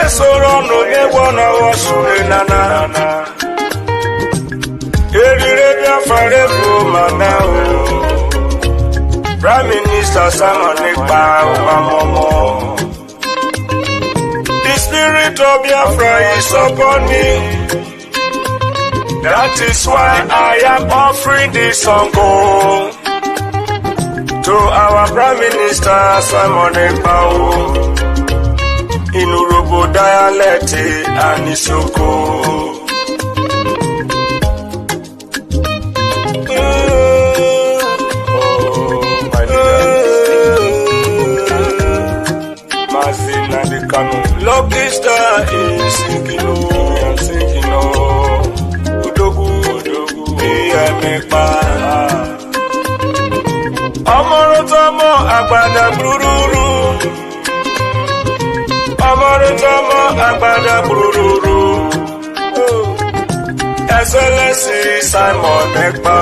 soro no yewana wasurenana. Erire Biafra mana o. Prime Minister Simon Ekpa Obamomo. The spirit of Biafra is upon me. That is why I am offering this song to our Prime Minister Simon Ekpa in Urobo dialect and Njoku. Mazi na the canoe. Lucky star is sinking, I'm sinking, Udogu, Ekpa. Amorotomo agbada bururu. Amorotomo agbada bururu. Excellency Simon Ekpa.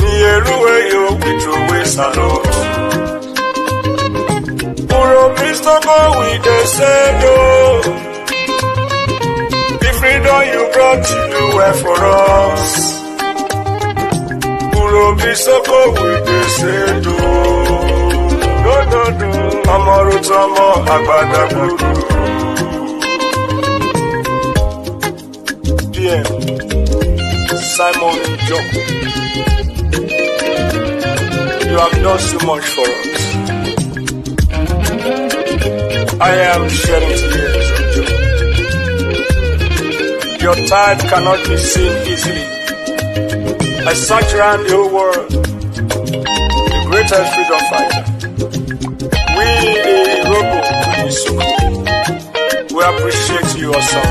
Nieruwe yo withowe salute. Mistoko with the sado. The freedom you brought you were for us. Mistoko with the sado. No. Amorotomo agbada guru. DM Simon Njoku. You have done so much for us. I am shedding tears of joy. Your tide cannot be seen easily. I search around the whole world, the greatest freedom fighter. We, the Robo and Isuku, we appreciate you awesome.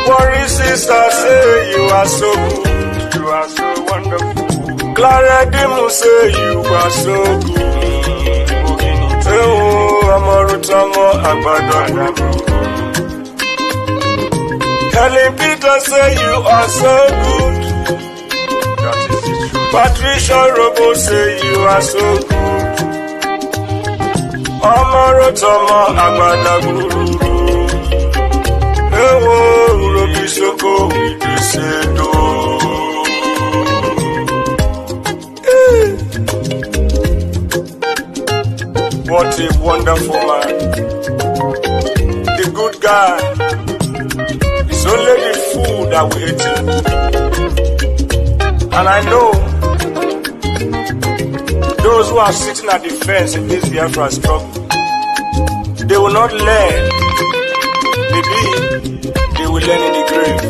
Worry sister say you are so good, you are so wonderful. Clara Dimu say you are so good. Amorutamo agbada. Helen Peter say you are so good. That is the truth. Patricia Robo say you are so good. Amorutamo agbada guru. Njoku with the sado. What a wonderful man. The good guy. It's only the fool that we hate him. And I know those who are sitting at the fence in this Biafra struggle, they will not learn. Maybe they will learn in the grave.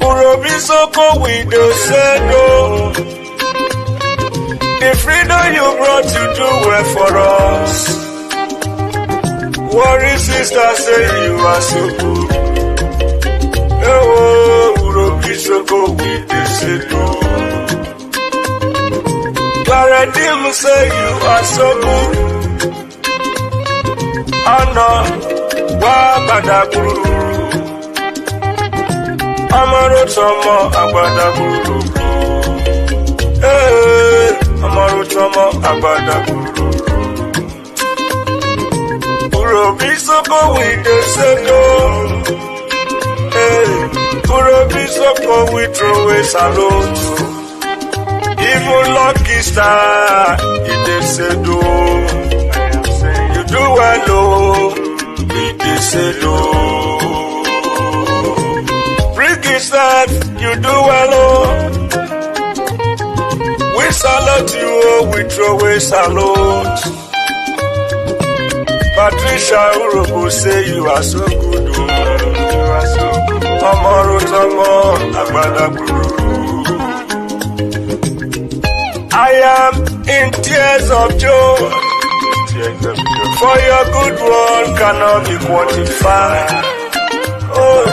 Urobisoko with the sado. The freedom you brought to do well for us. Worry sister say you are so good. Urobisoko with the sado. Clara Dim say you are so good. Anna Wabadaguru. Amarotomo Agbadaguru. Amarotomo Agbadaguru. Urobisoko with the sado. Urobisoko with throw a salute. Even lucky star, it is sado. You do well, it is sado. That you do well, we salute you, we throw a salute. Patricia Urobo say you are so good, you are so good. Amorotomo Agbadaguru. I am in tears of joy, for your good work cannot be quantified. Oh,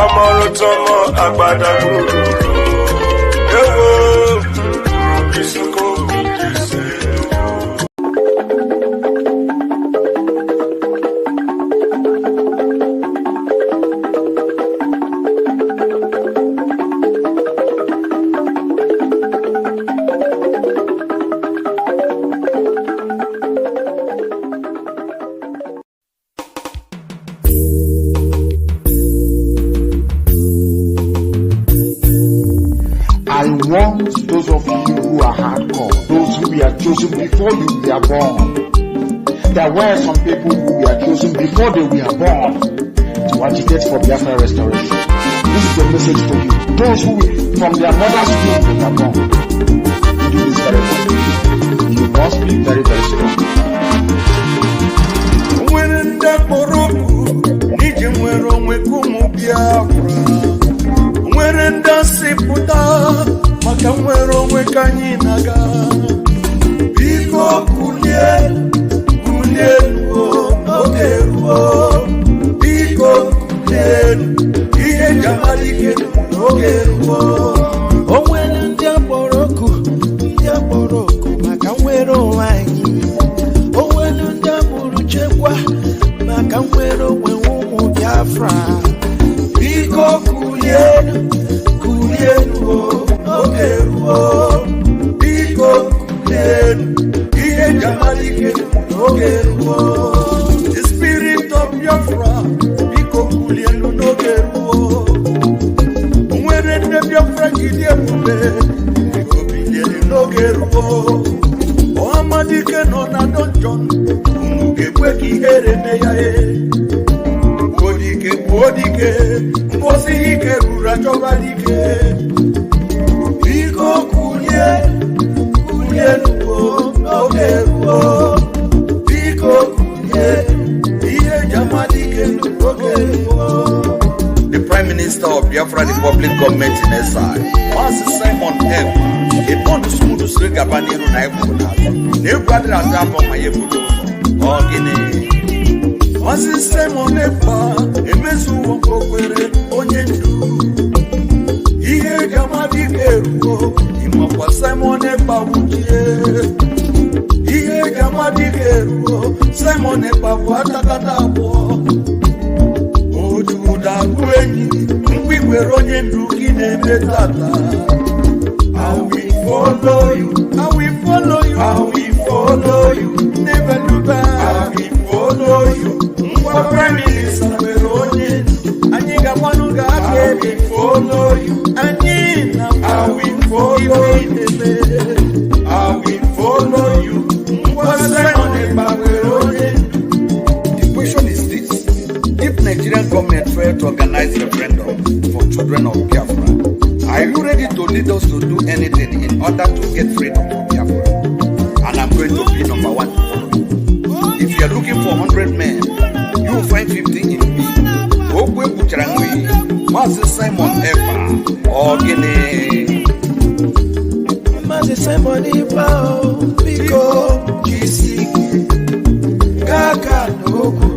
Amorotomo agbada guru. Ewo, isuko bidise. Those of you who are hardcore, those who were chosen before you were born. There were some people who were chosen before they were born to agitate for Biafra restoration. This is the message to you. Those who from their mother's womb they were born. You do this very well. You must be very, very strong. When the Boroku, Nijimwero Mekumu Biafra, when the Siputa, Makamwero Mekanyinaga, Biko Kulie, Okeruo, Biko Kulie, Iye Jamalike, Okeruo. Oh, when the Boroku, Makamwero Wangi, oh, when the Buruchekwa, Makamwero Mekumu Biafra, Biko Kulie, Okeruo, Biko Kulen, Iye Jamalike, Okeruo. The spirit of Biafra, Biko Kulen, Okeruo. When the Biafra Gideon, Biko Kulen, Okeruo. Oamadike no na donjon, Umugebweki Heremeyae. Bodike, Mbosike, Rurachobalike. Biko Kulie, Okeruo, Biko Kulie, Iye Jamalike, Okeruo. The Prime Minister of Biafra Republic Government in SI, Mazi Simon Ekpa, a bond smooth to Sri Gabaniru Naibuda, Nebradra Tapa Mayebudo, Ogine. Mazi Simon Ekpa, Emesu Wokokwere, Onyendu. Iye Jamalike, Imokwa Simon Ekpa Wujie. Iye Jamalike, Simon Ekpa Watakatabo. Ojuda Kwenyi, Mkwikwe Onyendu Kine Betata. I will follow you, I will follow you, I will follow you, never look back. I will follow you. Prime Minister Veronese, Aniga Manuga, I will follow you. Anina, I will follow you. I will follow you. The question is this: if Nigerian government failed to organize referendum for children of Biafra, are you ready to lead us to do anything in order to get freedom from Biafra? And I'm going to be number one to follow you. If you are looking for 100 men, you will find 50 in me. Okwe Bucharangui, Mazi Simon Ekpa, Ogine. Mazi Simon Ekpa, Biko, Jisi, Kaka, Njoku,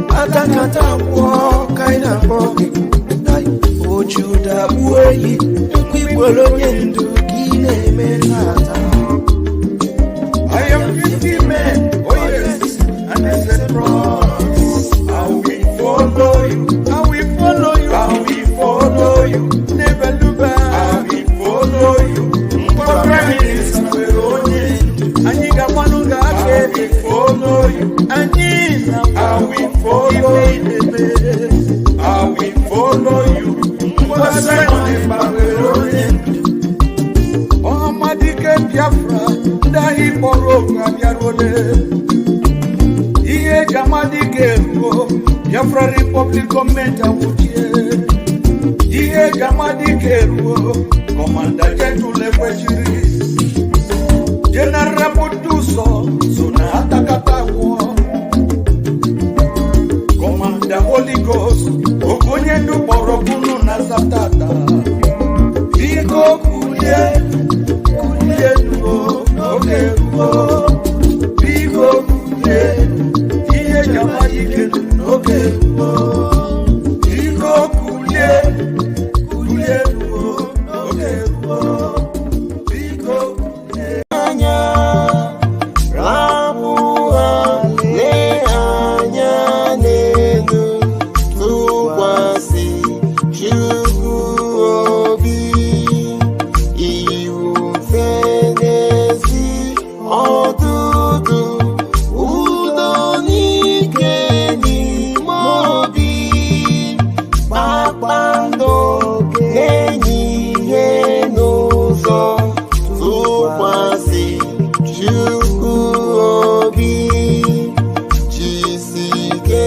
Atakata, Kaina, Ojuda, Uwe, Kwikoloyendu, Kine, Menata. I am 50 men, oh yes, and I said, I will follow you, I will follow you, I will follow you, never look back, I will follow you. Prime Minister Veronese, Aniga Manuga, I will follow you, Anina, I will follow you, I will follow you. Oh, Madike Biafra, Dahi Boroka Yarole. Iye Jamalike, Biafra Republic Government Awutie. Iye Jamalike, Commander General Lefwechiri. General Buduso, Suna Atakata War. Commander Holy Ghost, Okonyendu Borokunu Nazatata. Biko Kulie, Okeruo, Biko Kulie, Iye Jamalike, Okeruo, Biko Kulie. ọdụdụ udo n'ike n'ime obi kpakpando enyi ihe n'ụzọ tụkwasị Chukwu obi jisike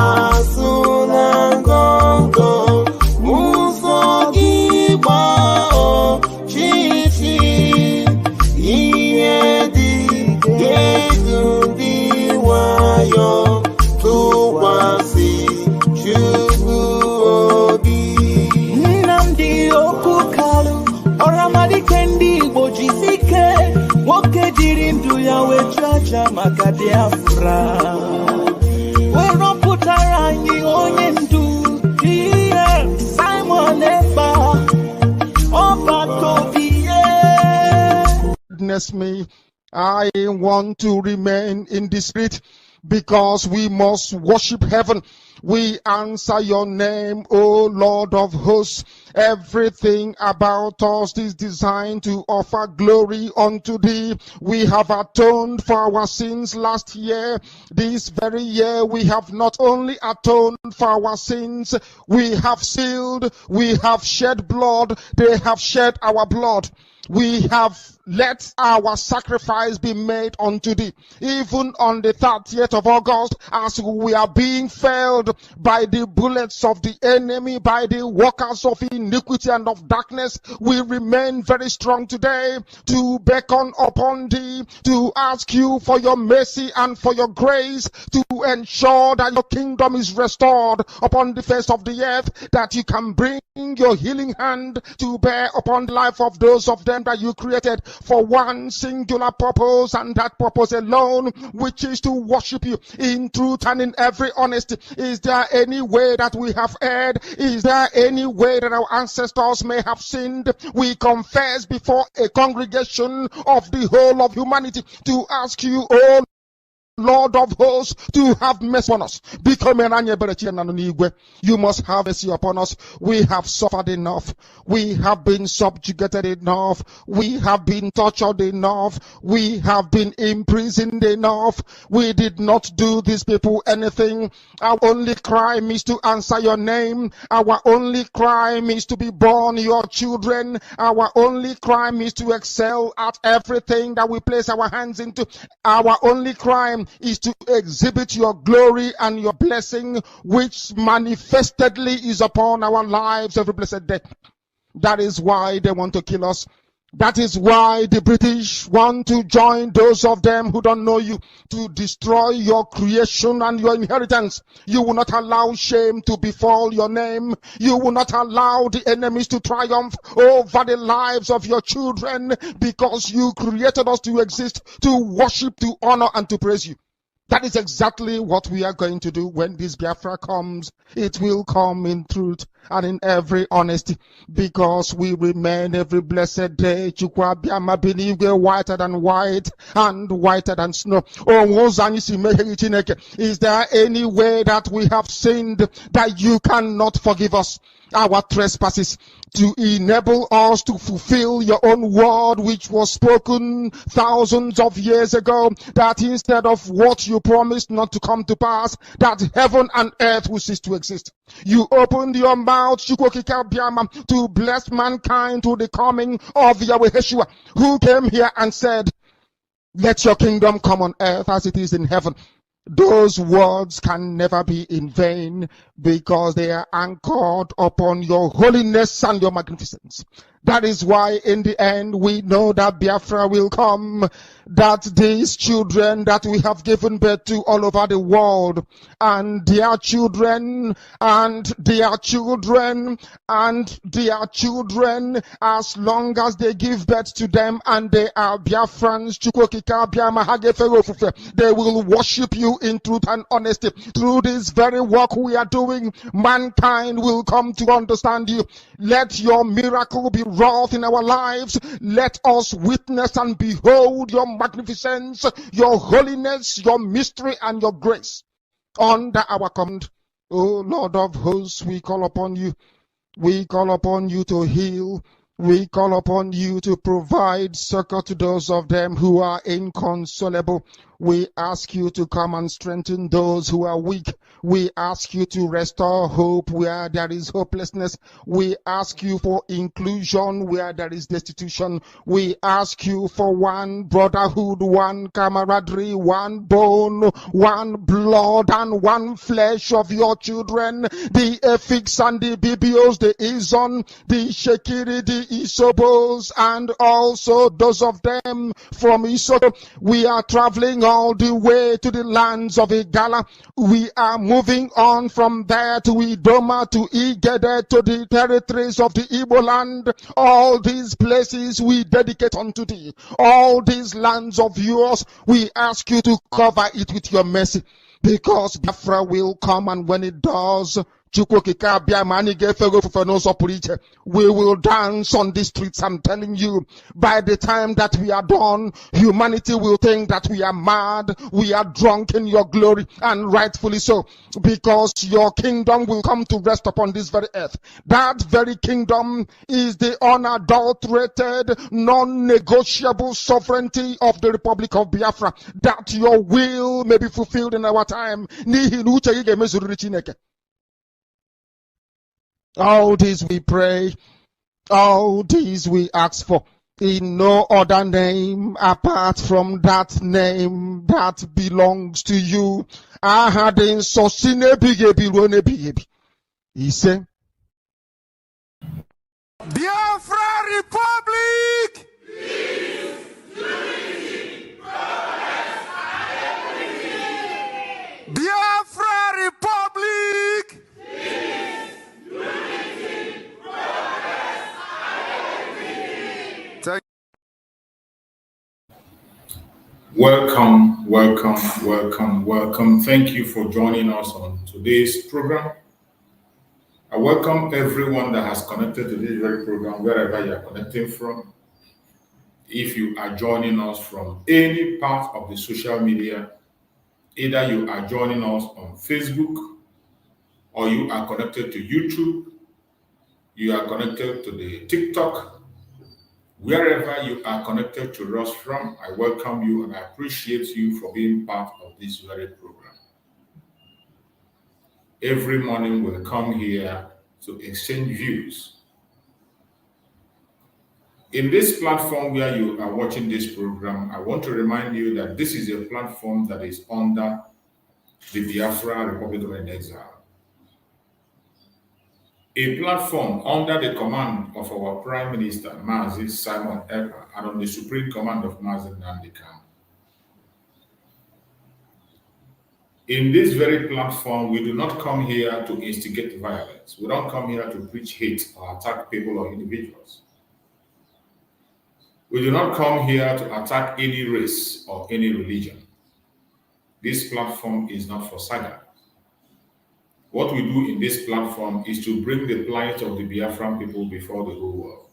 asụla ngọngọ ụzọ gị gbaa ọchịchị ihe dị ga-edu ndị nwayọ tụkwasị Chukwu obi. Nnamdi Okwu Kalu ọramadike ndị Igbo jisike nwoke jiri ndụ ya wee chụọ aja maka Biafra wee rọpụtara anyị onye ndu ihe Simon Ekpa ọbatobiye. Witness me, I want to remain in the spirit because we must worship heaven. We answer your name, O Lord of hosts. Everything about us is designed to offer glory unto thee. We have atoned for our sins last year. This very year we have not only atoned for our sins, we have sealed, we have shed blood, they have shed our blood. We have let our sacrifice be made unto thee. Even on the 30th of August, as we are being felled by the bullets of the enemy, by the workers of iniquity and of darkness, we remain very strong today to beckon upon thee, to ask you for your mercy and for your grace, to ensure that your kingdom is restored upon the face of the earth, that you can bring your healing hand to bear upon the life of those of them that you created for one singular purpose, and that purpose alone, which is to worship you in truth and in every honesty. Is there any way that we have erred? Is there any way that our ancestors may have sinned? We confess before a congregation of the whole of humanity to ask you, oh Lord of hosts, to have mercy on us. You must have mercy upon us. We have suffered enough. We have been subjugated enough. We have been tortured enough. We have been imprisoned enough. We did not do these people anything. Our only crime is to answer your name. Our only crime is to be born your children. Our only crime is to excel at everything that we place our hands into. Our only crime is to exhibit your glory and your blessing, which manifestedly is upon our lives every blessed day. That is why they want to kill us. That is why the British want to join those of them who don't know you to destroy your creation and your inheritance. You will not allow shame to befall your name. You will not allow the enemies to triumph over the lives of your children, because you created us to exist, to worship, to honor, and to praise you. That is exactly what we are going to do when this Biafra comes. It will come in truth and in every honesty, because we remain every blessed day whiter than white and whiter than snow. Is there any way that we have sinned that you cannot forgive us our trespasses, to enable us to fulfill your own word, which was spoken thousands of years ago, that instead of what you promised not to come to pass, that heaven and earth will cease to exist? You opened your mouth to bless mankind to the coming of Yahweh Yeshua, who came here and said, let your kingdom come on earth as it is in heaven. Those words can never be in vain, because they are anchored upon your holiness and your magnificence. That is why in the end we know that Biafra will come, that these children that we have given birth to all over the world, and their children, and their children, and their children, as long as they give birth to them and they are Biafrans, they will worship you in truth and honesty. Through this very work we are doing, mankind will come to understand you. Let your miracle be wrought in our lives. Let us witness and behold your magnificence, your holiness, your mystery, and your grace under our command. O Lord of hosts, we call upon you. We call upon you to heal. We call upon you to provide succor to those of them who are inconsolable. We ask you to come and strengthen those who are weak. We ask you to restore hope where there is hopelessness. We ask you for inclusion where there is destitution. We ask you for one brotherhood, one camaraderie, one bone, one blood, and one flesh of your children. The Efiks and the Bibios, the Izon, the Shekiri, the Isobos, and also those of them from Isoto. We are traveling all the way to the lands of Igala. We are moving on from there to Idoma, to Igede, to the territories of the Igbo land. All these places we dedicate unto thee. All these lands of yours, we ask you to cover it with your mercy, because Biafra will come, and when it does, we will dance on the streets. I'm telling you, by the time that we are done, humanity will think that we are mad, we are drunk in your glory, and rightfully so, because your kingdom will come to rest upon this very earth. That very kingdom is the unadulterated, non-negotiable sovereignty of the Republic of Biafra, that your will may be fulfilled in our time. All these we pray, all these we ask for, in no other name apart from that name that belongs to you. He said, Biafra Republic! Biafra Republic! Welcome, welcome, welcome, welcome. Thank you for joining us on today's program. I welcome everyone that has connected to this very program, wherever you are connecting from. If you are joining us from any part of the social media, either you are joining us on Facebook, or you are connected to YouTube, you are connected to the TikTok, wherever you are connected to us from, I welcome you and I appreciate you for being part of this very program. Every morning we'll come here to exchange views. In this platform where you are watching this program, I want to remind you that this is a platform that is under the Biafra Republic of Exile. A platform under the command of our Prime Minister, Mazi Simon Ekpa, and on the supreme command of Mazi Nandikam. In this very platform, we do not come here to instigate violence. We don't come here to preach hate or attack people or individuals. We do not come here to attack any race or any religion. This platform is not for saga. What we do in this platform is to bring the plight of the Biafran people before the whole world.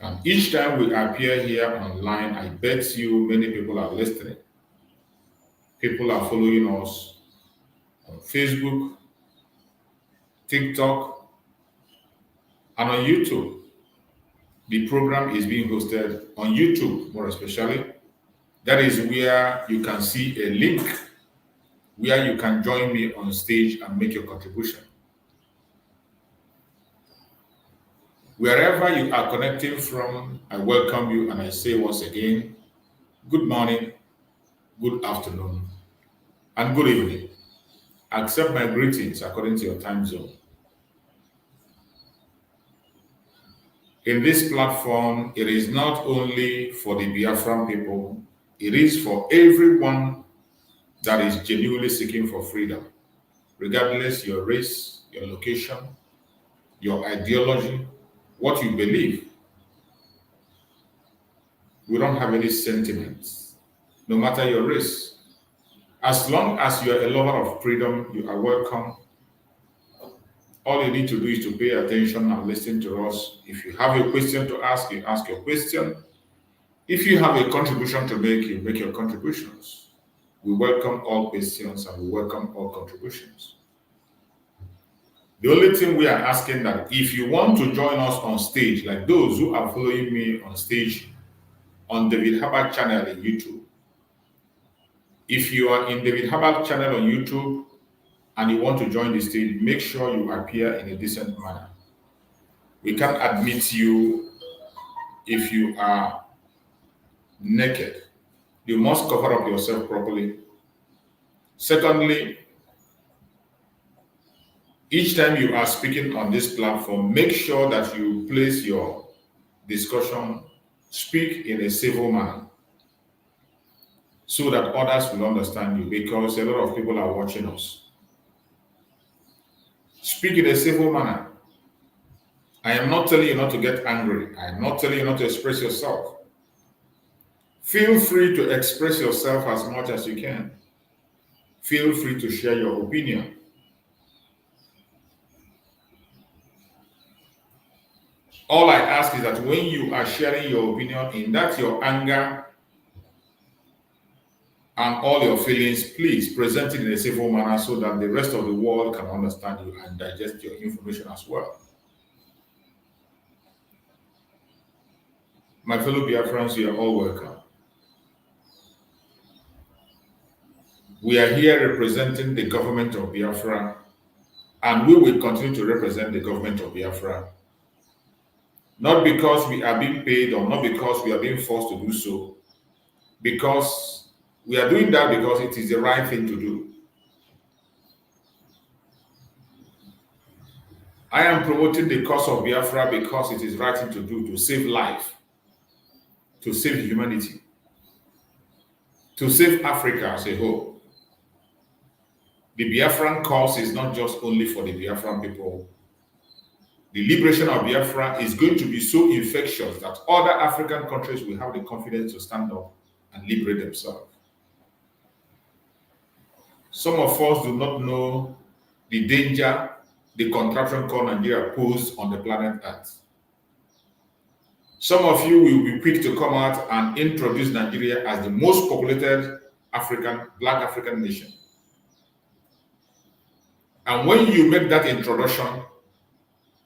And each time we appear here online, I bet you many people are listening. People are following us on Facebook, TikTok, and on YouTube. The program is being hosted on YouTube, more especially. That is where you can see a link where you can join me on stage and make your contribution. Wherever you are connecting from, I welcome you and I say once again, good morning, good afternoon, and good evening. Accept my greetings according to your time zone. In this platform, it is not only for the Biafran people, it is for everyone that is genuinely seeking for freedom, regardless your race, your location, your ideology, what you believe. We don't have any sentiments, no matter your race. As long as you are a lover of freedom, you are welcome. All you need to do is to pay attention and listen to us. If you have a question to ask, you ask your question. If you have a contribution to make, you make your contributions. We welcome all questions and we welcome all contributions. The only thing we are asking that if you want to join us on stage, like those who are following me on stage on David Herbert channel in YouTube, if you are in David Herbert channel on YouTube and you want to join the stage, make sure you appear in a decent manner. We can't admit you if you are naked. You must cover up yourself properly. Secondly, each time you are speaking on this platform, make sure that you place your discussion, speak in a civil manner so that others will understand you, because a lot of people are watching us. Speak in a civil manner. I am not telling you not to get angry. I am not telling you not to express yourself. Feel free to express yourself as much as you can. Feel free to share your opinion. All I ask is that when you are sharing your opinion, in that your anger and all your feelings, please present it in a civil manner so that the rest of the world can understand you and digest your information as well. My fellow Biafrans, you are all welcome. We are here representing the government of Biafra, and we will continue to represent the government of Biafra. Not because we are being paid or not because we are being forced to do so, because we are doing that because it is the right thing to do. I am promoting the cause of Biafra because it is the right thing to do, to save life, to save humanity, to save Africa as a whole. The Biafran cause is not just only for the Biafran people. The liberation of Biafra is going to be so infectious that other African countries will have the confidence to stand up and liberate themselves. Some of us do not know the danger the contraption called Nigeria posed on the planet Earth. Some of you will be quick to come out and introduce Nigeria as the most populated Black African nation. And when you make that introduction,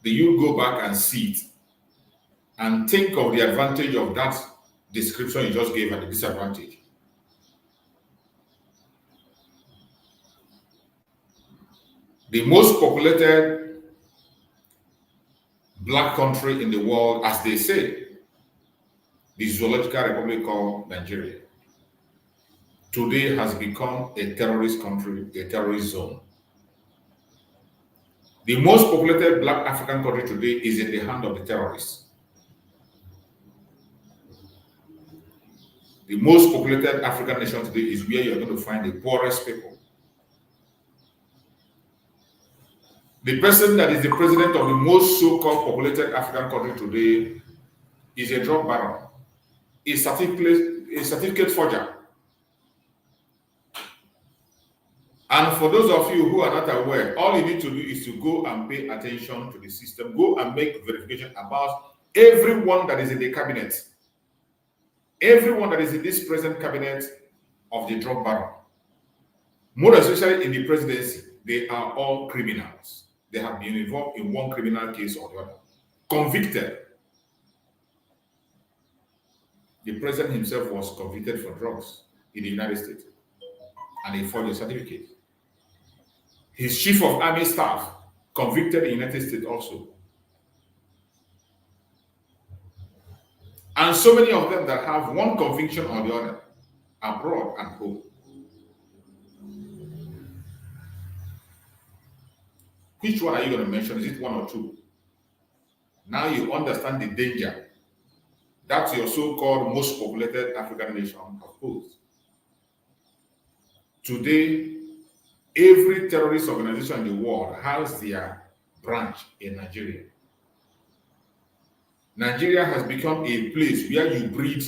then you go back and see it and think of the advantage of that description you just gave and the disadvantage. The most populated Black country in the world, as they say, the Zoological Republic of Nigeria, today has become a terrorist country, a terrorist zone. The most populated Black African country today is in the hand of the terrorists. The most populated African nation today is where you're going to find the poorest people. The person that is the president of the most so-called populated African country today is a drug baron, a certificate forger. And for those of you who are not aware, all you need to do is to go and pay attention to the system, go and make verification about everyone that is in the cabinet, everyone that is in this present cabinet of the drug baron. More especially in the presidency, they are all criminals. They have been involved in one criminal case or the other, convicted. The president himself was convicted for drugs in the United States, and he forged a certificate. His chief of army staff convicted in the United States also. And so many of them that have one conviction or the other, abroad and home. Which one are you going to mention? Is it one or two? Now you understand the danger that your so-called most populated African nation has posed. Today, every terrorist organization in the world has their branch in Nigeria. Nigeria has become a place where you breed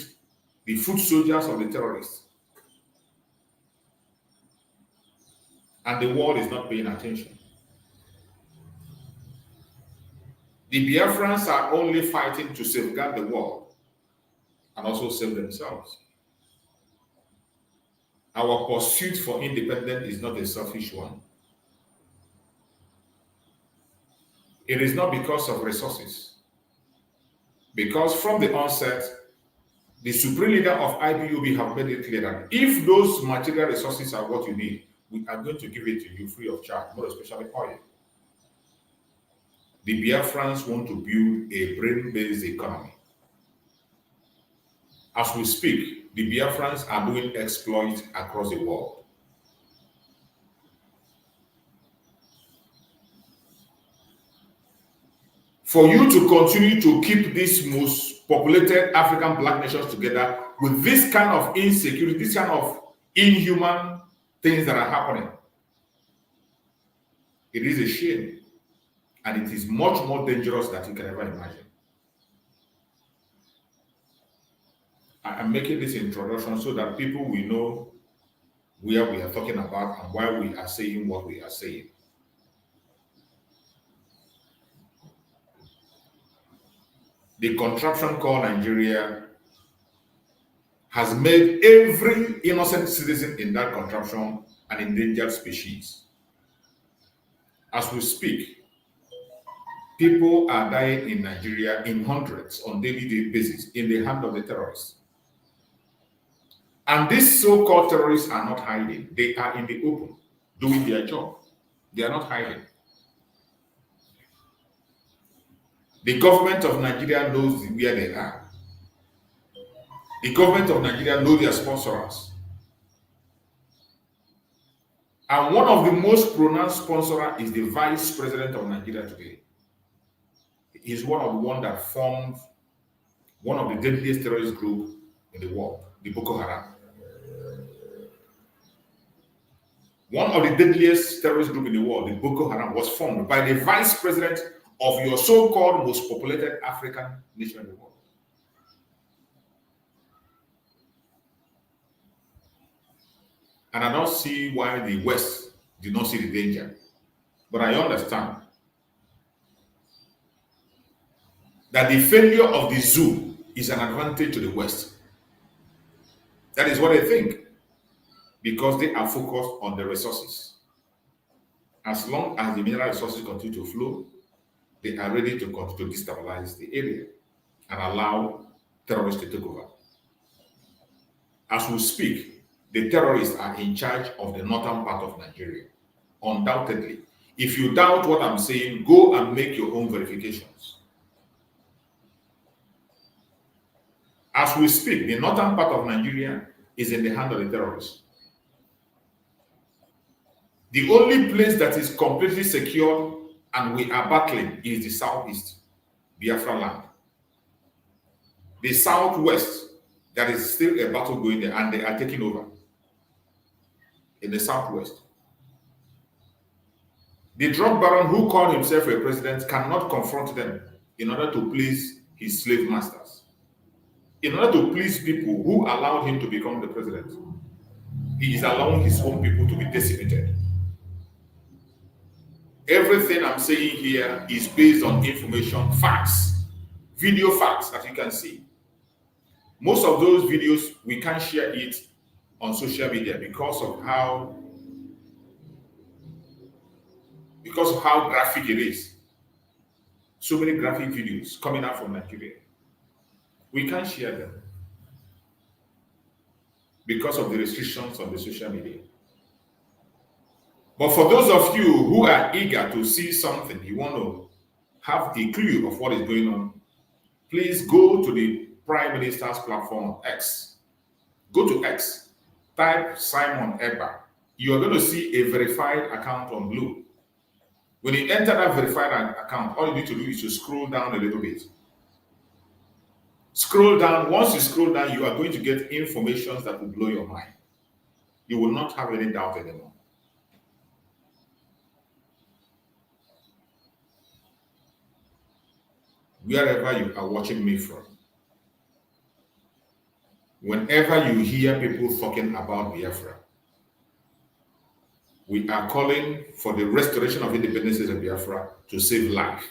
the foot soldiers of the terrorists. And the world is not paying attention. The Biafrans are only fighting to safeguard the world and also save themselves. Our pursuit for independence is not a selfish one. It is not because of resources. Because from the onset, the supreme leader of IPOB have made it clear that if those material resources are what you need, we are going to give it to you free of charge, more especially oil. The Biafrans want to build a brain-based economy. As we speak, the Biafrans are doing exploits across the world. For you to continue to keep these most populated African black nations together with this kind of insecurity, this kind of inhuman things that are happening, it is a shame, and it is much more dangerous than you can ever imagine. I am making this introduction so that people will know where we are talking about and why we are saying what we are saying. The contraption called Nigeria has made every innocent citizen in that contraption an endangered species. As we speak, people are dying in Nigeria in hundreds on daily basis in the hand of the terrorists. And these so-called terrorists are not hiding. They are in the open, doing their job. They are not hiding. The government of Nigeria knows where they are. The government of Nigeria knows their sponsors. And one of the most pronounced sponsors is the vice president of Nigeria today. He is one of the ones that formed one of the deadliest terrorist groups in the world, the Boko Haram. One of the deadliest terrorist groups in the world, the Boko Haram, was formed by the vice president of your so-called most populated African nation in the world. And I don't see why the West did not see the danger. But I understand that the failure of the zoo is an advantage to the West. That is what they think, because they are focused on the resources. As long as the mineral resources continue to flow, they are ready to continue to destabilize the area and allow terrorists to take over. As we speak, the terrorists are in charge of the northern part of Nigeria, undoubtedly. If you doubt what I'm saying, go and make your own verifications. As we speak, the northern part of Nigeria is in the hand of the terrorists. The only place that is completely secure and we are battling is the southeast, Biafra land. The southwest, there is still a battle going there and they are taking over in the southwest. The drug baron who called himself a president cannot confront them in order to please his slave masters. In order to please people who allowed him to become the president, he is allowing his own people to be decimated. Everything I'm saying here is based on information, facts, video facts, as you can see. Most of those videos, we can't share it on social media because of how graphic it is. So many graphic videos coming out from Nigeria. We can't share them because of the restrictions on the social media. But for those of you who are eager to see something, you want to have a clue of what is going on, please go to the Prime Minister's platform X. Go to X, type Simon Ekpa. You are going to see a verified account on blue. When you enter that verified account, all you need to do is to scroll down a little bit. Scroll down. Once you scroll down, you are going to get information that will blow your mind. You will not have any doubt anymore. Wherever you are watching me from, whenever you hear people talking about Biafra, we are calling for the restoration of independence in Biafra to save life.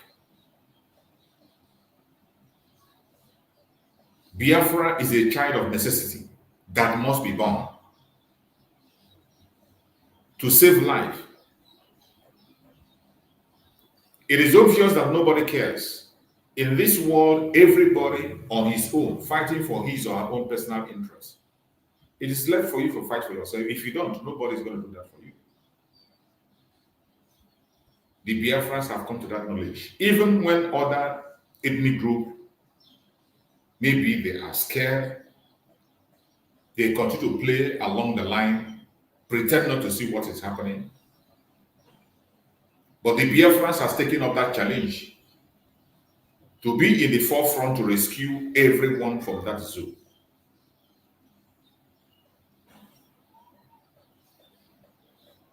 Biafra is a child of necessity that must be born. To save life, It is obvious that nobody cares. In this world, everybody on his own, fighting for his or her own personal interests. It is left for you to fight for yourself. If you don't, nobody is going to do that for you. The Biafrans have come to that knowledge. Even when other ethnic groups, maybe they are scared, they continue to play along the line, pretend not to see what is happening. But the Biafrans has taken up that challenge to be in the forefront to rescue everyone from that zoo.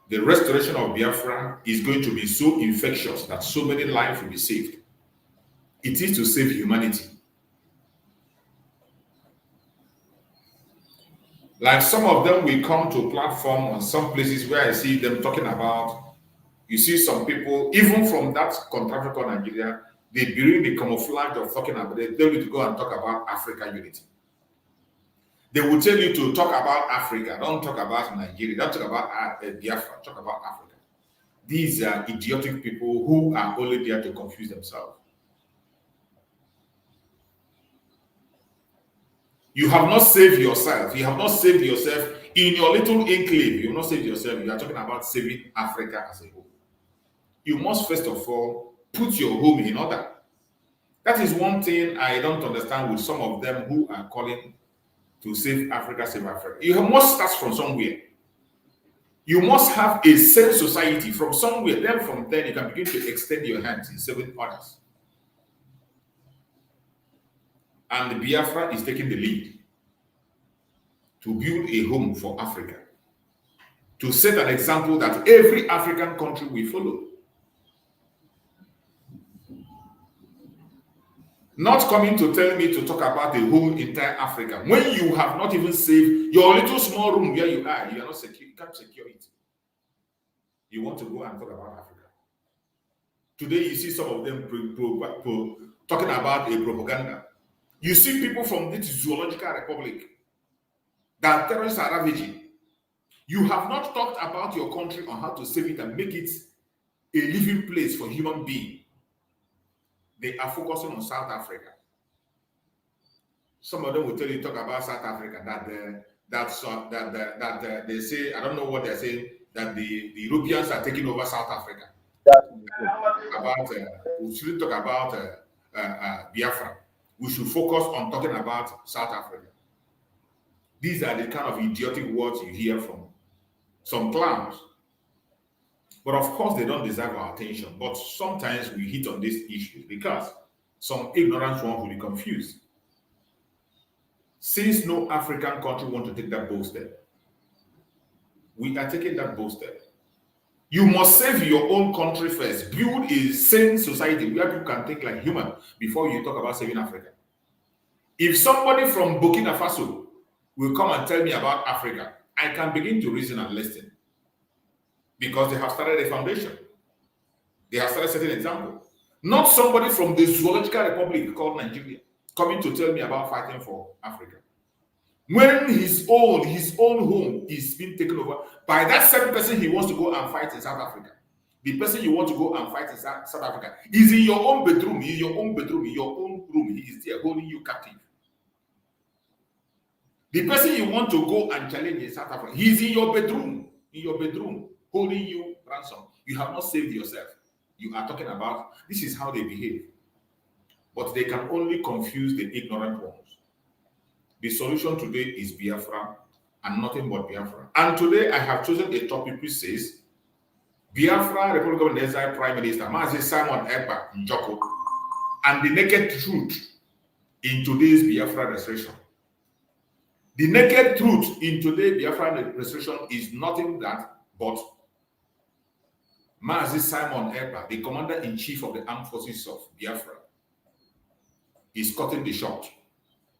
The restoration of Biafra is going to be so infectious that so many lives will be saved. It is to save humanity. Like some of them will come to a platform on some places where I see them talking about, you see some people, even from that country called Nigeria, they bring the camouflage of talking about, they tell you to go and talk about African unity. They will tell you to talk about Africa, don't talk about Nigeria, don't talk about Biafra, talk about Africa. These are idiotic people who are only there to confuse themselves. You have not saved yourself. You have not saved yourself in your little enclave. You have not saved yourself. You are talking about saving Africa as a whole. You must first of all put your home in order. That is one thing I don't understand with some of them who are calling to save Africa, save Africa. You must start from somewhere. You must have a sane society from somewhere. Then from there, you can begin to extend your hands in saving others. And the Biafra is taking the lead to build a home for Africa, to set an example that every African country will follow. Not coming to tell me to talk about the whole entire Africa when you have not even saved your little small room where you are not secure, you can't secure it. You want to go and talk about Africa. Today you see some of them talking about a propaganda. You see people from this zoological republic that terrorists are ravaging. You have not talked about your country on how to save it and make it a living place for human beings. They are focusing on South Africa. Some of them will tell you talk about South Africa that they say, I don't know what they're saying, that the Europeans are taking over South Africa. We shouldn't talk about Biafra. We should focus on talking about South Africa. These are the kind of idiotic words you hear from some clowns. But of course, they don't deserve our attention. But sometimes we hit on these issues because some ignorant ones will be confused. Since no African country wants to take that bold step, we are taking that bold step. You must save your own country first. Build a sane society where people can think like human before you talk about saving Africa. If somebody from Burkina Faso will come and tell me about Africa, I can begin to reason and listen. Because they have started a foundation. They have started setting an example. Not somebody from the zoological republic called Nigeria coming to tell me about fighting for Africa. When his own home is being taken over by that same person he wants to go and fight in South Africa. The person you want to go and fight in South Africa is in your own bedroom, in your own room. He is there holding you captive. The person you want to go and challenge in South Africa, he's in your bedroom, holding you ransom. You have not saved yourself. You are talking about, this is how they behave. But they can only confuse the ignorant ones. The solution today is Biafra and nothing but Biafra. And today I have chosen a topic which says, Biafra, Republic of Nigeria Prime Minister, Mazi Simon Ekpa, Njoku, and the naked truth in today's Biafra restoration. The naked truth in today's Biafra restoration is nothing but Mazi Simon Ekpa, the Commander-in-Chief of the Armed Forces of Biafra, is cutting the shot.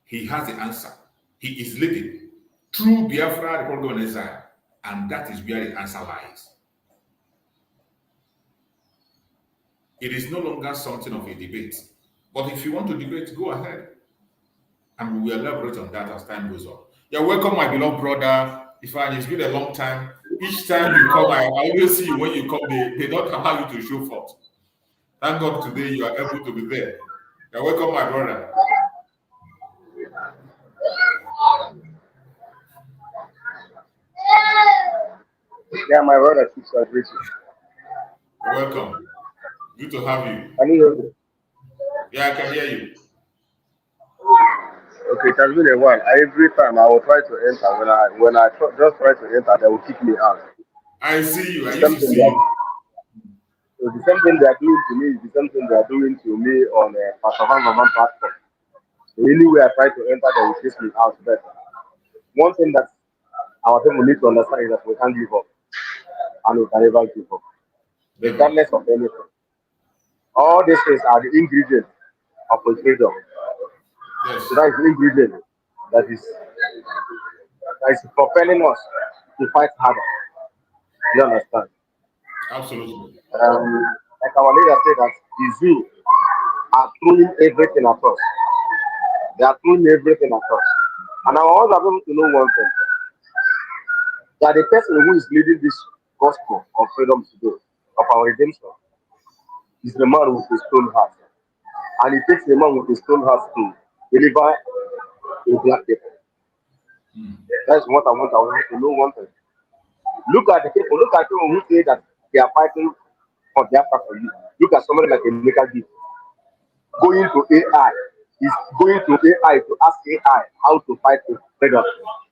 He has the answer. He is leading through Biafra, Republic of Nigeria, and that is where the answer lies. It is no longer something of a debate. But if you want to debate, go ahead. And we will elaborate on that as time goes on. You're welcome, my beloved brother. Ifan, it's been a long time. Each time you come, I always see you when you come, they don't allow you to show forth. Thank God today you are able to be there. You're welcome, my brother. Yeah, my brother, sister, greet you. You're welcome. Good to have you. Can you hear me? Yeah, I can hear you. Okay, it has been a while. Every time I will try to enter, just try to enter, they will kick me out. I see you. I The used same to thing see you. the same thing they are doing to me is the same thing they are doing to me on Pastor Van platform. So anywhere I try to enter, they will kick me out. But one thing that our people need to understand is that we can't give up, and we can never give up, Never. regardless of anything. All these things are the ingredients of a freedom. Yes. So that is the ingredient that is propelling us to fight harder. You understand? Absolutely. Like our leader said that the zoo are throwing everything at us. They are throwing everything at us. And I want everyone to know one thing. That the person who is leading this gospel of freedom today, of our redemption, is the man with a stone heart. And it takes a man with a stone heart to deliver a black people. That's what I want to know one thing. Look at the people who say that they are fighting for Biafra for you. Look at somebody like Emeka Gift going to AI. He's going to AI to ask AI how to fight for freedom,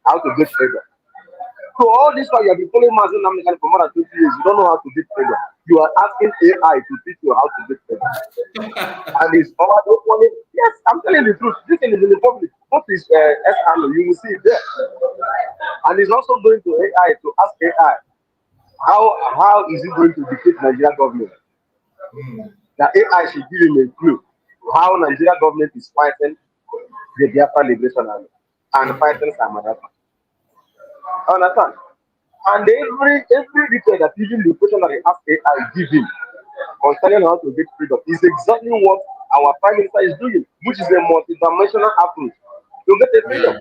how to get freedom. So all this while you have been following Mazi for more than 20 years, you don't know how to get freedom. You are asking AI to teach you how to get freedom. And it's money. Yes, I'm telling the truth. This thing is in the public. What is SRO? You will see it there. And he's also going to AI to ask AI how is he going to defeat Nigerian government. The AI should give him a clue how Nigerian government is fighting the Biafra Liberation Army and fighting Samadapa. Understand? And every detail that even the question that they ask AI give him concerning how to get freedom is exactly what our Prime Minister is doing, which is a multidimensional approach to get the freedom.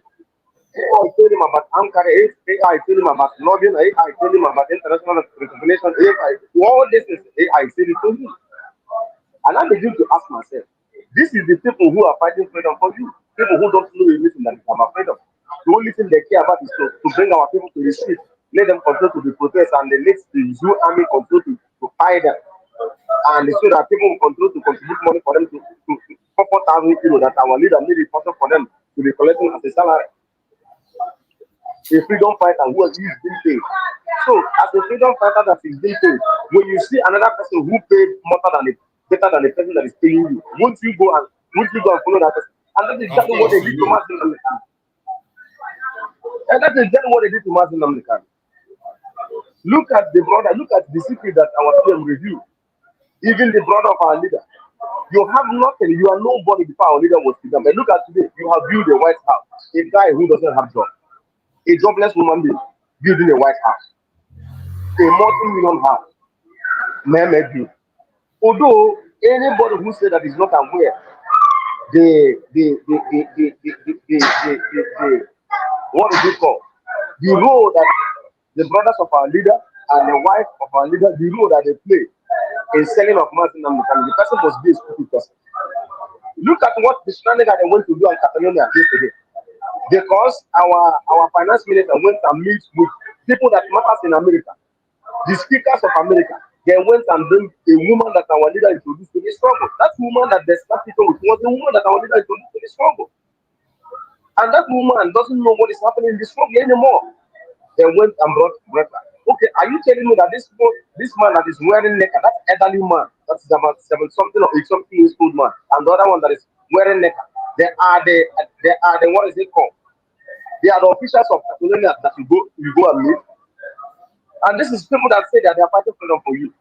AI tell him about Ankara, AI tell him about lobbying, AI tell him about international recognition, AI, all this is AI said it to him. And I begin to ask myself, this is the people who are fighting freedom for you, people who don't know anything that is about freedom. The only thing they care about is to bring our people to the street, let them control to the protest, and then let the zoo army control to fight them. And so that people will control to contribute money for them to 4,000 euros that our leader made it possible for them to be collecting as a salary. A freedom fighter who is being paid. So, as a freedom fighter that is being paid, when you see another person who paid better than the person that is paying you, won't you go and follow that person? And that is exactly what they did to Mazi Namdekan. And that is exactly what they did to Mazi Namdekan. Look at the brother, look at the secret that our PM reviewed. Even the brother of our leader. You have nothing, you are nobody before our leader was freedom. But look at today, you have built a White House, a guy who doesn't have job. A jobless woman being building a White House, a multi-million house, maybe. Although anybody who said that is not aware, what is it called? The role that the brothers of our leader and the wife of our leader, the role that they play in selling of Martin and the person must be a stupid person. Look at what the shenanigans they went to do in Catalonia yesterday. Because our finance minister went and meet with people that matters in America, the speakers of America. They went and bring a woman that our leader introduced to the struggle. That woman that they started with was the woman that our leader introduced to the struggle. And that woman doesn't know what is happening in the struggle anymore. They went and brought her. Okay, are you telling me that this man that is wearing necklace, that elderly man, that's about 7 something or 8 something years old man, and the other one that is wearing necklace, they are the what is it called? They are the officials of Catalonia that you go and meet. And this is people that say that they are fighting freedom for you.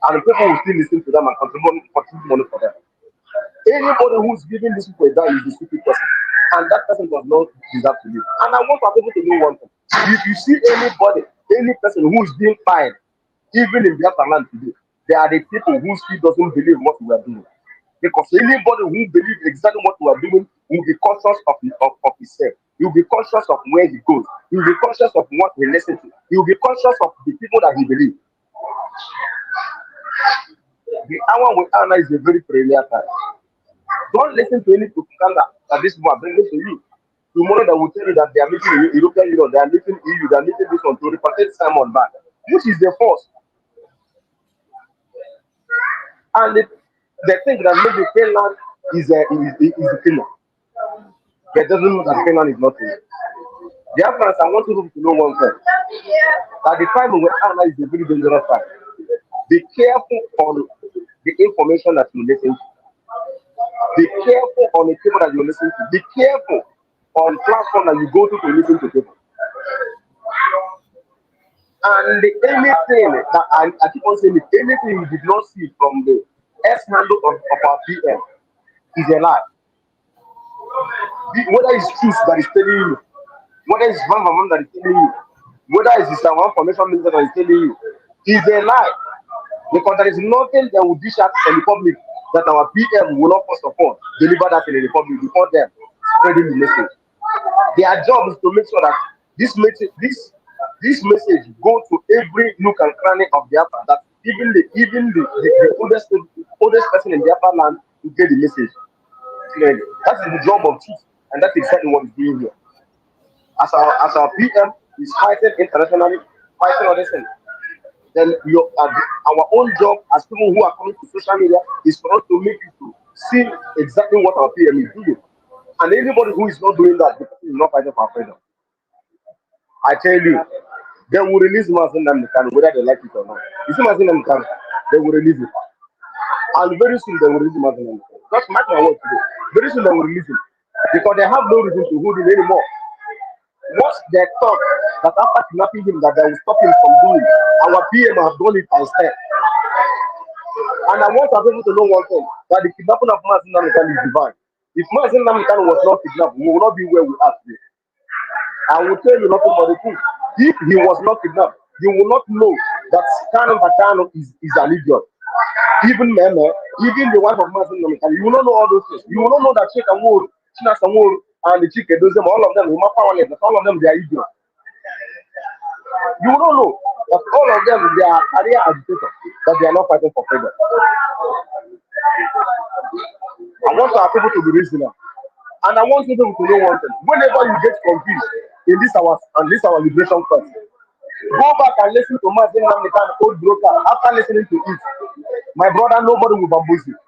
And the people will still listen to them and contribute money for them. Anybody who is giving this people a down is a stupid person. And that person does not deserve to live. And I want people to know one thing. If you see any person who is being fined, even in Biafra land today, they are the people who still doesn't believe what we are doing. Because anybody who believes exactly what we are doing will be conscious of himself. He will be conscious of where he goes. He will be conscious of what he listens to. He will be conscious of the people that he believes. The hour we are now is a very perennial time. Don't listen to any propaganda that this people are bringing to you. Tomorrow they will tell you that they are meeting the European Union, they are meeting EU, they are meeting this one to repatriate Simon back, which is the force. And they think that maybe Finland is a killer. But doesn't mean that Finland is not killer. Biafrans, I want you to know one thing. That the time we are now is a very dangerous time. Be careful on the information that you listen to. Be careful on the people that you listen to. Be careful on platform that you go to listen to people. And anything that I keep on saying, anything you did not see from the S handle of our PM is a lie. Whether it's truth that is telling you, whether it's one that is telling you, whether it's one formation minister that is telling you, is a lie. Because there is nothing that will dish out in the public that our PM will not first of all deliver that in the public before them spreading the message. Their job is to make sure that this message go to every nook and cranny of Biafra, that even the oldest person in Biafra land to get the message clearly. That is the job of truth, and that's exactly what he's doing here. As our PM is fighting internationally, fighting all this thing, then our own job as people who are coming to social media is for us to make people see exactly what our PM is doing. And anybody who is not doing that, is not fighting for our freedom. I tell you, they will release Mazi whether they like it or not. You see Mazi, they will release it. And very soon they will release Mazi. Just mark my word today. Very soon they will release it. Because they have no reason to hold him anymore. Once they thought that after kidnapping him that they will stop him from doing, our PM have done it instead. And I want people to know one thing, that the kidnapping of Mazi is divine. If Mazi was not kidnapped, we will not be where we are today. I will tell you nothing but the truth. If he was not kidnapped, you will not know that Kano is an idiot. Even Meme, even the wife of Mazi, you will not know all those things. You will not know that Sheikh Amur, China Samur, and the Chick Edozem, all of them, all of them, they are idiots. You will not know that all of them, they are career agitators, that they are not fighting for freedom. I want our people to be reasonable. And I want people to know one thing. Whenever you get confused in this our liberation quest, go back and listen to Mazi old broker. After listening to it, my brother, nobody will bamboozle you.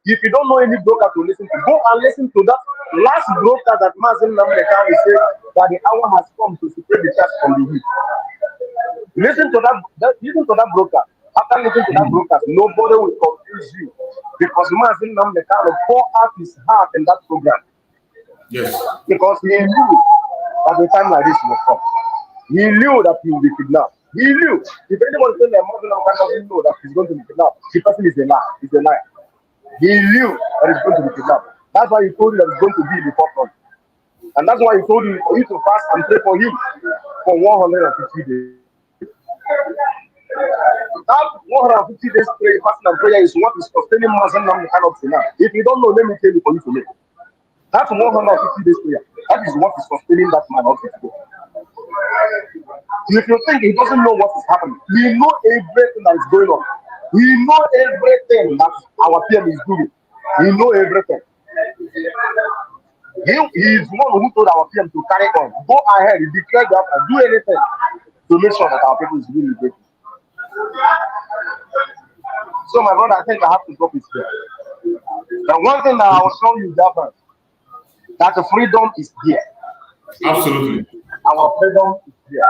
If you don't know any broker to listen to, go and listen to that last broker that Mazi said that the hour has come to separate the church from the heat. Listen to that broker. After listening to that broker, nobody will confuse you, because Mazi pour out his heart in that program. Yes. Because he knew that the time like this will come. He knew that he will be kidnapped. He knew. If anyone says that Mazi doesn't know that he's going to be kidnapped, the person is a lie. It's a lie. He knew that he's going to be kidnapped. That's why he told you that he's going to be in the forefront. And that's why he told you for you to fast and pray for him for 150 days. That 150 days prayer, fasting and prayer is what is sustaining Mazi up to now. If you don't know, let me tell you for you to know. That's 150 days prayer. That is what is sustaining that man up to today. If you think he doesn't know what is happening, he knows everything that is going on. He knows everything that our PM is doing. He knows everything. He is one who told our PM to carry on. Go ahead, declare that and do anything to make sure that our people is really breaking. So my brother, I think I have to drop it here. The one thing that I will show you that the freedom is here. Absolutely. Our freedom is here.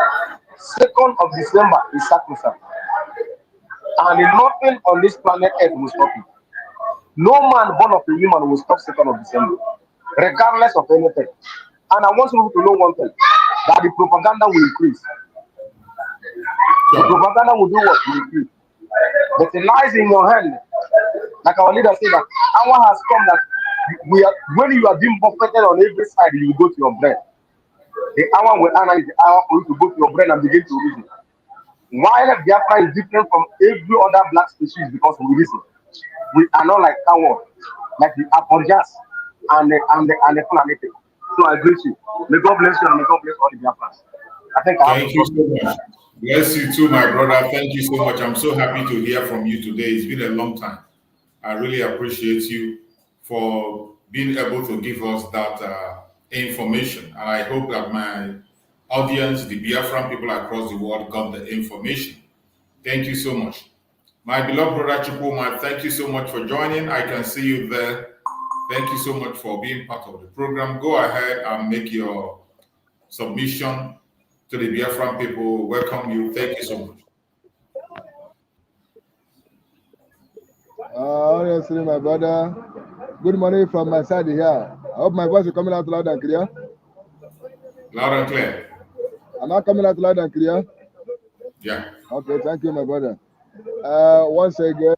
2nd of December is sacrosanct. And nothing on this planet Earth will stop it. No man born of a human will stop 2nd of December, regardless of anything. And I want you to know one thing, that the propaganda will increase. The propaganda will do what? Will increase. But it lies in your hand. Like our leader said, that hour has come that when you are being buffeted on every side, you will go to your brain. The hour will analyze the hour for you to go to your brain and begin to reason. Why Biafra is different from every other black species? Because we listen. We are not like our, like the Aponjas and the planet. So I greet you. May God bless you and may God bless all the Biafrans. I think I have Thank you so much. Bless you too, my brother. Thank you so much. I'm so happy to hear from you today. It's been a long time. I really appreciate you for being able to give us that information. And I hope that my audience, the Biafran people across the world, got the information. Thank you so much. My beloved brother Chukwu, thank you so much for joining. I can see you there. Thank you so much for being part of the program. Go ahead and make your submission to the Biafran people. Welcome you. Thank you so much. Honestly, my brother, good morning from my side here. I hope my voice is coming out loud and clear. Loud and clear. Am I coming out loud and clear? Yeah. Okay, thank you, my brother. Once again,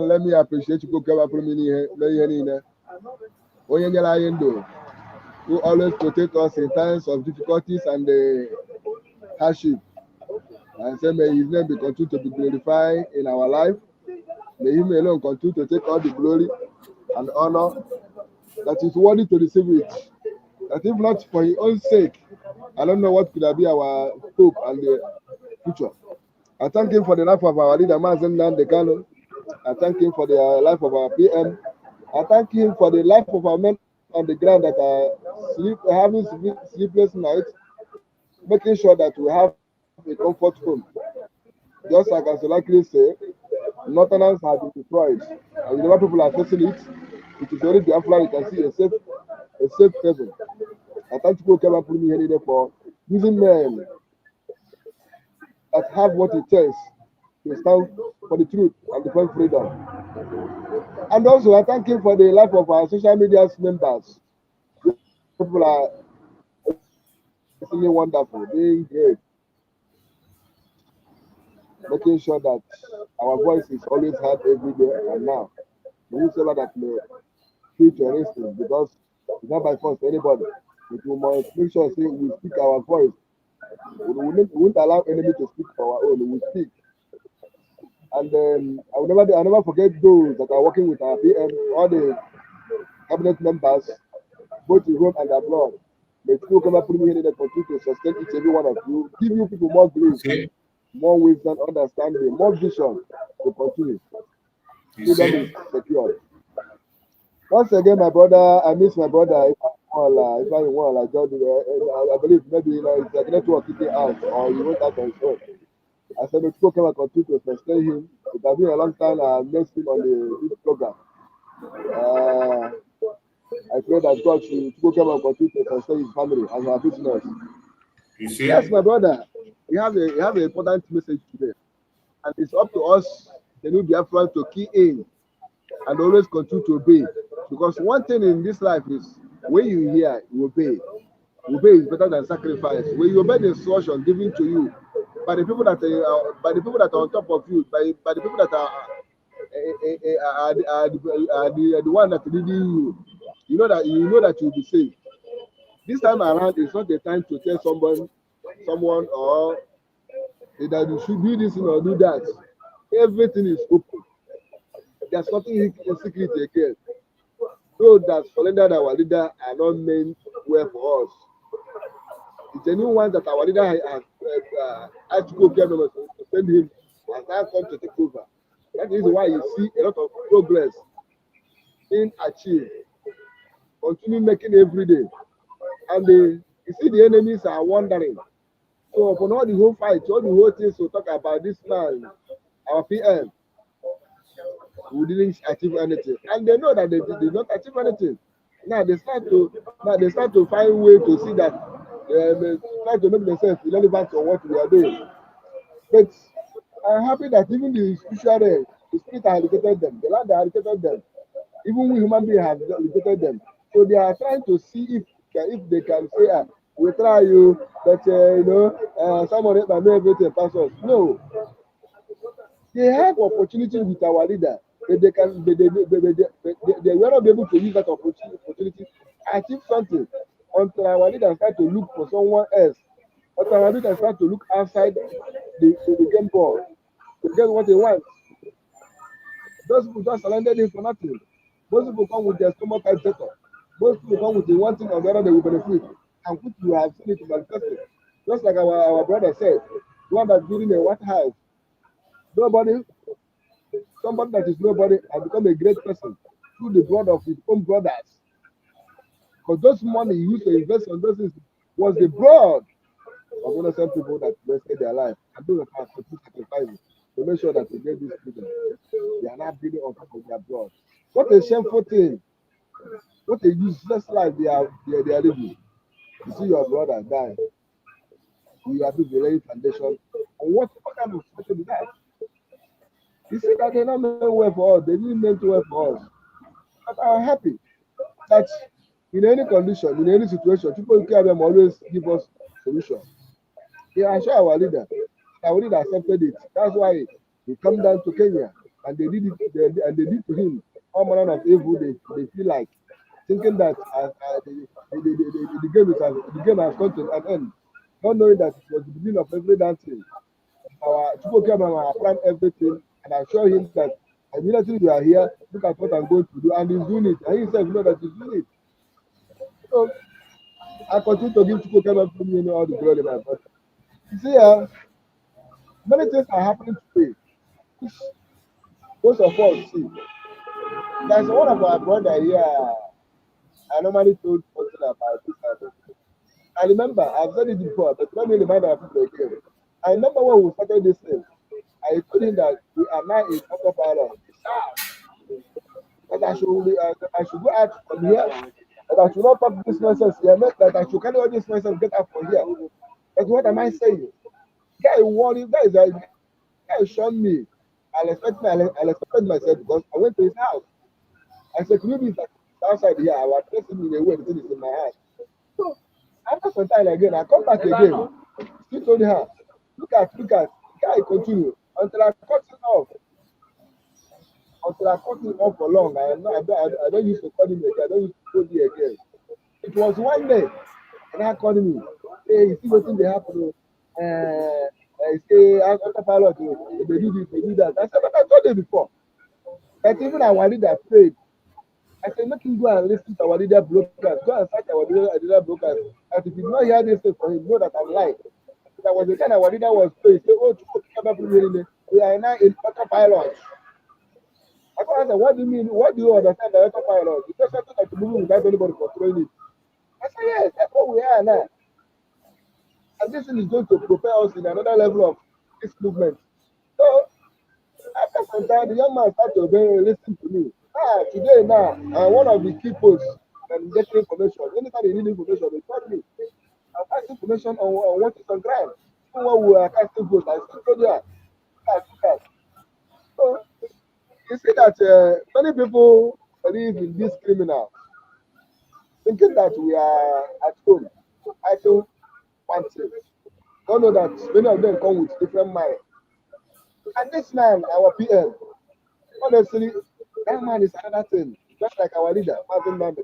let me appreciate you who always protect us in times of difficulties and hardship. And say, may his name be continued to be glorified in our life. May him alone continue to take all the glory and honor that is worthy to receive it. That if not for his own sake, I don't know what could have been our hope and the future. I thank him for the life of our leader, Mazi Dekano. I thank him for the life of our PM. I thank him for the life of our men on the ground that are having sleepless nights, making sure that we have a comfort home. Just like I likely say, Northerners have been destroyed. And whenever people are facing it, it is only Biafra you can see a safe haven. I thank you for putting me here for using men that have what it takes to stand for the truth and defend freedom. And also, I thank you for the life of our social media members. People are extremely wonderful, being great, making sure that our voice is always heard every day and now. Whosoever that may preach your instinct, because it's not by force to anybody. But we must make sure say we speak our voice. We won't allow enemy to speak for our own. We speak. And I will never forget those that are working with our PM, all the cabinet members, both in home and abroad. May people come up with me here and continue to sustain each and every one of you, give you people more grace, more wisdom, understanding, more vision to continue. Freedom is secured. Once again, my brother, I miss my brother. If I believe maybe it's like network kicking out or he went out on his own. I said, let's go come and continue to sustain him. It has been a long time I missed him on this program. I pray that God should go come and continue to sustain his family and our business. You see? Yes, my brother, you have an important message today. And it's up to us, the new Biafrans, to key in and always continue to obey. Because one thing in this life is when you hear, you obey. Obey is better than sacrifice. When you obey the instruction given to you by the people that are on top of you, by the people that are the one that leading you, you know that you'll be safe. This time around, it's not the time to tell someone or that you should do this or do that. Everything is open. There's nothing in secret again. Those that surrendered our leader are not meant well for us. It's a new one that our leader has to go get to send him and now come to take over. That is why you see a lot of progress being achieved. Continue making every day. And you see the enemies are wondering. So upon all the whole fight, all the whole things to talk about this man, our PM, we didn't achieve anything. And they know that they did not achieve anything. Now they start to find a way to see that they try to make themselves relevant to what we are doing. But I'm happy that even the spiritual the spirit has educated them, the land has educated them, even we human beings have educated them. So they are trying to see if they can say, we try you, but someone else might know everything pass us. No. They have opportunity with our leader, but they will not be able to use that opportunity to achieve something until our leader start to look for someone else. Until our leader start to look outside the game board to get what they want. Those people just surrendered him for nothing. Most people come with their stomach type better. Most people come with the one thing or the other they will benefit. And which you have seen it manifested. Just like our brother said, one that's building a White House. Nobody, somebody that is nobody has become a great person through the blood of his own brothers. Because those money he used to invest on those things was the blood of innocent people that wasted their life. And those that are sacrificing to make sure that we get these freedom. They are not building on top of their blood. What a shameful thing. What a useless life they are living. You see your brother die. You have to be laying foundation. And what kind of situation is that? You see that they not meant well for us. They didn't mean to well for us. But I'm happy that in any condition, in any situation, people care them always give us solution. Yeah, I sure our leader accepted it. That's why he come down to Kenya and they did it. They did to him all manner of evil. They feel like thinking that the game has come to an end, not knowing that it was the beginning of every damn thing. Our Chukwukema planned everything, and I assure him that immediately we are here, look at what I'm going to do, and he's doing it. And he said, know that he's doing it. So I continue to give Chukwukema all the glory, my brother. You see, many things are happening today. Most of us see. There's one of our brother here. I normally told something about this. I remember, I've said it before, but let me remind our people again. I remember when we started this thing, I told him that we are now in autopilot. That I should go out from here, that I should not talk this nonsense here, that I should carry all this nonsense get out from here. But what am I saying? Guy warning, that is a guy showed me. I respected myself because I went to his house. I said, could you be outside here? I was pressing in a way, the thing is in my hand. So after some time again, I come back again. She told her, look at, guy continue until I cut it off. Until I cut it off for long. I don't used to call him again. I don't used to call him again. It was one day, and I called me. Hey, you see what thing they happen? I say, autopilot, they do this, they do that. I said, but I told you before. That even our leader prayed. I said, make him go and listen to our leader brokers. Go and search our leader brokers. And if you not hear this thing from him, know that I'm lying. That was the time our leader was praying. Say, oh, we are now in autopilot. I said, what do you mean? What do you understand by autopilot? It's just something that you move without anybody controlling it. I said, yes, that's what we are now. And this thing is going to propel us in another level of this movement. So, after some time, the young man started to listen to me. Today now, one of the key posts and getting information. Anytime they need information, they call me. I'll pass information on what is on ground. Even when we are casting votes, I still go there. So, you see that many people believe in this criminal, thinking that we are at home. I don't want to. Don't know that many of them come with different minds. And this man, our PM, honestly, that man is another thing. Just like our leader, Mazi man,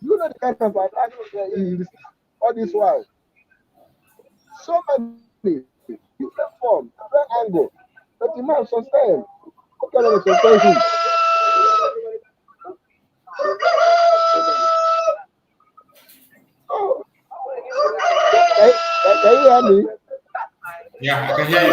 you know the kind of attack he is all this while. So many different form, different angle. But the man sustained. Okay, let us sustain him. Oh. Can you hear me? Yeah, I can hear you.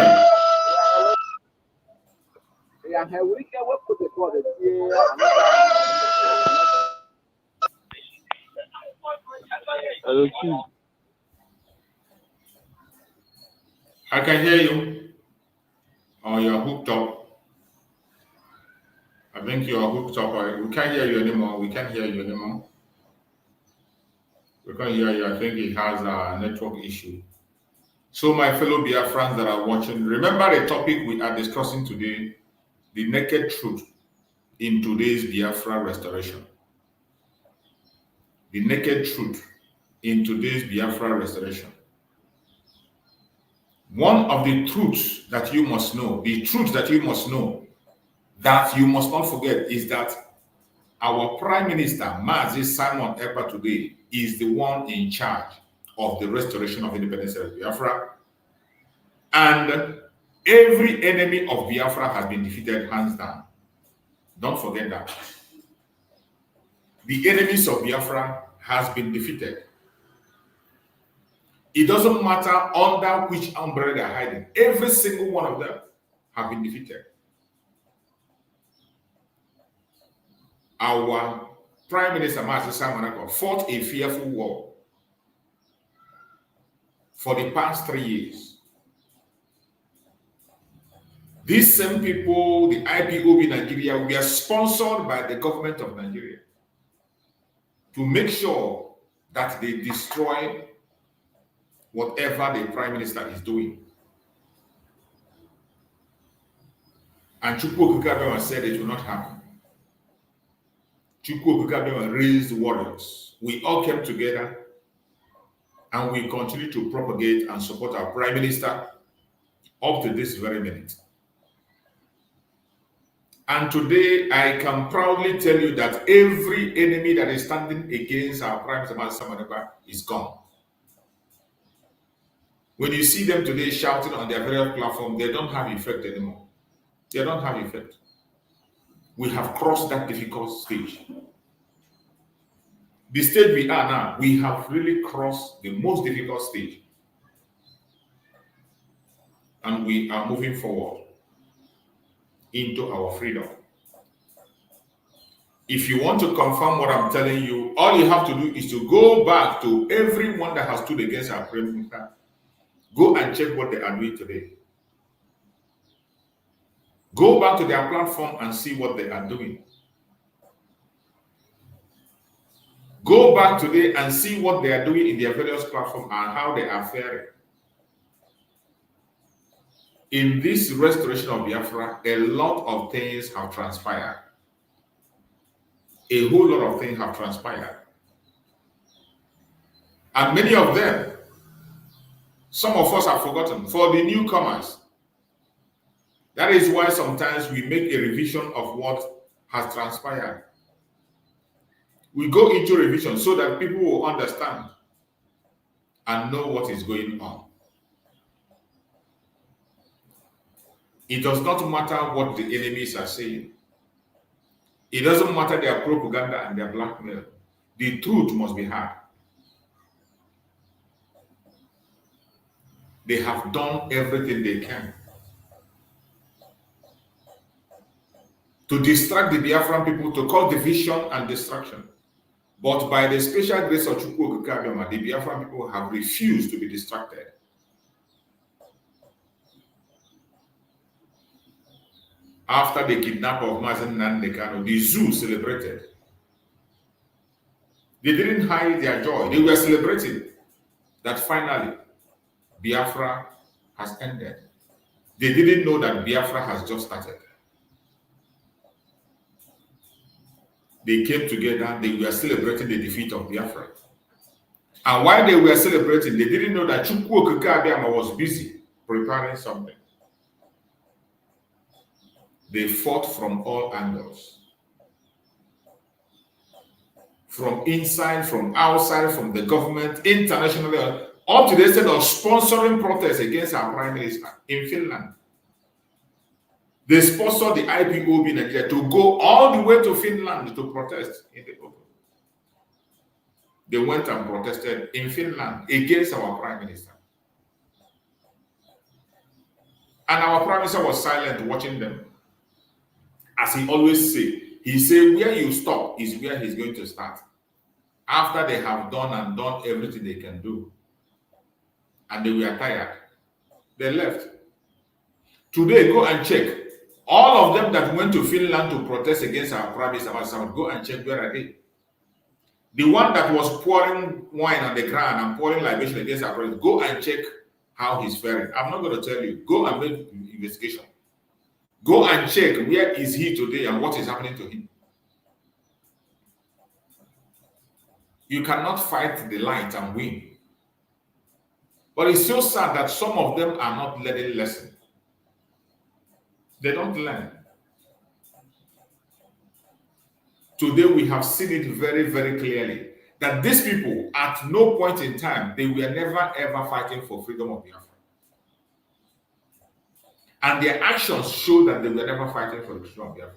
I can hear you. Oh, you're hooked up. I think you're hooked up. We can't hear you anymore. We can't hear you anymore. We can't hear you. I think it has a network issue. So, my fellow Biafrans that are watching, remember the topic we are discussing today, the naked truth in today's Biafra restoration. The naked truth in today's Biafra restoration. One of the truths that you must know, that you must not forget is that our Prime Minister, Mazi Simon Ekpa today, is the one in charge of the restoration of independence of Biafra. And every enemy of Biafra has been defeated hands down. Don't forget that. The enemies of Biafra has been defeated. It doesn't matter under which umbrella they're hiding. Every single one of them have been defeated. Our Prime Minister Mazi fought a fearful war for the past 3 years. These same people, the IPOB Nigeria, were sponsored by the government of Nigeria to make sure that they destroy whatever the Prime Minister is doing. And Chukwu Okikabema said it will not happen. Chukwu Okikabema raised warriors. We all came together and we continue to propagate and support our Prime Minister up to this very minute. And today, I can proudly tell you that every enemy that is standing against our Prime Minister is gone. When you see them today shouting on their various platforms, they don't have effect anymore. They don't have effect. We have crossed that difficult stage. The stage we are now, we have really crossed the most difficult stage. And we are moving forward into our freedom. If you want to confirm what I'm telling you, all you have to do is to go back to everyone that has stood against our Prime Minister. Go and check what they are doing today. Go back to their platform and see what they are doing. Go back today and see what they are doing in their various platforms and how they are faring. In this restoration of Biafra, a lot of things have transpired. A whole lot of things have transpired. And many of them, some of us have forgotten. For the newcomers, that is why sometimes we make a revision of what has transpired. We go into revision so that people will understand and know what is going on. It does not matter what the enemies are saying. It doesn't matter their propaganda and their blackmail. The truth must be heard. They have done everything they can to distract the Biafran people, to cause division and destruction. But by the special grace of Chukwu Okikabema, the Biafran people have refused to be distracted. After the kidnapping of Mazi, the zoo celebrated. They didn't hide their joy. They were celebrating that finally Biafra has ended. They didn't know that Biafra has just started. They came together, they were celebrating the defeat of Biafra. And while they were celebrating, they didn't know that Chukwu Okikabema was busy preparing something. They fought from all angles. From inside, from outside, from the government, internationally, up to the extent of sponsoring protests against our Prime Minister in Finland. They sponsored the IPOB Nigeria to go all the way to Finland to protest in the open. They went and protested in Finland against our Prime Minister. And our Prime Minister was silent watching them. As he always said, he said, where you stop is where he's going to start. After they have done everything they can do, and they were tired, they left. Today, go and check. All of them that went to Finland to protest against our Prime Minister, go and check where are they. The one that was pouring wine on the ground and pouring libation against our President, go and check how he's faring. I'm not going to tell you. Go and make investigation. Go and check where is he today and what is happening to him. You cannot fight the light and win. But it's so sad that some of them are not learning lessons. They don't learn. Today we have seen it very, very clearly that these people, at no point in time, they were never ever fighting for freedom of Biafra. And their actions show that they were never fighting for the freedom of Biafra.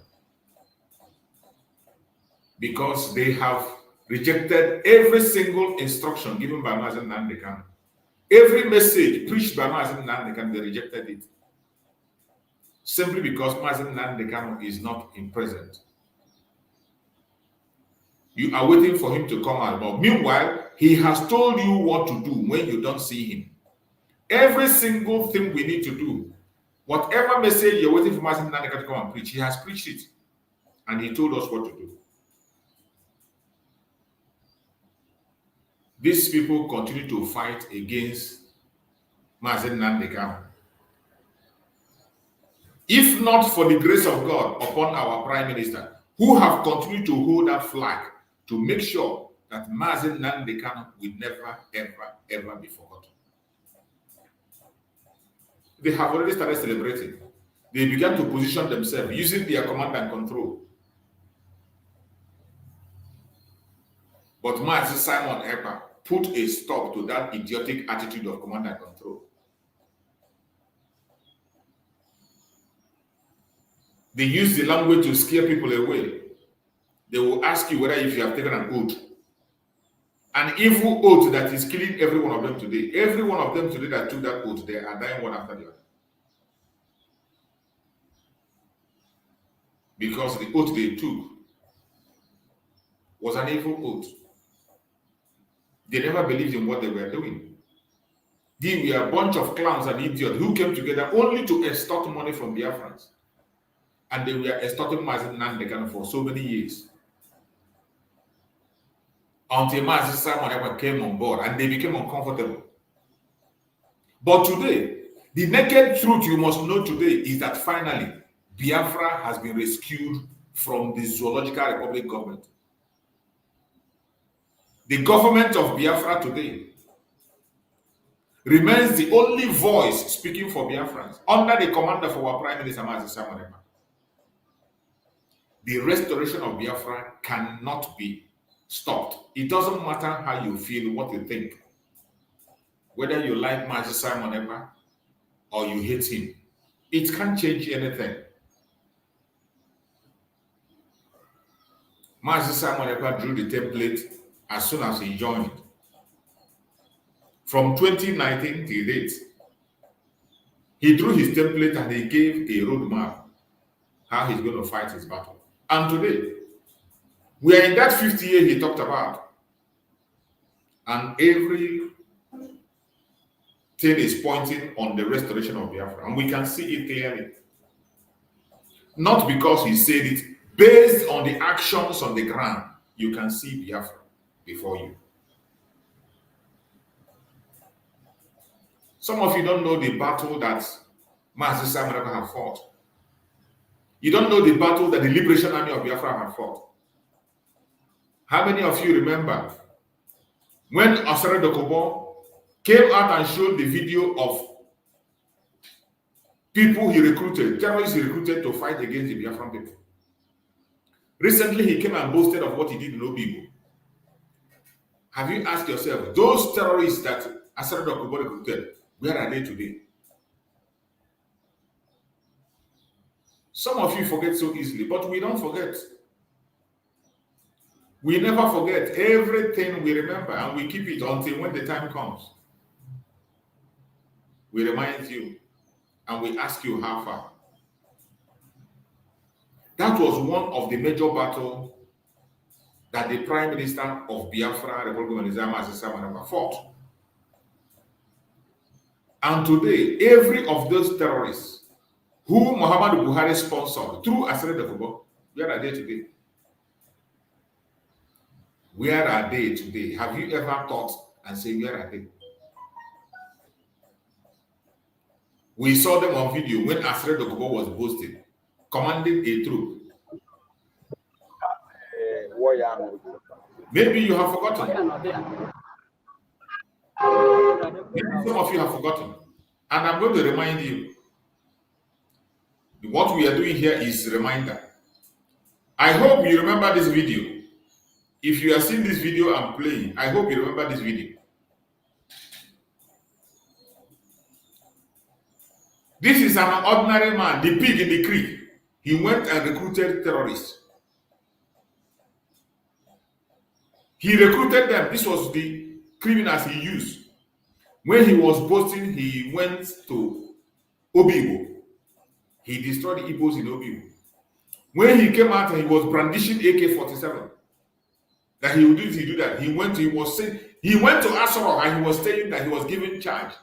Because they have rejected every single instruction given by Mazi. Every message preached by Mazi Nnamdi, they rejected it. Simply because Mazi Nnamdi is not in present. You are waiting for him to come out. But meanwhile, he has told you what to do when you don't see him. Every single thing we need to do, whatever message you're waiting for Mazi Nnamdi to come and preach, he has preached it. And he told us what to do. These people continue to fight against Mazi Nnamdi. If not for the grace of God upon our Prime Minister, who have continued to hold that flag to make sure that Mazi Nnamdi will never, ever, ever be forgotten. They have already started celebrating. They began to position themselves using their command and control. But Mazi Simon Ekpa put a stop to that idiotic attitude of command and control. They use the language to scare people away. They will ask you whether if you have taken an oath. An evil oath that is killing every one of them today. Every one of them today that took that oath, they are dying one after the other. Because the oath they took was an evil oath. They never believed in what they were doing. They were a bunch of clowns and idiots who came together only to extort money from Biafrans. And they were extorting Mazi Nnamdi for so many years. Until Mazi Simon came on board and they became uncomfortable. But today, the naked truth you must know today is that finally, Biafra has been rescued from the Zoological Republic government. The government of Biafra today remains the only voice speaking for Biafrans under the command of our Prime Minister Mazi Simon. The restoration of Biafra cannot be stopped. It doesn't matter how you feel, what you think. Whether you like Mazi Simon or you hate him, it can't change anything. Mazi Simon drew the template as soon as he joined. From 2019 till date, he drew his template and he gave a roadmap how he's going to fight his battle. And today, we are in that 50th year he talked about. And every thing is pointing on the restoration of Biafra. And we can see it clearly. Not because he said it, based on the actions on the ground, you can see Biafra before you. Some of you don't know the battle that Mazi Simon have fought. You don't know the battle that the Liberation Army of Biafra have fought. How many of you remember when Osere Dokubo came out and showed the video of people he recruited, terrorists he recruited to fight against the Biafran people? Recently, he came and boasted of what he did in Obibo. Have you asked yourself, those terrorists that Osere Dokubo recruited, where are they today? Some of you forget so easily, but we don't forget. We never forget. Everything we remember, and we keep it until when the time comes. We remind you, and we ask you how far. That was one of the major battles that the Prime Minister of Biafra, Republic of Nigeria, fought. And today, every of those terrorists who Muhammadu Buhari sponsored through Osere Dokubo, where are they today? Where are they today? Have you ever thought and say, where are they? We saw them on video when Osere Dokubo was boasting, commanding a troop. Maybe you have forgotten. Maybe some of you have forgotten. And I'm going to remind you, what we are doing here is a reminder. I hope you remember this video. If you are seeing this video I'm playing, I hope you remember this video. This is an ordinary man, the pig in the creek. He went and recruited terrorists. He recruited them. This was the criminals he used. When he was boasting, he went to Obibo. He destroyed the Igbos in Obibo. When he came out and he was brandishing AK-47, that he would do this, he do that. He went to Asoro and he was saying that he was given charge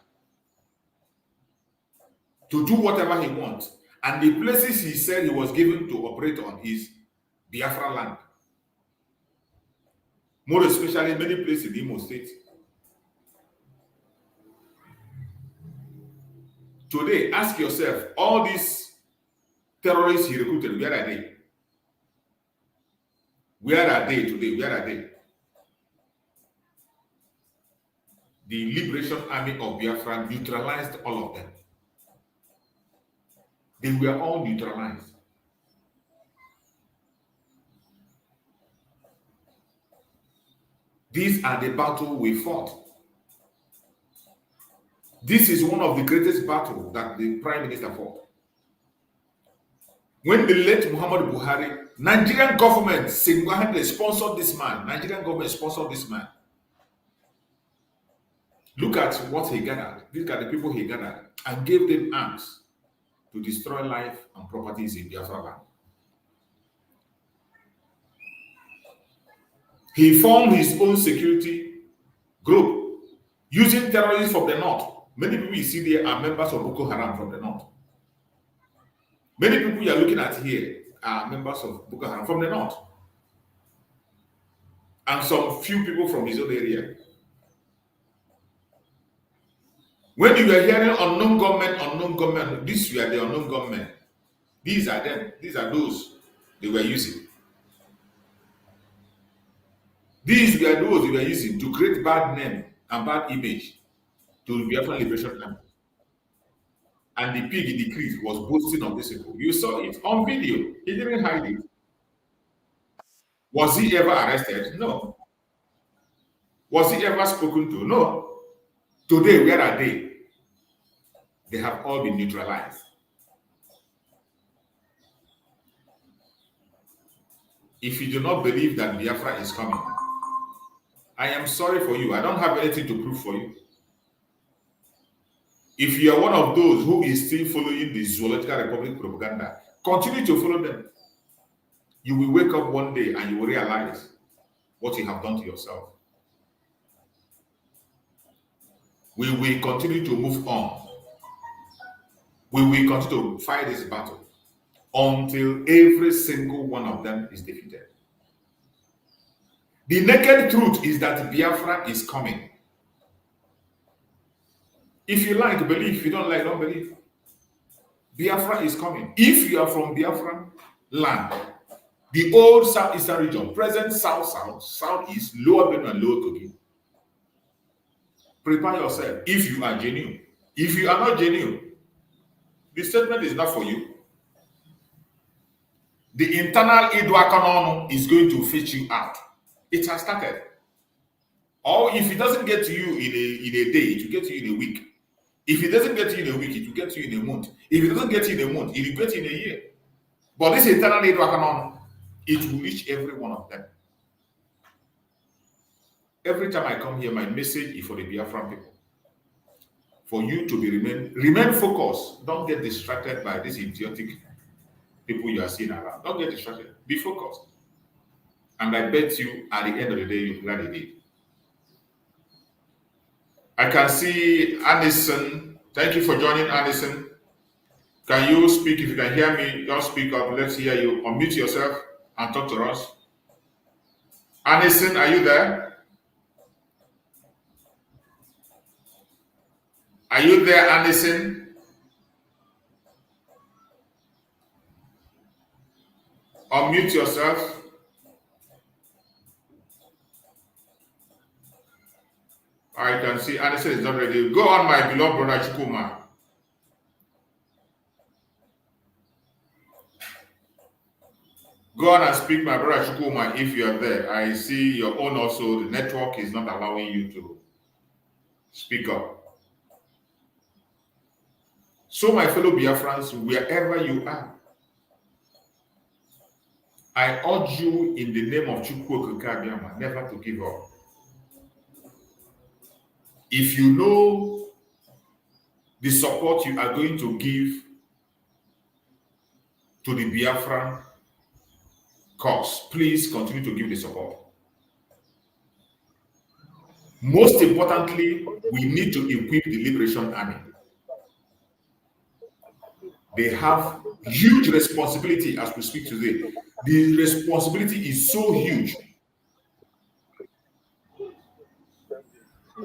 to do whatever he wants. And the places he said he was given to operate on is Biafra land. More especially many places in Imo State. Today, ask yourself, all these terrorists he recruited, where are they? Where are they today? Where are they? The Liberation Army of Biafra neutralized all of them. They were all neutralized. These are the battles we fought. This is one of the greatest battles that the Prime Minister fought. When the late Muhammad Buhari, Nigerian government single-handedly sponsored this man. Nigerian government sponsored this man. Look at what he gathered. Look at the people he gathered and gave them arms to destroy life and properties in Biafra land. He formed his own security group using terrorists from the north. Many people you see there are members of Boko Haram from the north. Many people you are looking at here are members of Boko Haram from the north. And some few people from his own area. When you were hearing unknown government, these were the unknown government. These are them. These are those they were using. These were those they were using to create bad name and bad image to the Biafran Liberation Army. And the pig in the crease was boasting of this people. You saw it on video. He didn't hide it. Was he ever arrested? No. Was he ever spoken to? No. Today, where are they? They have all been neutralized. If you do not believe that Biafra is coming, I am sorry for you. I don't have anything to prove for you. If you are one of those who is still following the Zoological Republic propaganda, continue to follow them. You will wake up one day and you will realize what you have done to yourself. We will continue to move on. We will continue to fight this battle until every single one of them is defeated. The naked truth is that Biafra is coming. If you like, believe. If you don't like, don't believe. Biafra is coming. If you are from Biafra land, the old southeastern region, present south, southeast, lower Benue and lower Kogi, prepare yourself if you are genuine. If you are not genuine, the statement is not for you. The internal Idwakanon is going to fetch you out. It has started. Or if it doesn't get to you in a day, it will get to you in a week. If it doesn't get to you in a week, it will get to you in a month. If it doesn't get to you in a month, it will get to you in a year. But this internal Idwakanon, it will reach every one of them. Every time I come here, my message is for the Biafran people. For you to remain focused. Don't get distracted by these idiotic people you are seeing around. Don't get distracted. Be focused. And I bet you, at the end of the day, you're glad you did. I can see Anderson. Thank you for joining, Anderson. Can you speak? If you can hear me, just speak up. Let's hear you. Unmute yourself and talk to us. Anderson, are you there? Are you there, Anderson? Unmute yourself. I can see Anderson is not ready. Go on, my beloved brother Chukuma. Go on and speak, my brother Chukuma, if you are there. I see your own also. The network is not allowing you to speak up. So, my fellow Biafrans, wherever you are, I urge you in the name of Chukwu Okike Abiyama never to give up. If you know the support you are going to give to the Biafran cause, please continue to give the support. Most importantly, we need to equip the Liberation Army. They have huge responsibility as we speak today. The responsibility is so huge.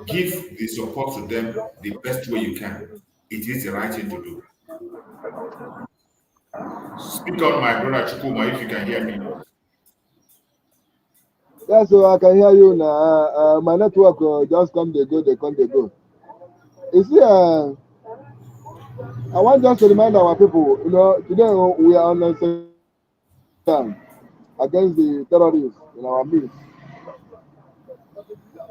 Give the support to them the best way you can. It is the right thing to do. Speak on, my brother Chukuma, if you can hear me. Yeah, so I can hear you now. My network just come, they go, they come, they go. You see, I want just to remind our people, today we are on a against the terrorists in our midst.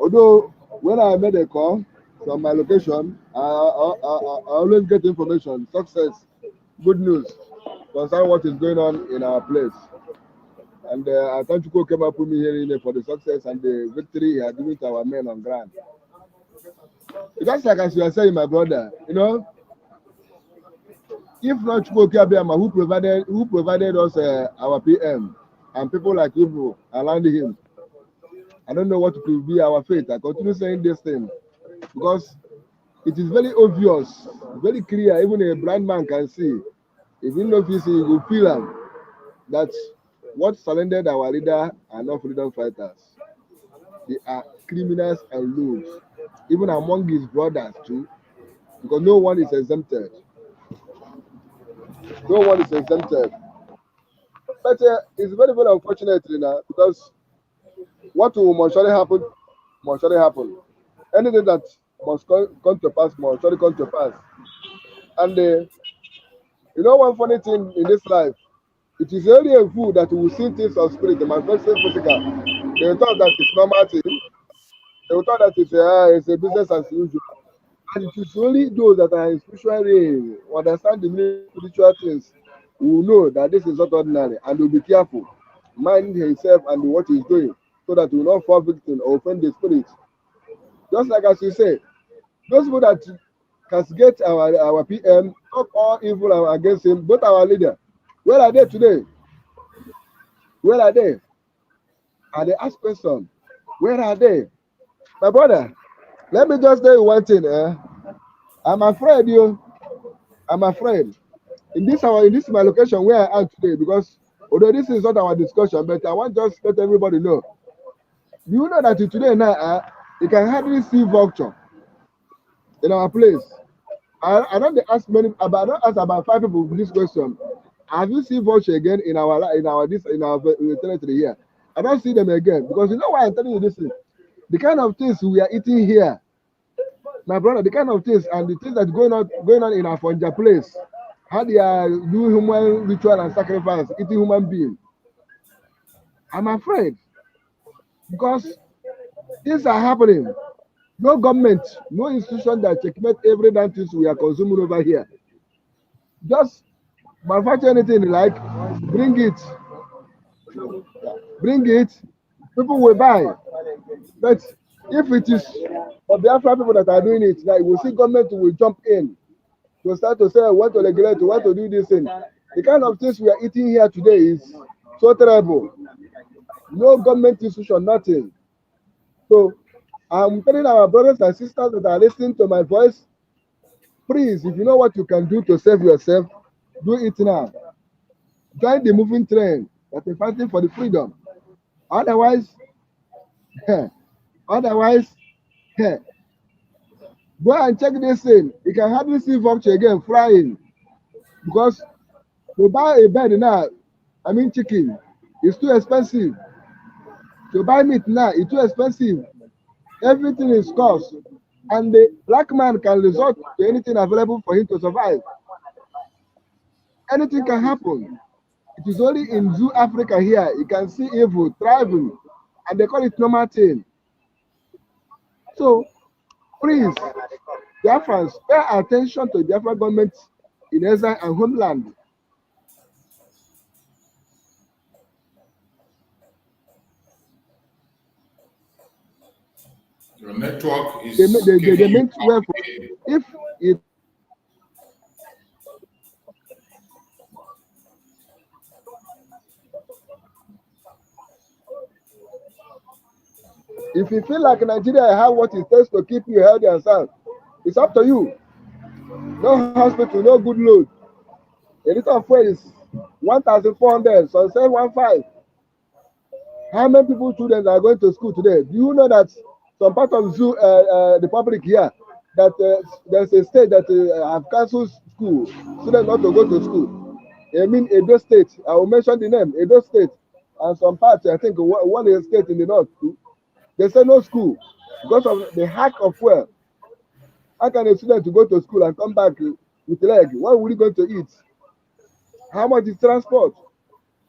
Although, when I made a call from my location, I always get information, success, good news concerning what is going on in our place. And I thank you came up with me here for the success and the victory he had given to our men on ground. Because like as you are saying, my brother, if not Chukwukabiama who provided us our PM and people like you around him, I don't know what could be our fate. I continue saying this thing because it is very obvious, very clear, even a blind man can see. If you know if you see, you will feel that what surrendered our leader are not freedom fighters. They are criminals and loops, even among his brothers too, because no one is exempted. No one is exempted. But it's very, very unfortunate now because what will must surely happen, must surely happen. Anything that must come to pass must surely come to pass. And one funny thing in this life, it is only a fool that will see things of spirit, the manifestation physical. They will thought that it's normal thing. They will thought that it's a business as usual. And it is only those that are in spiritual realm who understand the meaning of spiritual things who know that this is not ordinary and will be careful, mind himself and what he's doing, so that he will not fall victim or offend the spirit. Just like as you say, those people that castigate our PM, talk all evil against him, both our leader. Where are they today? Where are they? Are they ask question? Where are they? My brother, let me just tell you one thing. I'm afraid I'm afraid. In this my location where I am today, because although this is not our discussion, but I want just let everybody know. You know that today now you can hardly see vulture in our place. I don't ask many, but I don't ask about 5 people this question. Have you seen vulture again in our territory here? I don't see them again because you know why I'm telling you this thing. The kind of things we are eating here, my brother, the kind of things and the things that going on in our Funja place, how they are doing human ritual and sacrifice, eating human being. I'm afraid because things are happening. No government, no institution that checkmate every damn things we are consuming over here. Just manufacture anything like, bring it, people will buy. But if it is for Biafra people that are doing it, like we see government will jump in to start to say, want to regulate, want to do this thing. The kind of things we are eating here today is so terrible. No government institution, nothing. So I'm telling our brothers and sisters that are listening to my voice, please, if you know what you can do to save yourself, do it now. Join the moving train that is fighting for the freedom. Otherwise, go and check this thing. You can hardly see vulture again flying because to buy a bird now, chicken, it's too expensive. To buy meat now, it's too expensive. Everything is cost, and the black man can resort to anything available for him to survive. Anything can happen. It is only in Zoo Africa here you can see evil thriving, and they call it normal thing. So, please, Biafrans, pay attention to Biafra government in exile and homeland. Your network is they meant well for if it if you feel like Nigeria have what it takes to keep you healthy and sound, it's up to you. No hospital, no good load. A liter of fuel is 1,400, some say 1,500. How many people students are going to school today? Do you know that some part of the public here, that there's a state that have cancelled school, students not to go to school? I mean Edo State. I will mention the name, Edo State, and some parts. I think one is a state in the north too. They say no school because of the hack of fuel. How can a student to go to school and come back with leg? What will he going to eat? How much is transport?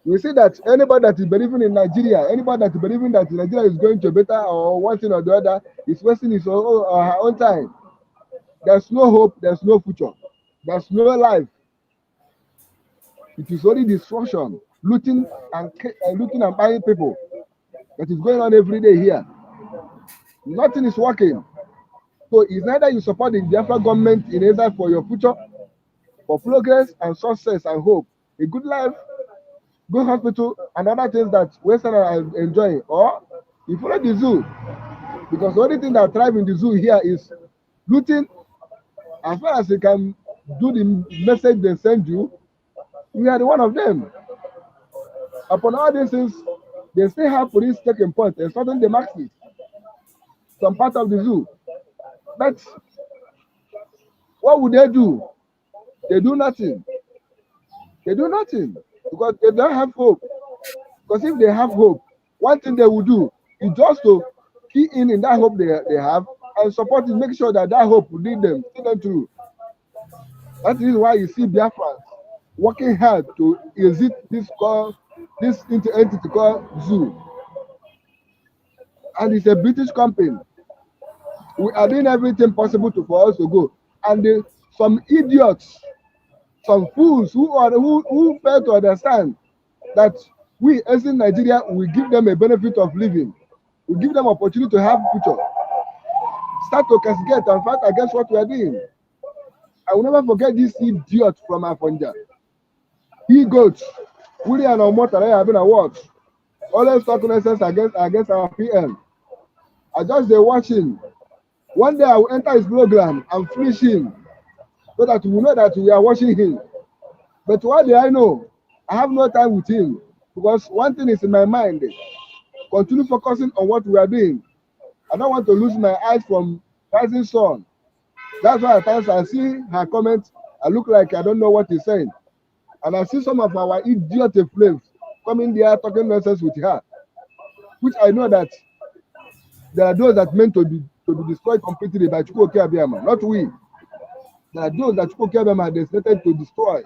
We see that anybody that is believing in Nigeria, anybody that is believing that Nigeria is going to better or one thing or the other, is wasting his own or her own time. There's no hope, there's no future, there's no life. It is only destruction, looting and buying people that is going on every day here. Nothing is working. So it's neither you support the Biafra government in either for your future, for progress and success and hope, a good life, good hospital, and other things that Westerners are enjoying, or you follow the zoo, because the only thing that thrives in the zoo here is looting. As far as you can do the message they send you, we are the one of them. Upon all these things, they still have police taking point and starting the maxis, some part of the zoo. But what would they do? They do nothing. They do nothing because they don't have hope. Because if they have hope, one thing they will do is just to key in that hope they have and support it, make sure that hope will lead them, see them through. That is why you see Biafrans working hard to exit this entity called Zoo. And it's a British company. We are doing everything possible for us to go. And some idiots, some fools who fail to understand that we as in Nigeria will give them a benefit of living. We give them opportunity to have future. Start to castigate and fight against what we are doing. I will never forget this idiot from Afonja. He goes, William Omotara have been a watch. Always talking nonsense against our PM. I just dey watch him. One day I will enter his program and finish him so that we know that we are watching him. But what do I know? I have no time with him because one thing is in my mind. Continue focusing on what we are doing. I don't want to lose my eyes from rising sun. That's why at times I see her comments, I look like I don't know what he's saying. And I see some of our idiot flames coming there talking nonsense with her, which I know that there are those that meant to be destroyed completely by Chukwuoke Abiyama, not we. There are those that Chukwuoke Abiyama decided to destroy.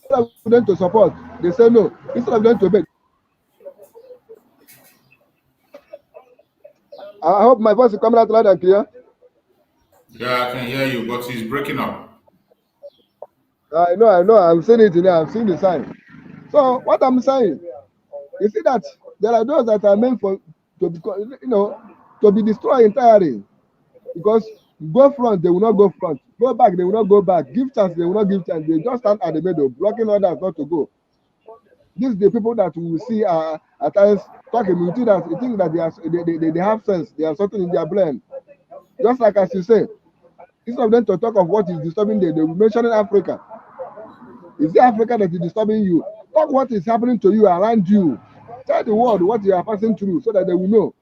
Instead of them to support, they say no. Instead of them to beg. I hope my voice is coming out loud and clear. Yeah, I can hear you, but it's breaking up. I know. I'm seeing it now. I'm seeing the sign. So what I'm saying, you see that there are those that are meant to be destroyed entirely. Because go front, they will not go front. Go back, they will not go back. Give chance, they will not give chance. They just stand at the middle, blocking others not to go. These are the people that we will see at times talking. You think that they have sense. They have something in their brain. Just like as you say, instead of them to talk of what is disturbing them, they will mention Africa. Is it Africa that is disturbing you? Talk what is happening to you around you. Tell the world what you are passing through so that they will know.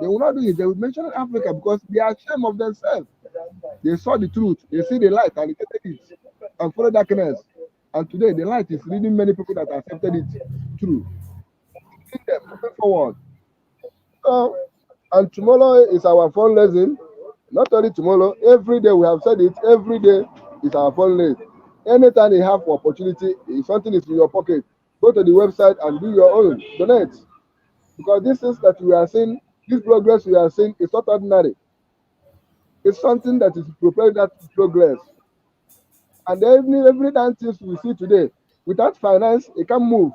They will not do it. They will mention Africa because they are ashamed of themselves. They saw the truth. They see the light and they take it and follow darkness. And today the light is leading many people that accepted it through. Moving forward. And tomorrow is our fundraising. Not only tomorrow, every day we have said it, every day is our fundraising. Anytime you have opportunity, if something is in your pocket, go to the website and do your own, donate. Because this is that we are seeing, this progress we are seeing is not ordinary. It's something that is preparing that progress. And every damn things we see today, without finance, it can't move.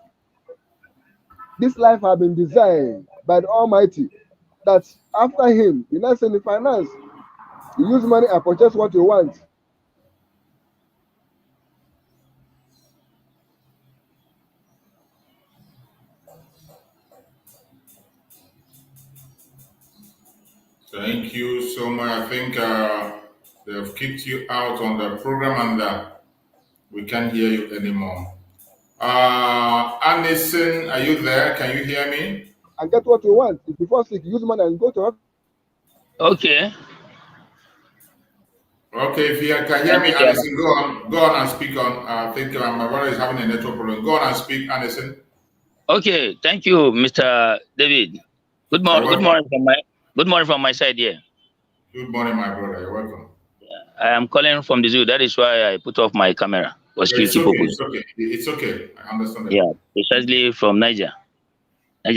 This life has been designed by the Almighty. That after Him, you not send the finance. You use money and purchase what you want. Thank you so much. I think they have kicked you out on the program and we can't hear you anymore. Anderson, are you there? Can you hear me? And get what you want. If you fall sick, use money and go to hospital. Okay. Okay, if you can hear me, Anderson, go on and speak on. I think my brother is having a network problem. Go on and speak, Anderson. Okay, thank you, Mr. David. Good morning. Good morning from my side here. Good morning, my brother. You're welcome. I am calling from the zoo. That is why I put off my camera for security purposes. It's okay. I understand that. Yeah, precisely from Niger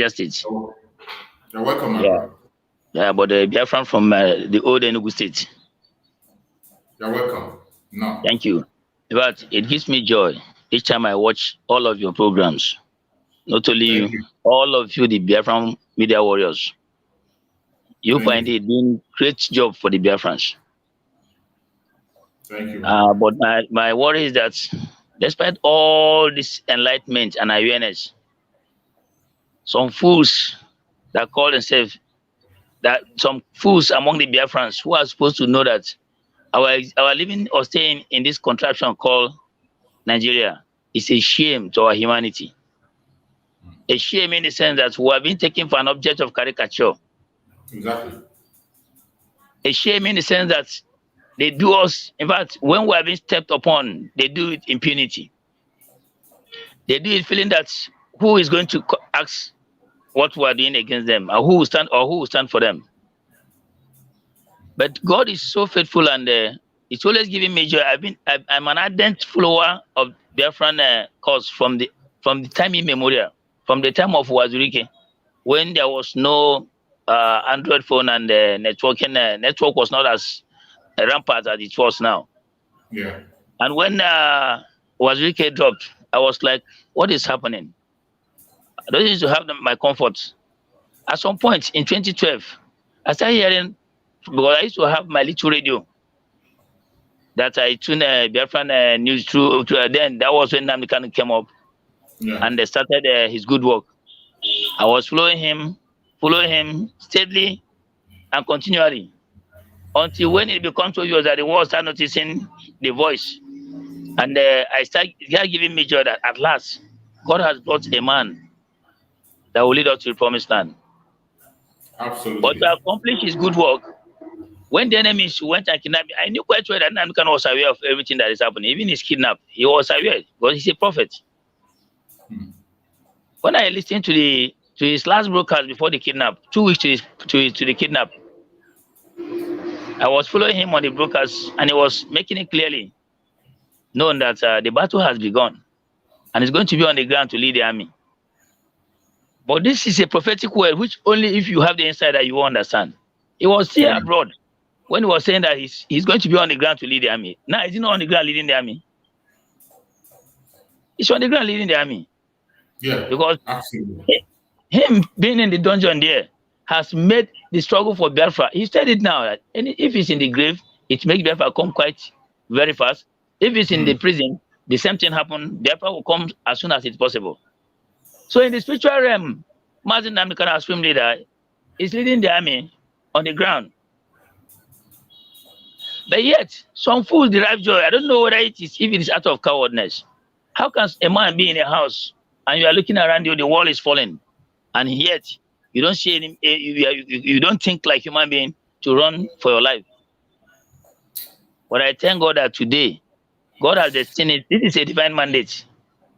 State. Oh, you're welcome, my brother. Yeah, but the Biafran from the old Enugu State. You're welcome. No. Thank you. But it gives me joy each time I watch all of your programs. Not only you, all of you, the Biafran media warriors. You find it doing great job for the Biafrans. Thank you. But my worry is that despite all this enlightenment and awareness, some fools that call themselves, that some fools among the Biafrans who are supposed to know that our living or staying in this contraption called Nigeria is a shame to our humanity. A shame in the sense that we have been taken for an object of caricature. Exactly. A shame in the sense that they do us, in fact, when we are being stepped upon, they do it impunity. They do it feeling that who is going to ask what we are doing against them, or who will stand for them. But God is so faithful, and it's always giving me joy. I'm an ardent follower of Biafran cause from the time immemorial, from the time of Wazirike, when there was no Android phone and network was not as rampant as it was now. Yeah. And when Wazirike dropped, I was like, what is happening? I don't used to have my comfort. At some point in 2012, I started hearing, because I used to have my little radio that I tuned Biafran news through. Then that was when Namdekan came up, and they started his good work. I was following him steadily and continually, until when it becomes so obvious that the world started noticing the voice, and I started giving me joy that at last God has brought a man that will lead us to the promised land. Absolutely. But to accomplish his good work, when the enemies went and kidnapped me, I knew quite well that Namdekan was aware of everything that is happening. Even his kidnap, he was aware because he's a prophet. When I listened to his last broadcast before the kidnap, 2 weeks to the kidnap, I was following him on the broadcast, and he was making it clearly known that the battle has begun, and it's going to be on the ground to lead the army. But this is a prophetic word, which only if you have the insight that you will understand. He was still abroad when he was saying that he's going to be on the ground to lead the army. Now, is he not on the ground leading the army? He's on the ground leading the army. Yeah, because absolutely. Him being in the dungeon there has made the struggle for Biafra. He said it now that if he's in the grave, it makes Biafra come quite very fast. If he's in the prison, the same thing happens. Biafra will come as soon as it's possible. So in the spiritual realm, Mazi Namdekan, our supreme leader, is leading the army on the ground. But yet, some fools derive joy. I don't know whether if it is out of cowardness. How can a man be in a house and you are looking around you, the wall is falling, and yet you don't see any, you don't think like human being to run for your life? But I thank God that today, God has destined it. This is a divine mandate.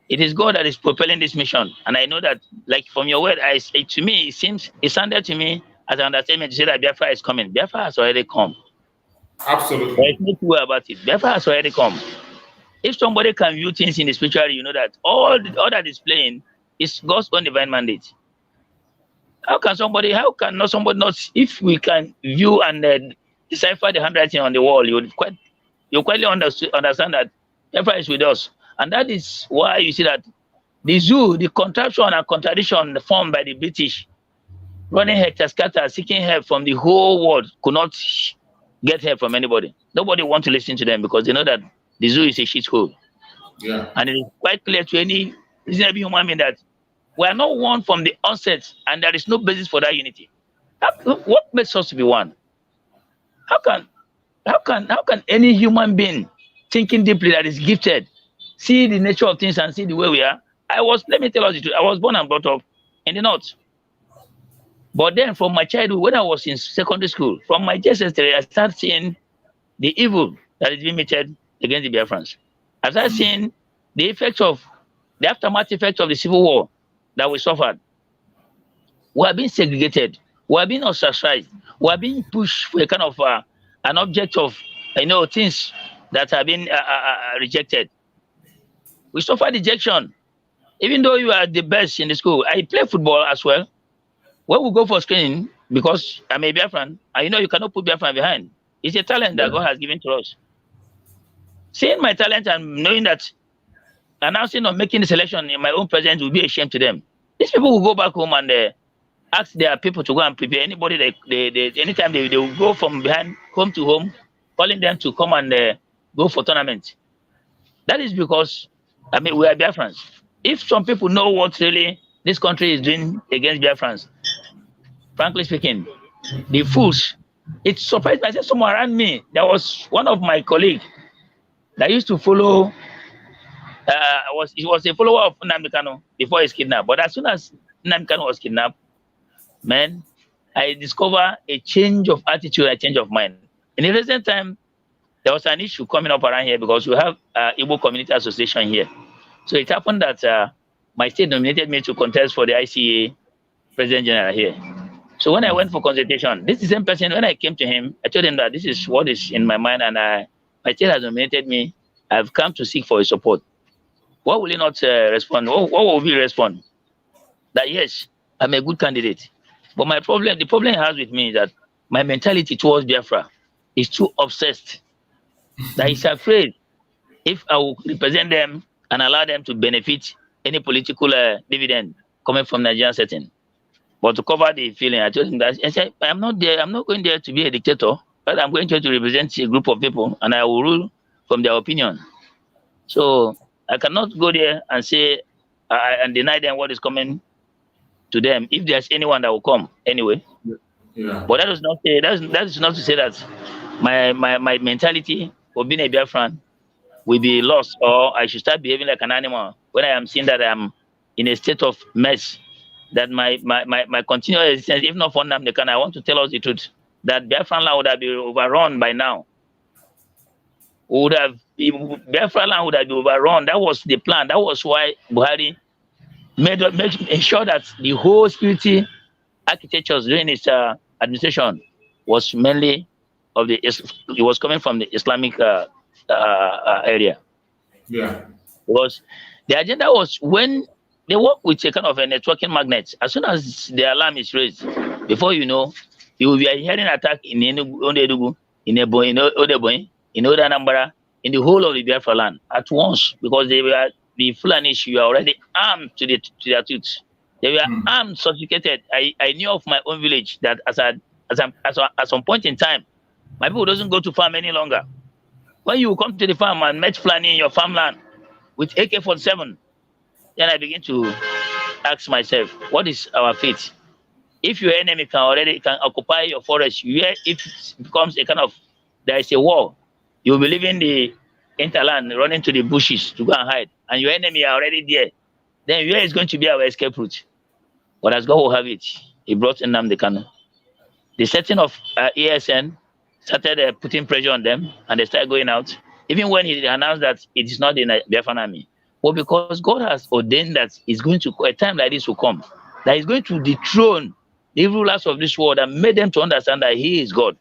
It is God that is propelling this mission. And I know that, like from your word, to me, it sounded to me as an understatement to say that Biafra is coming. Biafra has already come. Absolutely. There is no two way about it. Biafra has already come. If somebody can view things in the spiritual, you know that all that is playing is God's own divine mandate. How can somebody not, if we can view and decipher the handwriting on the wall, you quietly understand that Biafra is with us. And that is why you see that the zoo, the contraction and contradiction formed by the British, running hectare-scatter, seeking help from the whole world, could not get help from anybody. Nobody wants to listen to them because they know that the zoo is a shithole. Yeah. And it is quite clear to any reasonable human being that we are not one from the onset, and there is no basis for that unity. What makes us to be one? How can any human being thinking deeply that is gifted see the nature of things and see the way we are? Let me tell you the truth, I was born and brought up in the north. But then from my childhood, when I was in secondary school, from my ancestry, I started seeing the evil that is being meted against the Biafrans. I started seeing the aftermath effect of the civil war that we suffered. We are being segregated. We are being ostracized. We are being pushed for a kind of an object of things that have been rejected. We suffer rejection. Even though you are the best in the school, I play football as well. When we go for screening, because I'm a Biafran, and you cannot put Biafran behind. It's a talent that God has given to us. Seeing my talent and knowing that announcing or making the selection in my own presence will be a shame to them. These people will go back home and ask their people to go and prepare anybody. Anytime they will go from behind home to home, calling them to come and go for tournament. That is because we are Biafrans. If some people know what really this country is doing against Biafrans, frankly speaking, the fools. It surprised me. I said someone around me. There was one of my colleagues that used to follow. He was a follower of Nnamdi Kanu before he was kidnapped. But as soon as Nnamdi Kanu was kidnapped, man, I discovered a change of attitude, a change of mind. In the recent time, there was an issue coming up around here because we have Igbo Community Association here. So it happened that my state nominated me to contest for the ICA President General here. So when I went for consultation, this is the same person. When I came to him, I told him that this is what is in my mind, and my state has nominated me. I've come to seek for his support. What will he not respond? What will he respond? That yes, I'm a good candidate. But the problem he has with me is that my mentality towards Biafra is too obsessed. That he's afraid if I will represent them and allow them to benefit any political dividend coming from Nigerian setting. But to cover the feeling, I told him that I said, I'm not going there to be a dictator, but I'm going to represent a group of people and I will rule from their opinion. So I cannot go there and say and deny them what is coming to them if there's anyone that will come anyway. Yeah. But that is not to say that my mentality of being a Biafran will be lost, or I should start behaving like an animal when I am seeing that I'm in a state of mess. That my continual existence, if not for Nnamdi Kanu, I want to tell us the truth, that Biafran land would have been overrun by now. Biafran land would have been overrun. That was the plan. That was why Buhari made sure that the whole security architectures during his administration was mainly it was coming from the Islamic area. Yeah. Because the agenda was when they work with a kind of a networking magnet. As soon as the alarm is raised, before you know, you will be hearing attack in Enugu, in Ebonyi, in Odeboyi, in Anambra, in the whole of the Biafra land at once, because the Fulani were already armed to their tooth. They were armed, sophisticated. I knew of my own village that at some point in time, my people doesn't go to farm any longer. When you come to the farm and met Fulani in your farmland with AK-47, then I begin to ask myself, what is our fate? If your enemy can occupy your forest, if it becomes a kind of, there is a war, you will be leaving the hinterland, running to the bushes to go and hide, and your enemy are already there, then where is going to be our escape route? But as God will have it, he brought in Nnamdi Kanu. The setting of ESN started putting pressure on them, and they started going out, even when he announced that it is not the Biafran army. Well, because God has ordained that a time like this will come, that he's going to dethrone the rulers of this world and make them to understand that he is God.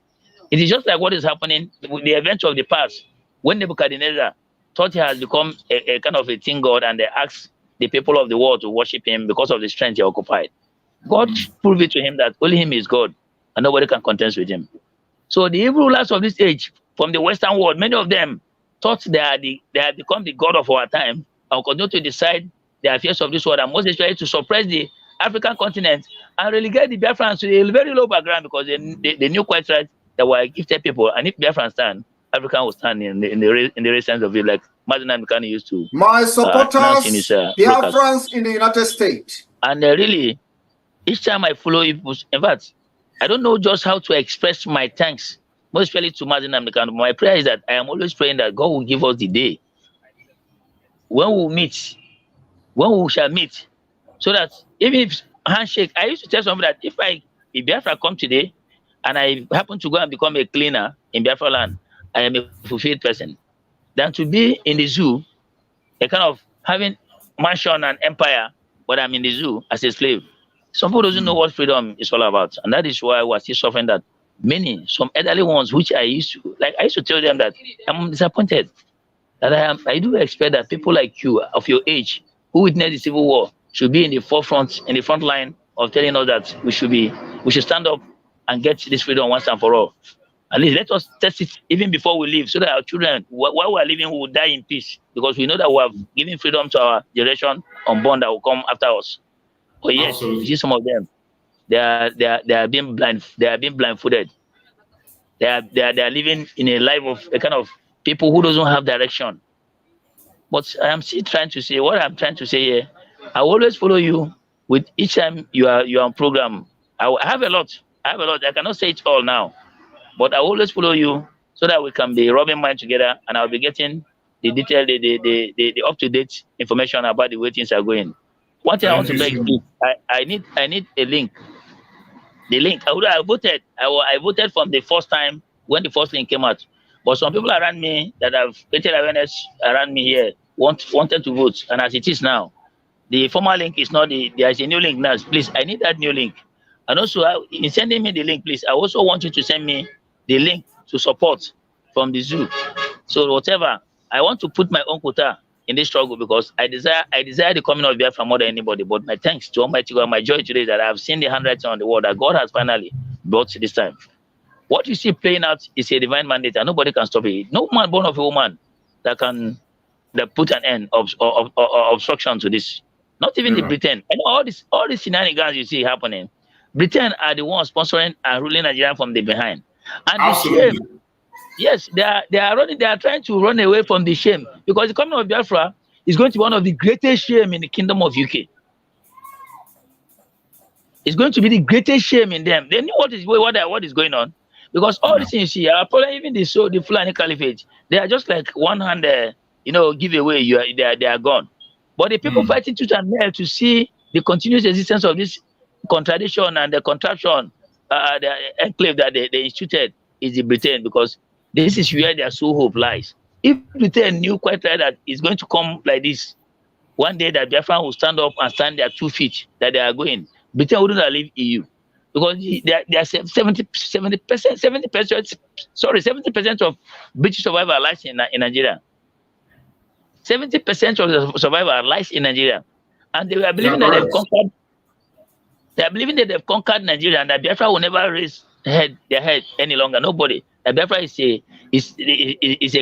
It is just like what is happening with the events of the past, when Nebuchadnezzar thought he has become a kind of a teen god, and they asked the people of the world to worship him because of the strength he occupied. God proved it to him that only him is God, and nobody can contest with him. So the evil rulers of this age, from the Western world, many of them thought they had become the god of our time and continue to decide the affairs of this world, and most especially to suppress the African continent and relegate the Biafrans to a very low background, because they knew quite right that we are gifted people, and if Biafrans stand, African will stand in the real sense of it, like Mazi used to. My supporters, Biafrans in the United States. And really, each time I follow you, in fact, I don't know just how to express my thanks, most especially to Mazi. My prayer is that I am always praying that God will give us the day when we shall meet, so that even if handshake, I used to tell somebody that if Biafra come today and I happen to go and become a cleaner in Biafra land, I am a fulfilled person, than to be in the zoo, a kind of having mansion and empire, but I'm in the zoo as a slave. Some people doesn't know what freedom is all about, and that is why we're still suffering that. Some elderly ones, which I used to tell them that I'm disappointed that I do expect that people like you, of your age, who witnessed the Civil War, should be in the front line of telling us that we should stand up and get this freedom once and for all. At least let us test it even before we leave, so that our children, while we are living, will die in peace, because we know that we have given freedom to our generation unborn that will come after us. But yes, you see some of them, they are being blindfolded. They are living in a life of a kind of people who doesn't have direction. But I am still trying to say what I'm trying to say here. I will always follow you with each time you are on program. I have a lot. I cannot say it all now, but I will always follow you so that we can be rubbing mind together, and I'll be getting the detailed, the up-to-date information about the way things are going. One thing I want to beg you, I need a link. The link. I voted from the first time when the first link came out. But some people around me that have created awareness around me here wanted to vote. And as it is now, the former link is not there is a new link now. Please, I need that new link. And also, in sending me the link, please, I also want you to send me the link to support from the zoo. So whatever, I want to put my own quota in this struggle, because I desire the coming of Biafra more than anybody. But my thanks to Almighty God, my joy today is that I have seen the handwriting on the wall that God has finally brought this time. What you see playing out is a divine mandate, and nobody can stop it. No man born of a woman that put an end of obstruction to this. Not even the Britain. And all these shenanigans you see happening, Britain are the ones sponsoring and ruling Nigeria from the behind. And absolutely. The shame, yes, they are trying to run away from the shame, because the coming of Biafra is going to be one of the greatest shame in the kingdom of UK. It's going to be the greatest shame in them. They knew what is going on. Because all these things you see, probably even the Fulani Caliphate, they are just like one hand, giveaway. They are gone. But the people fighting tooth and nail to see the continuous existence of this contradiction and the contraption, the enclave that they instituted is the Britain, because this is where their sole hope lies. If Britain knew quite right that it's going to come like this, one day that Biafra will stand up and stand their 2 feet that they are going, Britain wouldn't have leave EU. Because they are 70% of British survivors lies in Nigeria. 70% of the survivors lies in Nigeria, and they are believing that they've conquered. They are believing that they've conquered Nigeria, and that Biafra will never raise their head any longer. Nobody. That Biafra is a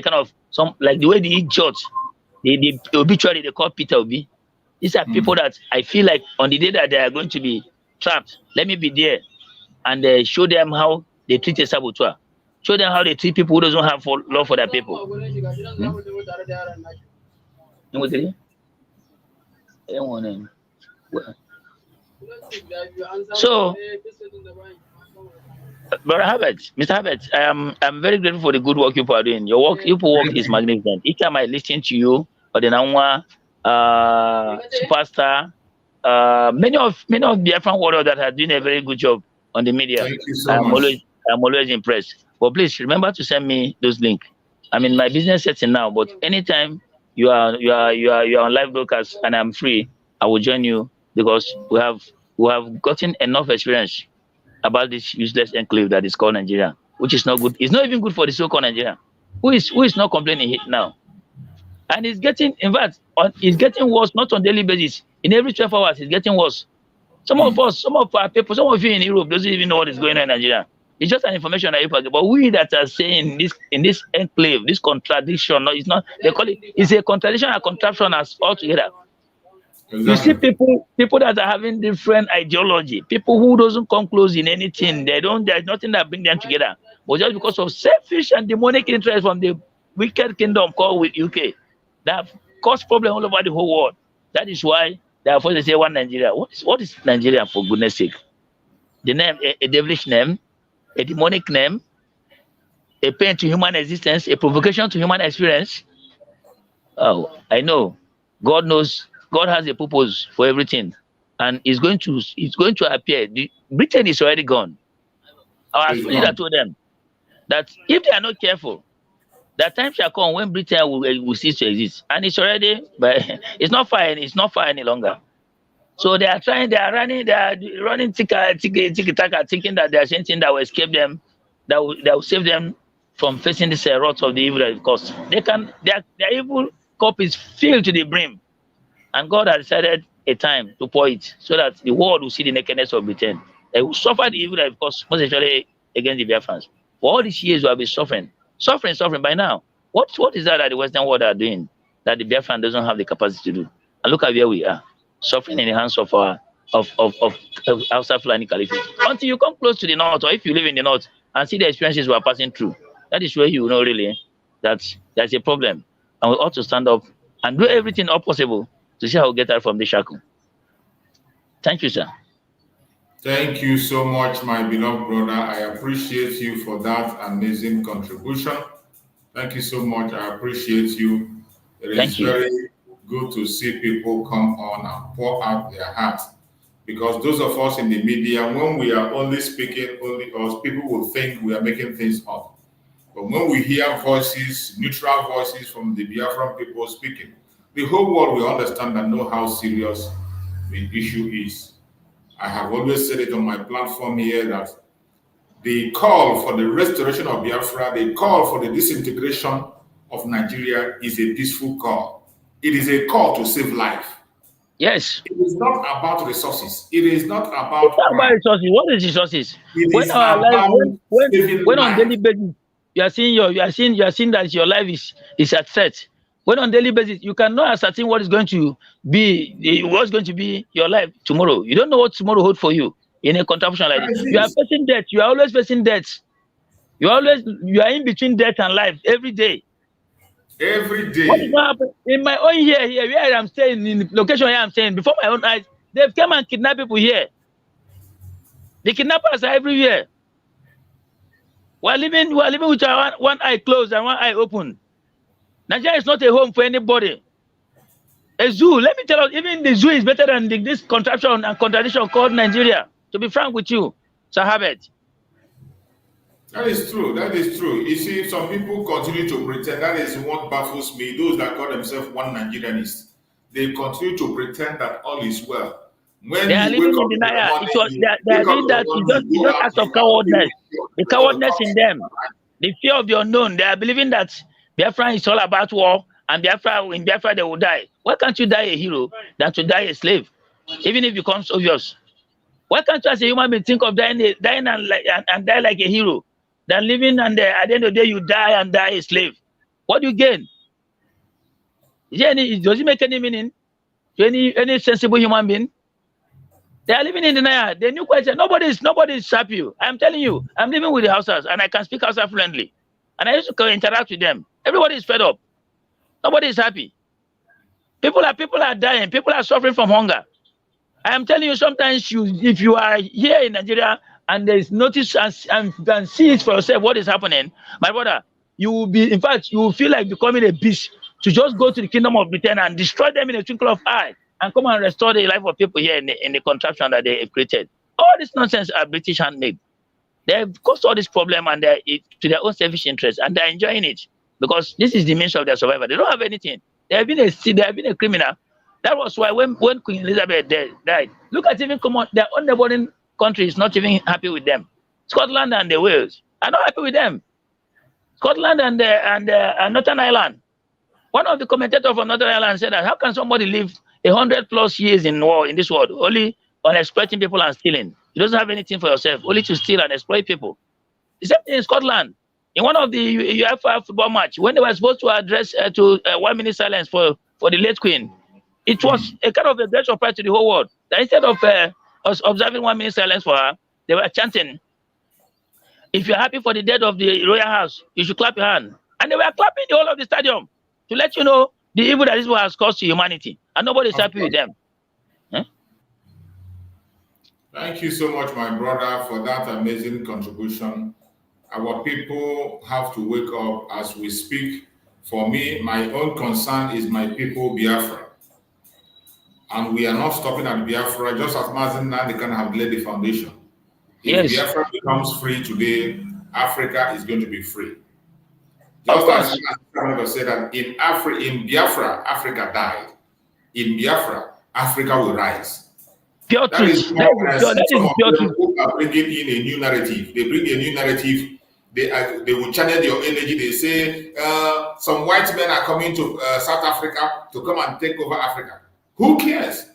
kind of some, like the way they judge the obituary they call Peter Obi. These are people that I feel like on the day that they are going to be trapped, let me be there and show them how they treat a saboteur. Show them how they treat people who doesn't have love for their people. So, Brother Mr. Herbert, I'm very grateful for the good work you are doing. Your work is magnificent. Each time I listen to you, or the Nangwa, Superstar, many of the Biafran warriors that are doing a very good job on the media. Thank you so much. I'm always impressed. But please remember to send me those links. I'm in my business setting now, but anytime you are on live broadcast and I'm free, I will join you, because we have gotten enough experience about this useless enclave that is called Nigeria, which is not good. It's not even good for the so-called Nigeria. Who is not complaining now? And it's getting, in fact, it's getting worse, not on daily basis. In every 12 hours, it's getting worse. Some of our people, some of you in Europe doesn't even know what is going on in Nigeria. It's just an information that you get. But we that are saying this in this enclave, this contradiction, no, it's not. They call it. It's a contradiction and contraption as altogether. You see people that are having different ideology, people who doesn't come close in anything, there's nothing that bring them together. But just because of selfish and demonic interest from the wicked kingdom called with UK, that cause problem all over the whole world. That is why they are forced to say one Nigeria. What is Nigeria, for goodness sake? The name, a devilish name, a demonic name, a pain to human existence, a provocation to human experience. Oh, I know. God knows. God has a purpose for everything, and it's going to appear. Britain is already gone. Our leader told them that if they are not careful, that time shall come when Britain will cease to exist, and it's already, but it's not far. It's not far any longer. So they are running tiki-taka, thinking that they are saying things that will escape them, that will save them from facing this wrath of the evil that it caused. Their evil cup is filled to the brim. And God has decided a time to pour it so that the world will see the nakedness of Britain. They will suffer the evil that, of course, most especially against the Biafrans. For all these years, we have been suffering by now. What is that the Western world are doing that the Biafran doesn't have the capacity to do? And look at where we are, suffering in the hands of outside Fulani Caliphate. Until you come close to the north, or if you live in the north and see the experiences we are passing through, that is where you know really that there's a problem. And we ought to stand up and do everything all possible to see how we get out from the shackle. Thank you, sir. Thank you so much, my beloved brother. I appreciate you for that amazing contribution. Thank you so much. I appreciate you. It is very good to see people come on and pour out their hearts. Because those of us in the media, when we are only speaking, only us, people will think we are making things up. But when we hear voices, neutral voices from the Biafran people speaking, the whole world will understand and know how serious the issue is. I have always said it on my platform here that the call for the restoration of Biafra, the call for the disintegration of Nigeria is a peaceful call. It is a call to save life. Yes. It is not about resources. It is not about resources. What is resources? When on daily basis you are seeing that your life is at threat. When on daily basis, you cannot ascertain what is going to be your life tomorrow. You don't know what tomorrow holds for you in a contraption like this. You are facing death. You are always facing death. You are in between death and life every day. Every day. What is going to happen? In my own here where I am staying, in the location where I am staying, before my own eyes, they've come and kidnapped people here. The kidnappers are everywhere. We are living with one eye closed and one eye open. Nigeria is not a home for anybody. A zoo, let me tell you, even the zoo is better than this contraption and contradiction called Nigeria. To be frank with you, Sir Herbert. That is true. That is true. You see, some people continue to pretend. That is what baffles me. Those that call themselves one Nigerianists, they continue to pretend that all is well. When they are living in denial. They are doing that. It's just acts of cowardness. The cowardness in them, the fear of the unknown. They are believing that Biafra is all about war, and in Biafra they will die. Why can't you die a hero than to die a slave? Even if it becomes obvious. Why can't you as a human being think of dying and die like a hero than living and at the end of the day you die and die a slave? What do you gain? Does it make any meaning to any sensible human being? They are living in denial. The new question, nobody is happy. I'm telling you, I'm living with the Hausas and I can speak Hausa fluently. And I used to interact with them. Everybody is fed up. Nobody is happy. People are dying. People are suffering from hunger. I am telling you, sometimes if you are here in Nigeria and there is notice and you can see it for yourself what is happening, my brother, you will feel like becoming a beast to just go to the kingdom of Britain and destroy them in a twinkle of eye and come and restore the life of people here in the contraption that they have created. All this nonsense are British handmade. They have caused all this problem and to their own selfish interests, and they're enjoying it because this is the means of their survival. They don't have anything. They have been a criminal. That was why when Queen Elizabeth died, look at even their own neighboring country is not even happy with them. Scotland and the Wales are not happy with them. Scotland and Northern Ireland. One of the commentators from Northern Ireland said that how can somebody live 100+ years in war in this world only on exploiting people and stealing? You don't have anything for yourself, only to steal and exploit people. The same thing in Scotland. In one of the UEFA football match, when they were supposed to address 1 minute silence for the late Queen, it was a kind of a great surprise to the whole world. That instead of us observing 1 minute silence for her, they were chanting, "If you're happy for the death of the royal house, you should clap your hand." And they were clapping the whole of the stadium to let you know the evil that this war has caused to humanity, and nobody's happy with them. Huh? Thank you so much, my brother, for that amazing contribution. Our people have to wake up as we speak. For me, my own concern is my people, Biafra. And we are not stopping at Biafra, just as Mazi now they can have laid the foundation. If Biafra becomes free today, Africa is going to be free. Just as I said that in Biafra, Africa died. In Biafra, Africa will rise. That is are bringing in a new narrative. They bring a new narrative. They will channel your energy. They say some white men are coming to South Africa to come and take over Africa. Who cares?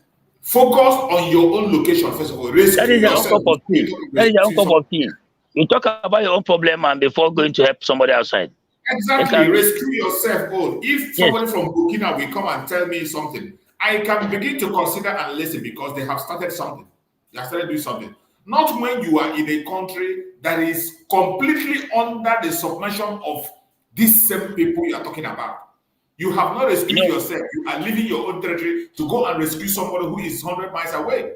Focus on your own location first of all. That is your own cup of tea. That is your own cup of tea. You talk about your own problem and before going to help somebody outside. Exactly. Rescue yourself. Oh, if somebody from Burkina will come and tell me something, I can begin to consider and listen because they have started something. They have started doing something. Not when you are in a country that is completely under the submersion of these same people you are talking about. You have not rescued yourself. You are leaving your own territory to go and rescue somebody who is 100 miles away.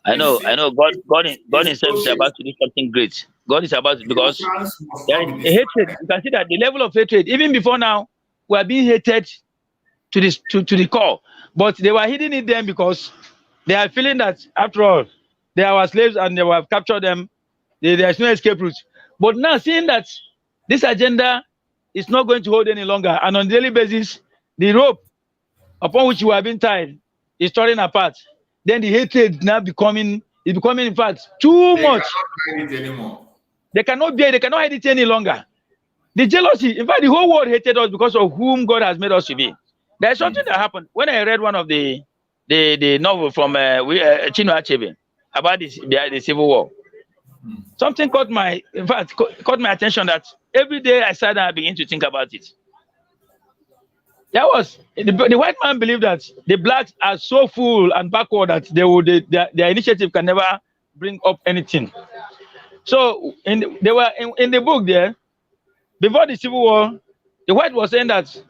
I know. God himself is about to do something great. God is about to, because there is a hatred. You can see that the level of hatred, even before now, we are being hated to the core. But they were hiding it then because they are feeling that after all, they are our slaves and they have captured them. There is no escape route. But now seeing that this agenda is not going to hold any longer, and on a daily basis, the rope upon which we have been tied is tearing apart. Then the hatred now becoming in fact too much. They cannot hide it anymore. They cannot hide it any longer. The jealousy, in fact, the whole world hated us because of whom God has made us to be. There's something that happened when I read one of the novel from Chinua Achebe about the Civil War. Something caught my attention that every day I sat down and began to think about it. That was the white man believed that the blacks are so full and backward that their initiative can never bring up anything. So they were in the book there, before the Civil War, the white was saying that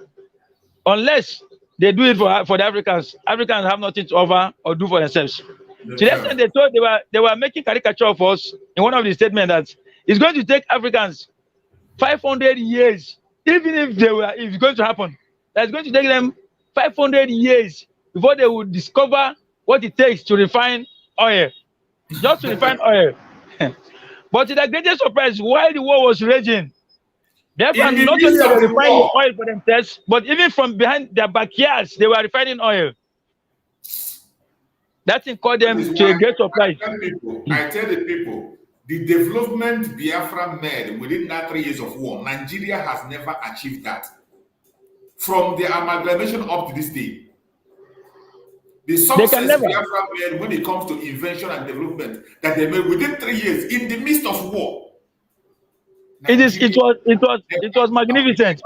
unless they do it for the Africans have nothing to offer or do for themselves. To the extent they were making caricature of us in one of the statements that it's going to take Africans 500 years, even if it's going to happen. That's going to take them 500 years before they will discover what it takes to refine oil. Just to refine oil. But to the greatest surprise, while the war was raging, Biafrans not only were refining oil for themselves, but even from behind their backyards, they were refining oil. That thing called them to a great surprise. I tell the people, the development Biafra made within that 3 years of war, Nigeria has never achieved that. From the amalgamation up to this day. The success Biafra made when it comes to invention and development that they made within 3 years in the midst of war. It was magnificent.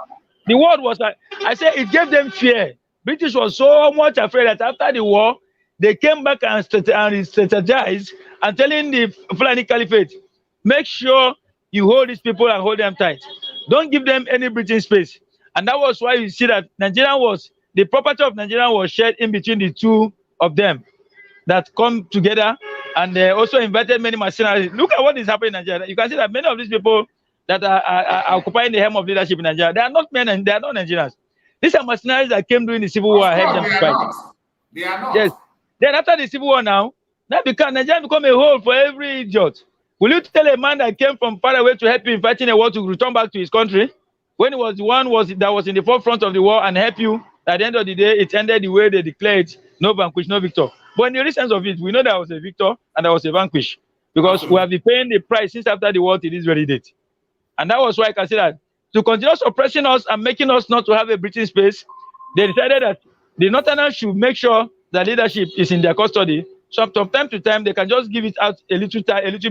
The world was like, I say it gave them fear. British was so much afraid that after the war, they came back and strategized and telling the Fulani Caliphate, make sure you hold these people and hold them tight. Don't give them any breathing space. And that was why you see that the property of Nigeria was shared in between the two of them that come together, and they also invited many mercenaries. Look at what is happening in Nigeria. You can see that many of these people that are occupying the helm of leadership in Nigeria, they are not men and they are not Nigerians. These are mercenaries that came during the Civil War and helped them to fight. They are not. Yes. Then after the Civil War now Nigeria become a hole for every idiot. Will you tell a man that came from far away to help you in fighting a war to return back to his country when he was the one that was in the forefront of the war and help you? At the end of the day, it ended the way they declared, no vanquish, no victor. But in the recent of it, we know there was a victor and there was a vanquish, because we have been paying the price since after the war to this very date. And that was why I can say that to continue suppressing us and making us not to have a breathing space, they decided that the Northerners should make sure that leadership is in their custody. So from time to time, they can just give it out a little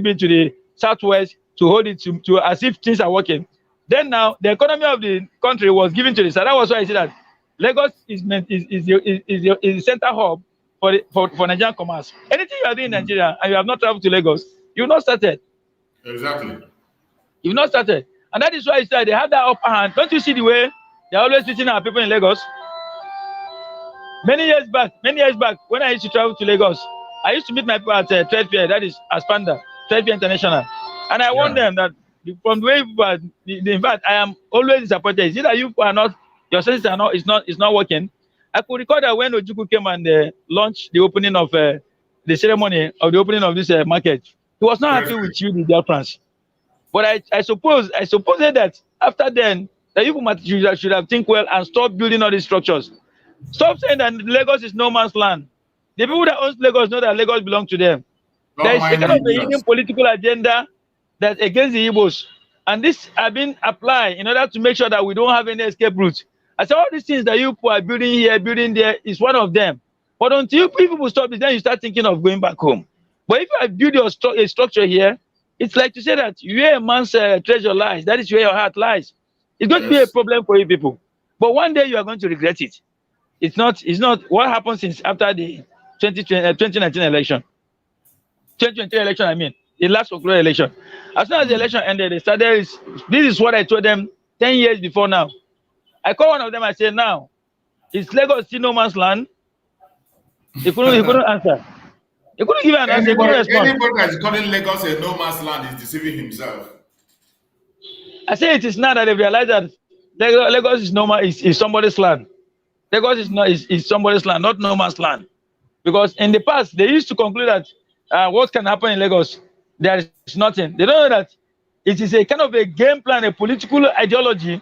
bit to the Southwest to hold it to as if things are working. Then now the economy of the country was given to this. So that was why I said that Lagos is the center hub for Nigerian commerce. Anything you are doing in Nigeria and you have not traveled to Lagos, you've not started. Exactly. You've not started. And that is why I said they have that upper hand. Don't you see the way they're always treating our people in Lagos? Many years back, when I used to travel to Lagos, I used to meet my people at Trade Fair, that is Aspanda, Trade Fair International. And I warned them that from the way people are, in fact, I am always disappointed. Is it that you are not, your senses are not, it's not working? I could recall that when Njoku came and launched the opening of the ceremony of the opening of this market, he was not happy with you, the Biafrans. But I suppose that after then, that you should have think well and stop building all these structures. Stop saying that Lagos is no man's land. The people that own Lagos know that Lagos belongs to them. There is a kind of a hidden political agenda that's against the Igbos. And this have been applied in order to make sure that we don't have any escape route. I said all these things that you are building here, building there is one of them. But until people stop this, then you start thinking of going back home. But if you have built a structure here, it's like to say that where a man's treasure lies, that is where your heart lies. It's going to be a problem for you people. But one day you are going to regret it. It's not what happened since after the 2019 election. 2020 election, I mean, the last October election. As soon as the election ended, they started, this is what I told them 10 years before now. I called one of them, I said, now, is Lagos still no man's land? He couldn't answer. He couldn't give an answer. Anybody that's calling Lagos a no man's land is deceiving himself. I say it is now that they realize that Lagos is somebody's land. Lagos is somebody's land, not no man's land. Because in the past, they used to conclude that what can happen in Lagos, there is nothing. They don't know that it is a kind of a game plan, a political ideology.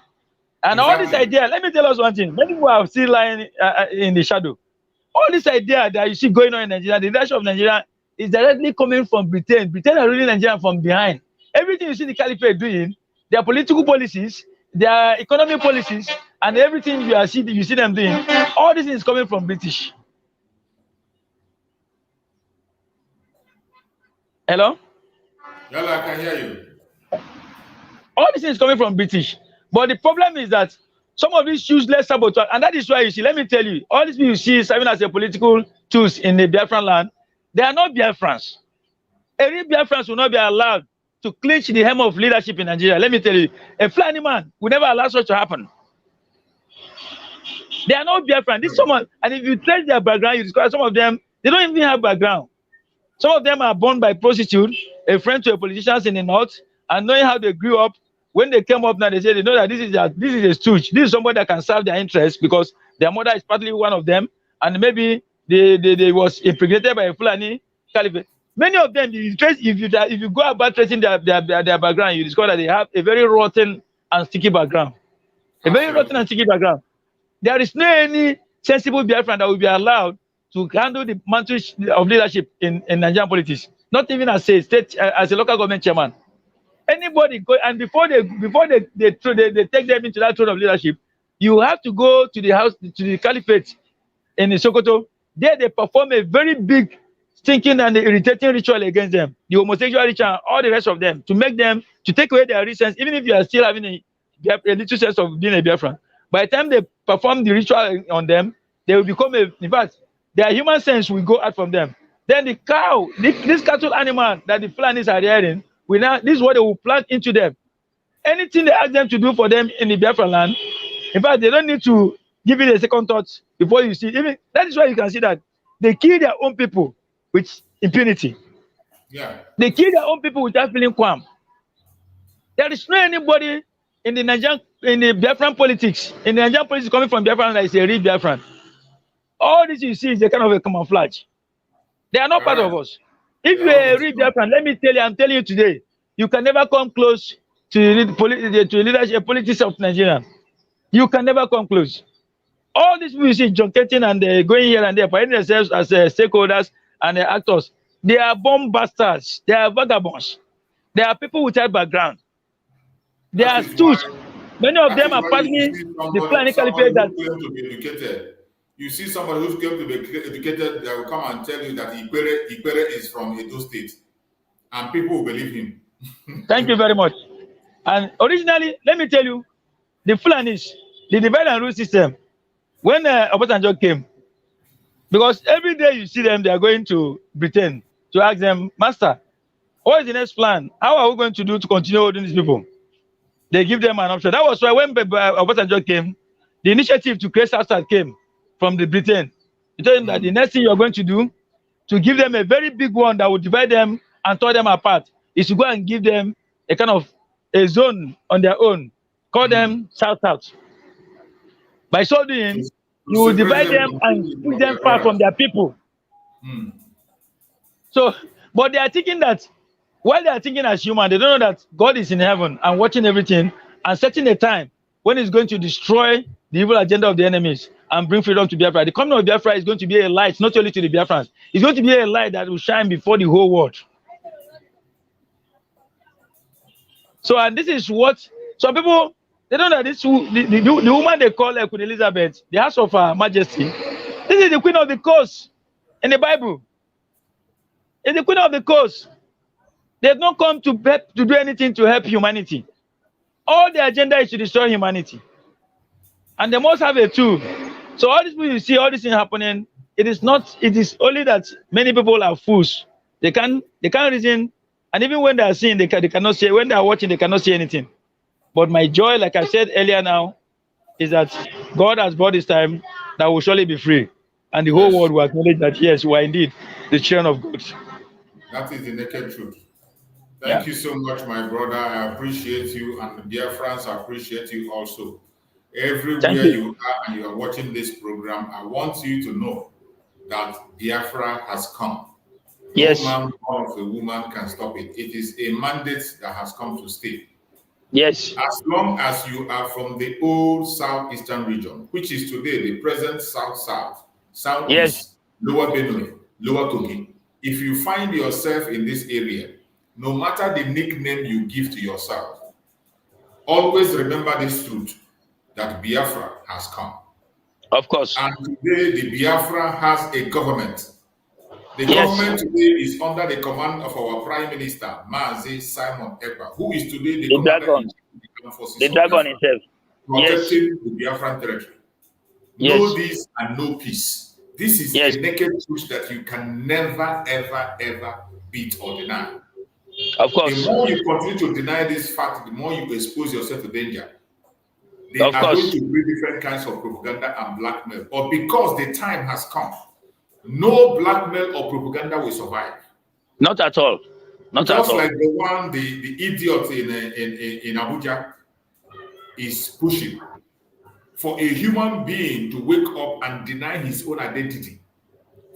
And all this idea, let me tell us one thing. Many people are still lying in the shadow. All this idea that you see going on in Nigeria, the leadership of Nigeria is directly coming from Britain. Britain are ruling Nigeria from behind. Everything you see the caliphate doing, their political policies, their economic policies, and everything you see them doing, all this is coming from British. Hello? Hello, I can hear you. All this is coming from British. But the problem is that some of these useless saboteurs, and that is why you see, let me tell you, all these people you see serving as a political tools in the Biafran land, they are not Biafrans. Any Biafrans will not be allowed to clinch the hem of leadership in Nigeria. Let me tell you, a flying man will never allow such to happen. They are not Biafran. This someone, and if you trace their background, you discover some of them, they don't even have background. Some of them are born by prostitute, a friend to a politicians in the north, and knowing how they grew up. When they came up now, they said they know that this is a stooge. This is somebody that can serve their interests because their mother is partly one of them, and maybe they was impregnated by a Fulani caliphate. Many of them, if you go about tracing their background, you discover that they have a very rotten and sticky background. A very rotten and sticky background. There is no any sensible Biafran that will be allowed to handle the mantle of leadership in Nigerian politics. Not even as a state, as a local government chairman. Anybody go, and before they take them into that throne of leadership, you have to go to the house, to the caliphate in Sokoto. There they perform a very big, stinking and irritating ritual against them, the homosexual ritual, all the rest of them, to make them, to take away their reasons, even if you are still having a little sense of being a Biafran. By the time they perform the ritual on them, they will become in fact, their human sense will go out from them. Then the cow, this cattle animal that the Fulanis are rearing, this is what they will plant into them. Anything they ask them to do for them in the Biafra land, in fact, they don't need to give it a second thought before you see. Even that is why you can see that they kill their own people with impunity. Yeah. They kill their own people without feeling qualm. There is no anybody in the Biafran politics, in the Nigerian politics coming from Biafran that is a real Biafran. All this you see is a kind of a camouflage. They are not part of us. If you are a real Biafran, let me tell you, I'm telling you today, you can never come close to leadership politics of Nigeria. You can never come close. All these people you see junketing and going here and there, finding themselves as stakeholders and actors, they are bomb bastards. They are vagabonds. They are people without background. They are stooges. Many of them are partly the Fulani caliphate that. You see somebody who's going to be educated, they will come and tell you that Ikpere is from Edo State. And people will believe him. Thank you very much. And originally, let me tell you, the Fulanis, the divide and rule system, when Obasanjo came, because every day you see them, they are going to Britain to ask them, Master, what is the next plan? How are we going to do to continue holding these people? They give them an option. That was why when Obasanjo came, the initiative to create South came from the Britain. He told them that the next thing you are going to do, to give them a very big one that will divide them and tear them apart, is to go and give them a kind of a zone on their own, call them South. By so doing, you will divide them and push them far from their people. So, but they are thinking that, while they are thinking as human, they don't know that God is in heaven and watching everything and setting a time when He's going to destroy the evil agenda of the enemies and bring freedom to Biafra. The coming of Biafra is going to be a light, not only to the Biafrans. It's going to be a light that will shine before the whole world. So, and this is what some people, they don't know that the woman they call Queen Elizabeth, the House of Her Majesty, this is the Queen of the Coast in the Bible. It's the Queen of the Coast. They have not come to do anything to help humanity. All the agenda is to destroy humanity. And they must have a tool. So all these people you see, all this thing happening, it is only that many people are fools. They can't reason, and even when they are seeing, they cannot say, when they are watching, they cannot see anything. But my joy, like I said earlier now, is that God has brought this time that will surely be free. And the whole world will acknowledge that, yes, we are indeed the children of God. That is the naked truth. Thank you so much, my brother. I appreciate you, and the Biafrans appreciate you also. Everywhere you are and you are watching this program, I want you to know that Biafra has come. Yes. No man born of a woman can stop it. It is a mandate that has come to stay. Yes. As long as you are from the old southeastern region, which is today the present south-south, southeast, Lower Benue, Lower Kogi, if you find yourself in this area, no matter the nickname you give to yourself, always remember this truth, that Biafra has come. Of course. And today, the Biafra has a government. The government today is under the command of our Prime Minister, Mazi Simon Ekpa, who is today the commander in the armed forces. The dragon himself. Protecting the Biafran territory. Know this and know peace. This is a naked truth that you can never, ever, ever beat or deny. Of course. The more you continue to deny this fact, the more you expose yourself to danger. They are going to bring different kinds of propaganda and blackmail. But because the time has come, no blackmail or propaganda will survive. Not at all. Not Just at all. like the one, the idiot in Abuja is pushing for a human being to wake up and deny his own identity.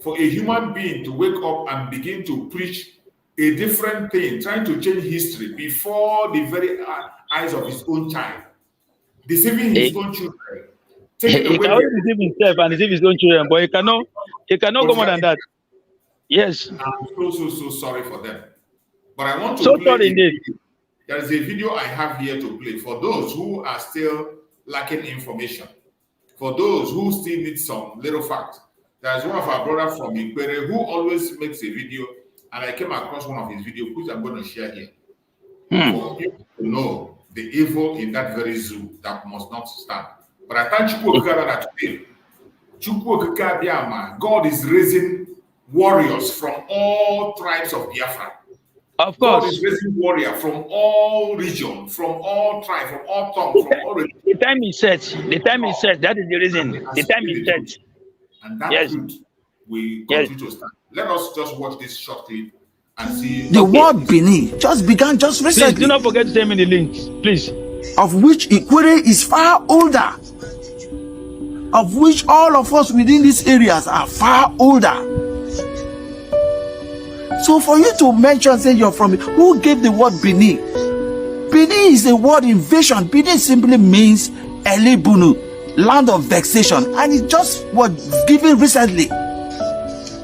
For a human being to wake up and begin to preach a different thing, trying to change history before the very eyes of his own child, deceiving his own children. He can only deceive himself and deceive his own children, but he cannot go more than that. Yes. I'm so sorry for them. But I want to so play sorry indeed. There is a video I have here to play for those who are still lacking information, for those who still need some little fact. There's one of our brothers from Ikwere who always makes a video, and I came across one of his videos, which I'm going to share here. For you to know the evil in that very zoo that must not stand. But I thank Chukwu that today, God is raising warriors from all tribes of Biafra. Of course. God is raising warriors from all regions, from all tribes, from all tongues, from all regions. The time is set. The time is set. That is the reason. The time is set. And that truth we continue to stand. Let us just watch this short clip and see. The word Benin just began just recently. Please do not forget to send me the links, please. Of which Ikwere is far older. Of which all of us within these areas are far older. So for you to mention, say you're from, who gave the word Benin? Benin is a word invasion. Benin simply means Elibunu, land of vexation. And it just was given recently.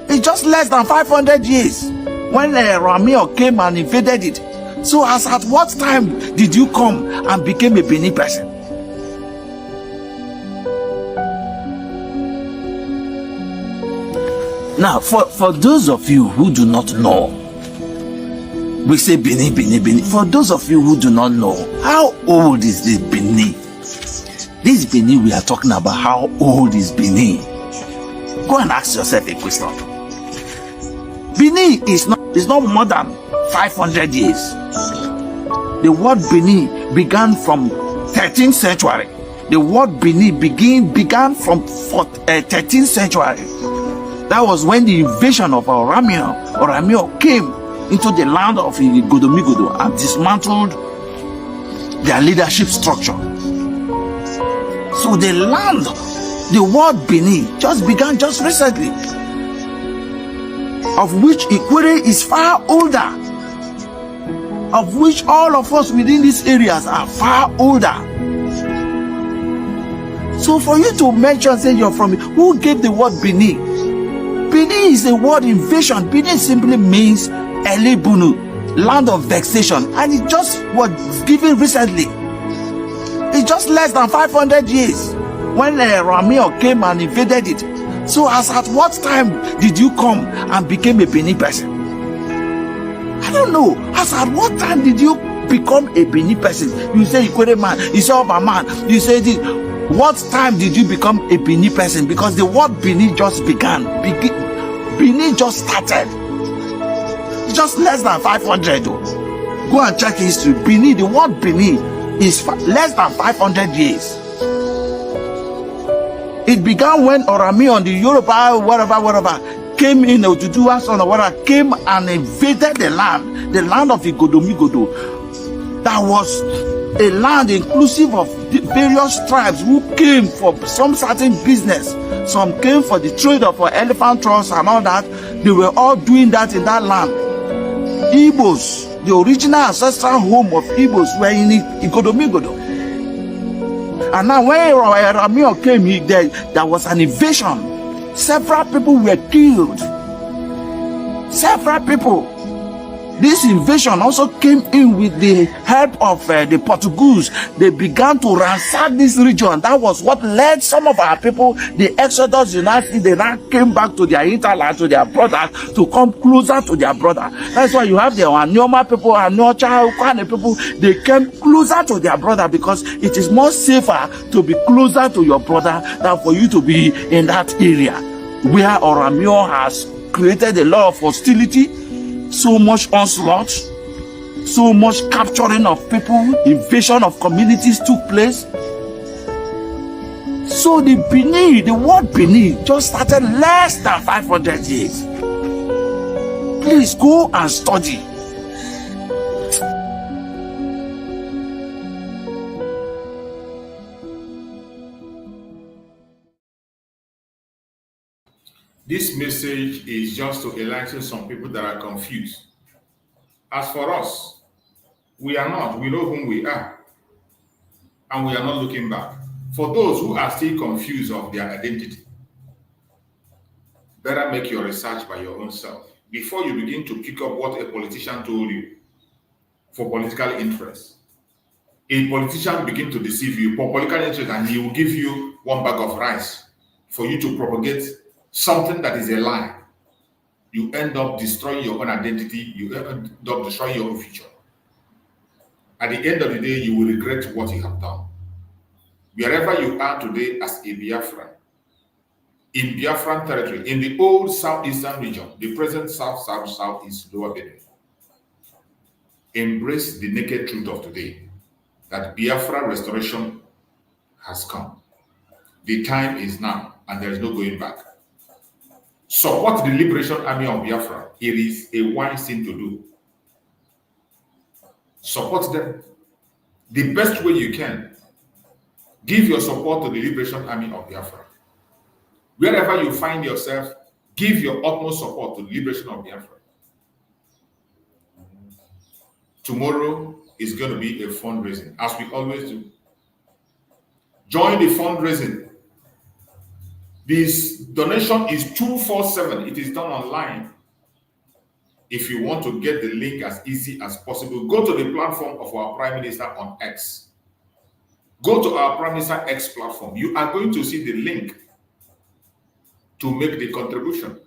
It's just less than 500 years when Ramio came and invaded it. So as at what time did you come and became a Benin person? Now, for those of you who do not know, We say Benin, Benin, Benin. For those of you who do not know, how old is this Benin? This Benin we are talking about, how old is Benin? Go and ask yourself a question. Benin is not more than 500 years. The word Benin began from 13th century. The word Benin began from 13th century. That was when the invasion of Oramio came into the land of Godomigodo and dismantled their leadership structure. So the word Benin just began just recently, of which Ikwere is far older, of which all of us within these areas are far older. So for you to mention, say you're from, who gave the word Benin? Benin is a word invasion. Benin simply means Elebunu, land of vexation, and it just was given recently. It's just less than 500 years when Ramio came and invaded it. So as at what time did you come and became a Benin person? I don't know. As at what time did you become a Benin person? You say Ikwere man, you say Oba man, you say this. What time did you become a Benin person? Because the word Benin just began. Benin just started. Just less than 500 though. Go and check history. Benin, the word Benin is less than 500 years. It began when Orami on the Yoruba, whatever, came in, Oduduwa son or whatever, came and invaded the land of Igodomigodo. That was a land inclusive of the various tribes who came for some certain business. Some came for the trade of elephant trust and all that. They were all doing that in that land. Igbos, the original ancestral home of Igbos, were in Igodomigodo. And now when Ramio came, there was an invasion. Several people were killed. Several people. This invasion also came in with the help of the Portuguese. They began to ransack this region. That was what led some of our people, the Exodus United, they now came back to their hinterland, to their brothers, to come closer to their brother. That's why you have the Anyoma people, Anocha, Ukwane people, they came closer to their brother because it is more safer to be closer to your brother than for you to be in that area where Oramio has created a lot of hostility. So much onslaught, so much capturing of people, invasion of communities took place. So the word Benin just started less than 500 years. Please go and study. This message is just to enlighten some people that are confused. As for us, we are not. We know whom we are. And we are not looking back. For those who are still confused of their identity, better make your research by your own self before you begin to pick up what a politician told you for political interest. A politician begin to deceive you for political interest and he will give you one bag of rice for you to propagate something that is a lie. You end up destroying your own identity. You end up destroying your own future. At the end of the day, you will regret what you have done. Wherever you are today as a Biafran, in Biafran territory, in the old southeastern region, the present southeast lower Benin, embrace the naked truth of today, that Biafra restoration has come. The time is now, and there is no going back. Support the Liberation Army of Biafra. It is a wise thing to do. Support them the best way you can. Give your support to the Liberation Army of Biafra. Wherever you find yourself, give your utmost support to the Liberation of Biafra. Tomorrow is going to be a fundraising, as we always do. Join the fundraising. This donation is 247. It is done online. If you want to get the link as easy as possible, go to the platform of our Prime Minister on X. Go to our Prime Minister X platform. You are going to see the link to make the contribution.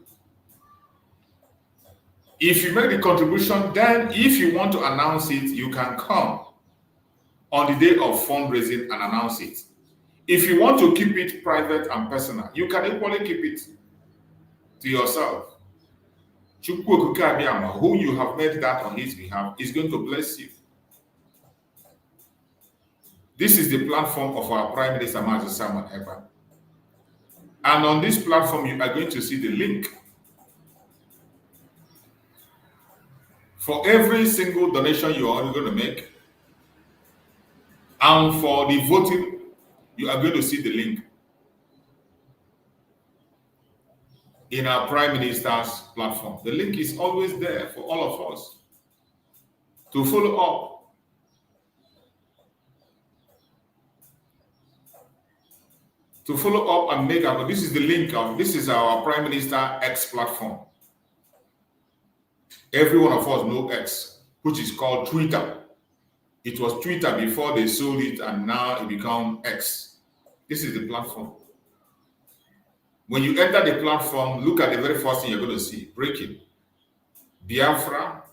If you make the contribution, then if you want to announce it, you can come on the day of fundraising and announce it. If you want to keep it private and personal, you can equally keep it to yourself. Chukwu Okike Abiyama, who you have made that on his behalf, is going to bless you. This is the platform of our Prime Minister Mazi Ekpa. And on this platform, you are going to see the link. For every single donation you are going to make, and for the voting, you are going to see the link in our Prime Minister's platform. The link is always there for all of us to follow up. To follow up and make up. This is the link of, this is our Prime Minister X platform. Every one of us know X, which is called Twitter. It was Twitter before they sold it, and now it become X. This is the platform. When you enter the platform, look at the very first thing you're going to see. Breaking. Biafra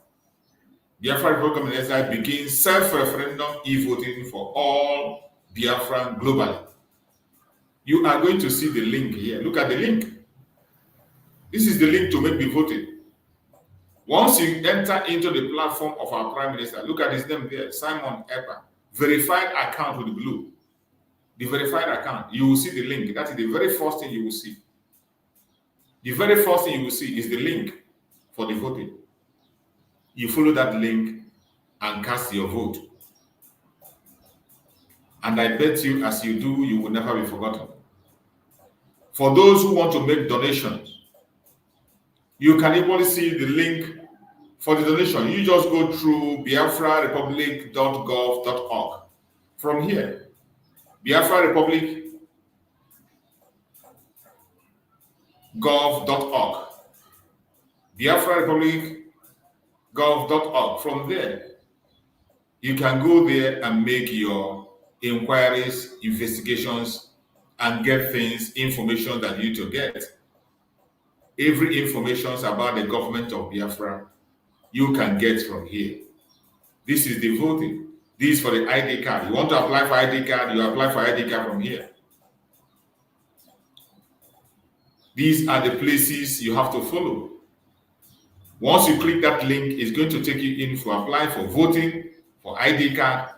Program begins self-referendum e-voting for all Biafran globally. You are going to see the link here. Look at the link. This is the link to make the voting. Once you enter into the platform of our Prime Minister, look at his name there, Simon Ekpa, verified account with blue. The verified account, you will see the link. That is the very first thing you will see. The very first thing you will see is the link for the voting. You follow that link and cast your vote. And I bet you, as you do, you will never be forgotten. For those who want to make donations, you can equally see the link for the donation. You just go through biafrarepublic.gov.org. From here, biafrarepublic.gov.org. biafrarepublic.gov.org. From there, you can go there and make your inquiries, investigations, and get information that you need to get. Every information about the government of Biafra, you can get from here. This is the voting. This is for the ID card. You want to apply for ID card, you apply for ID card from here. These are the places you have to follow. Once you click that link, it's going to take you in for apply for voting, for ID card.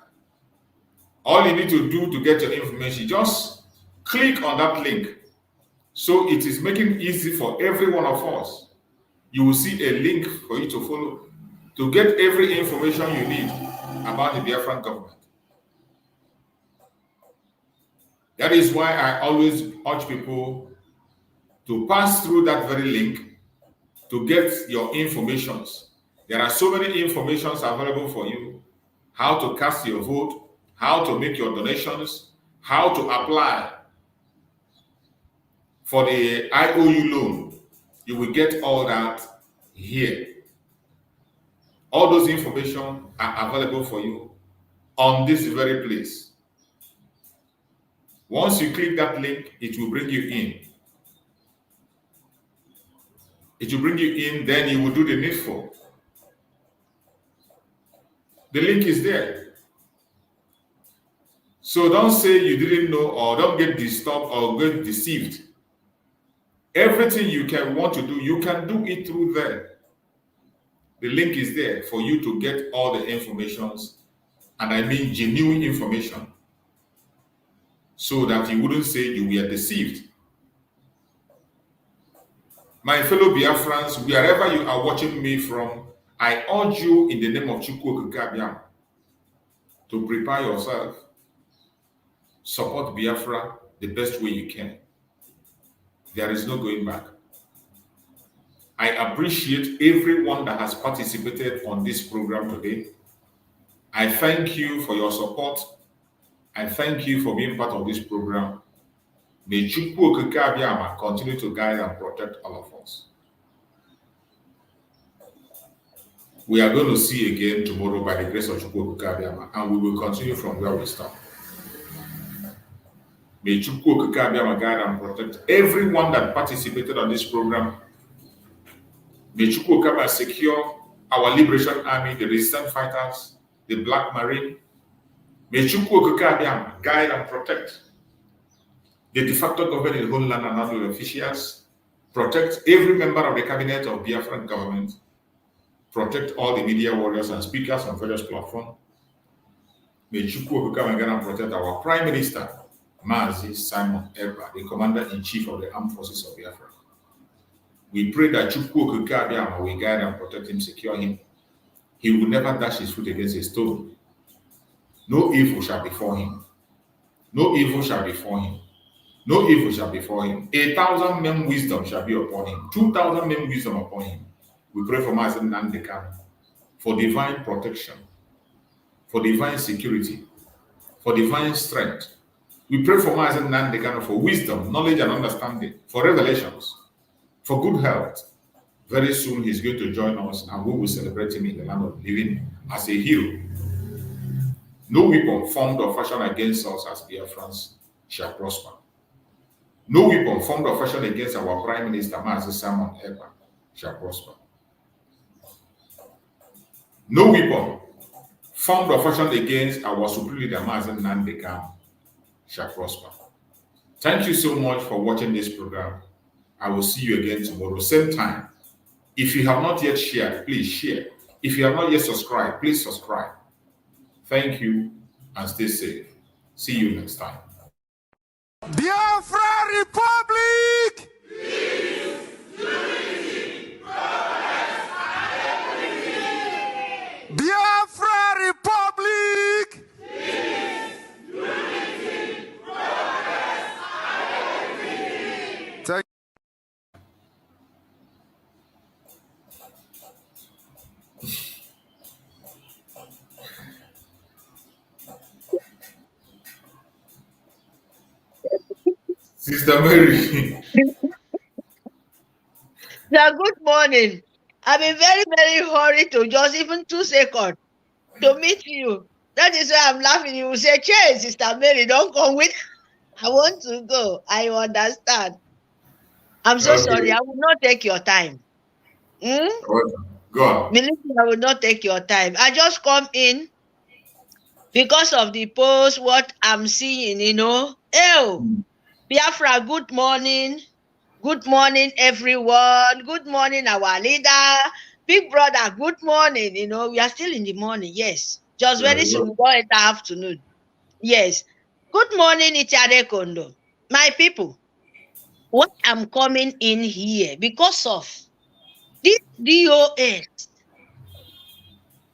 All you need to do to get your information, just click on that link. So it is making it easy for every one of us. You will see a link for you to follow to get every information you need about the Biafran government. That is why I always urge people to pass through that very link to get your informations. There are so many informations available for you: how to cast your vote, how to make your donations, how to apply for the IOU loan. You will get all that here. All those information are available for you on this very place. Once you click that link, it will bring you in. It will bring you in, then you will do the needful. The link is there. So don't say you didn't know, or don't get disturbed or get deceived. Everything you can want to do, you can do it through there. The link is there for you to get all the informations, and I mean genuine information, so that you wouldn't say you were deceived. My fellow Biafrans, wherever you are watching me from, I urge you in the name of Chukwu Okike Abiyama to prepare yourself. Support Biafra the best way you can. There is no going back. I appreciate everyone that has participated on this program today. I thank you for your support. I thank you for being part of this program. May Chukwu Okike Abiyama continue to guide and protect all of us. We are going to see again tomorrow by the grace of Chukwu Okike Abiyama, and we will continue from where we start. May Chukwu Okike Abiyama guide and protect everyone that participated on this program. May Chukwu secure our liberation army, the resistance fighters, the Black Marine. May Chukwu guide and protect the de facto government in the whole land and national officials, protect every member of the cabinet of Biafran government, protect all the media warriors and speakers on various platforms. May Chukwu guide and protect our Prime Minister, Mazi Simon Ekpa, the Commander-in-Chief of the Armed Forces of Biafra. We pray that Chukwu will guide and protect him, secure him. He will never dash his foot against a stone. No evil shall befall him. No evil shall befall him. No evil shall befall him. 1,000 men wisdom shall be upon him. 2,000 men wisdom upon him. We pray for Mazi Nandekam for divine protection, for divine security, for divine strength. We pray for Mazi Nandekam for wisdom, knowledge, and understanding, for revelations, for good health. Very soon he's going to join us and we will celebrate him in the land of living as a hero. No weapon formed or fashioned against us as Biafrans shall prosper. No weapon formed or fashioned against our Prime Minister, Mazi Simon Ekpa, shall prosper. No weapon formed or fashioned against our Supreme Leader, Mazi Nandekam, shall prosper. Thank you so much for watching this program. I will see you again tomorrow, same time. If you have not yet shared, please share. If you have not yet subscribed, please subscribe. Thank you and stay safe. See you next time. Biafra Republic! Biafra Republic! Thank Sister Mary. Yeah, good morning. I've been very, very hurried to just even 2 seconds to meet you. That is why I'm laughing. You will say, "Che, Sister Mary, don't come with." I want to go. I understand. I'm so sorry. I will not take your time. Go on. Believe me, I will not take your time. I just come in because of the post, what I'm seeing, Biafra, good morning. Good morning, everyone. Good morning, our leader. Big brother, good morning. We are still in the morning. Yes. Just very soon, go into afternoon. Yes. Good morning, Itiare Kondo. My people, what I'm coming in here because of this DOS,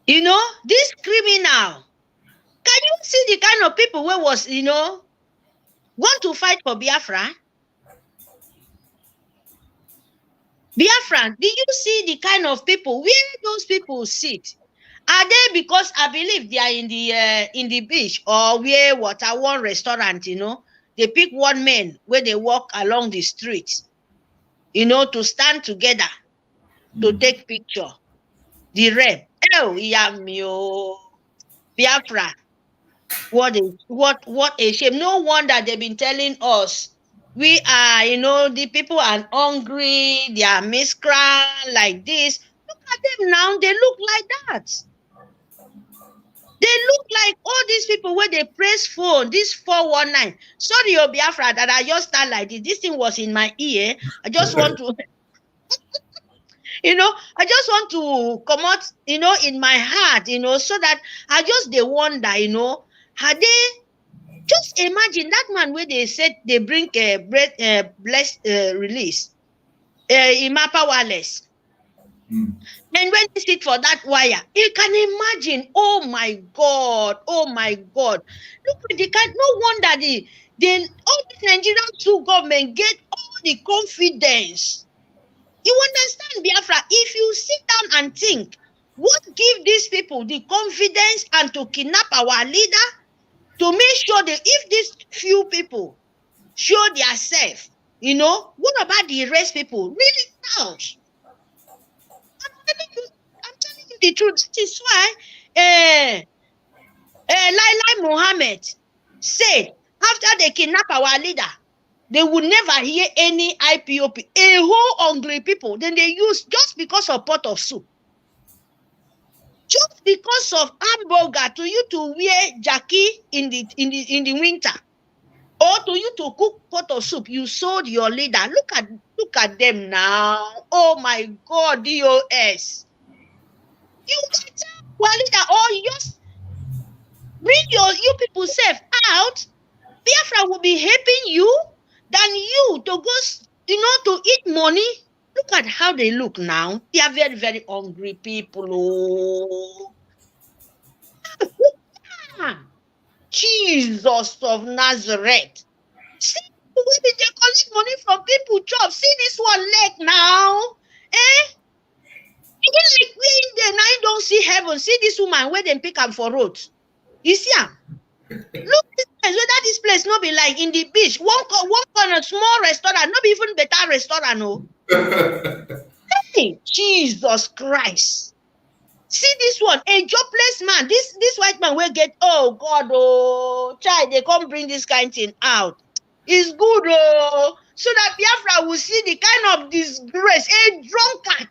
this criminal. Can you see the kind of people who was, want to fight for Biafra? Biafran, did you see the kind of people, where those people sit? Are they, because I believe they are in the beach or where one restaurant, they pick one man where they walk along the street, to stand together to take picture. The rep, Biafra. What a shame. No wonder they've been telling us we are, the people are hungry, they are miscreant like this. Look at them now, they look like that. They look like all these people where they press phone, this 419. Sorry, Biafra, that I just stand like this. This thing was in my ear. I just want to, I just want to come out, in my heart, so that I just, they wonder, had they, just imagine that man where they said they bring a blessed release, Imapa Wallace. And when they sit for that wire, you can imagine, oh my God. Look at the kind, no wonder all the Nigerian two government get all the confidence. You understand, Biafra? If you sit down and think, what give these people the confidence and to kidnap our leader? To make sure that if these few people show their self, what about the rest people? Really counts. I'm telling you the truth. This is why Laila Mohammed said after they kidnap our leader, they would never hear any IPOP. A whole hungry people, then they use just because of pot of soup. Just because of hamburger to you to wear Jackie in the winter. Or to you to cook pot of soup, you sold your leader. Look at them now. Oh my God, DOS. You get one leader, or you just bring you people self out. Biafra will be helping you than you to go, to eat money. Look at how they look now. They are very, very hungry people. Oh. Jesus of Nazareth. See, when they collect money from people job. See this one leg now. Even like we in there now, you don't see heaven. See this woman where they pick up for road. You see her? Look this place, whether this place not be like in the beach. One corner, small restaurant, not be even better restaurant, no. Hey, Jesus Christ. See this one, a jobless man. This white man will get, oh God, oh child, they come bring this kind of thing out. It's good, oh, so that Biafra will see the kind of disgrace, a drunkard.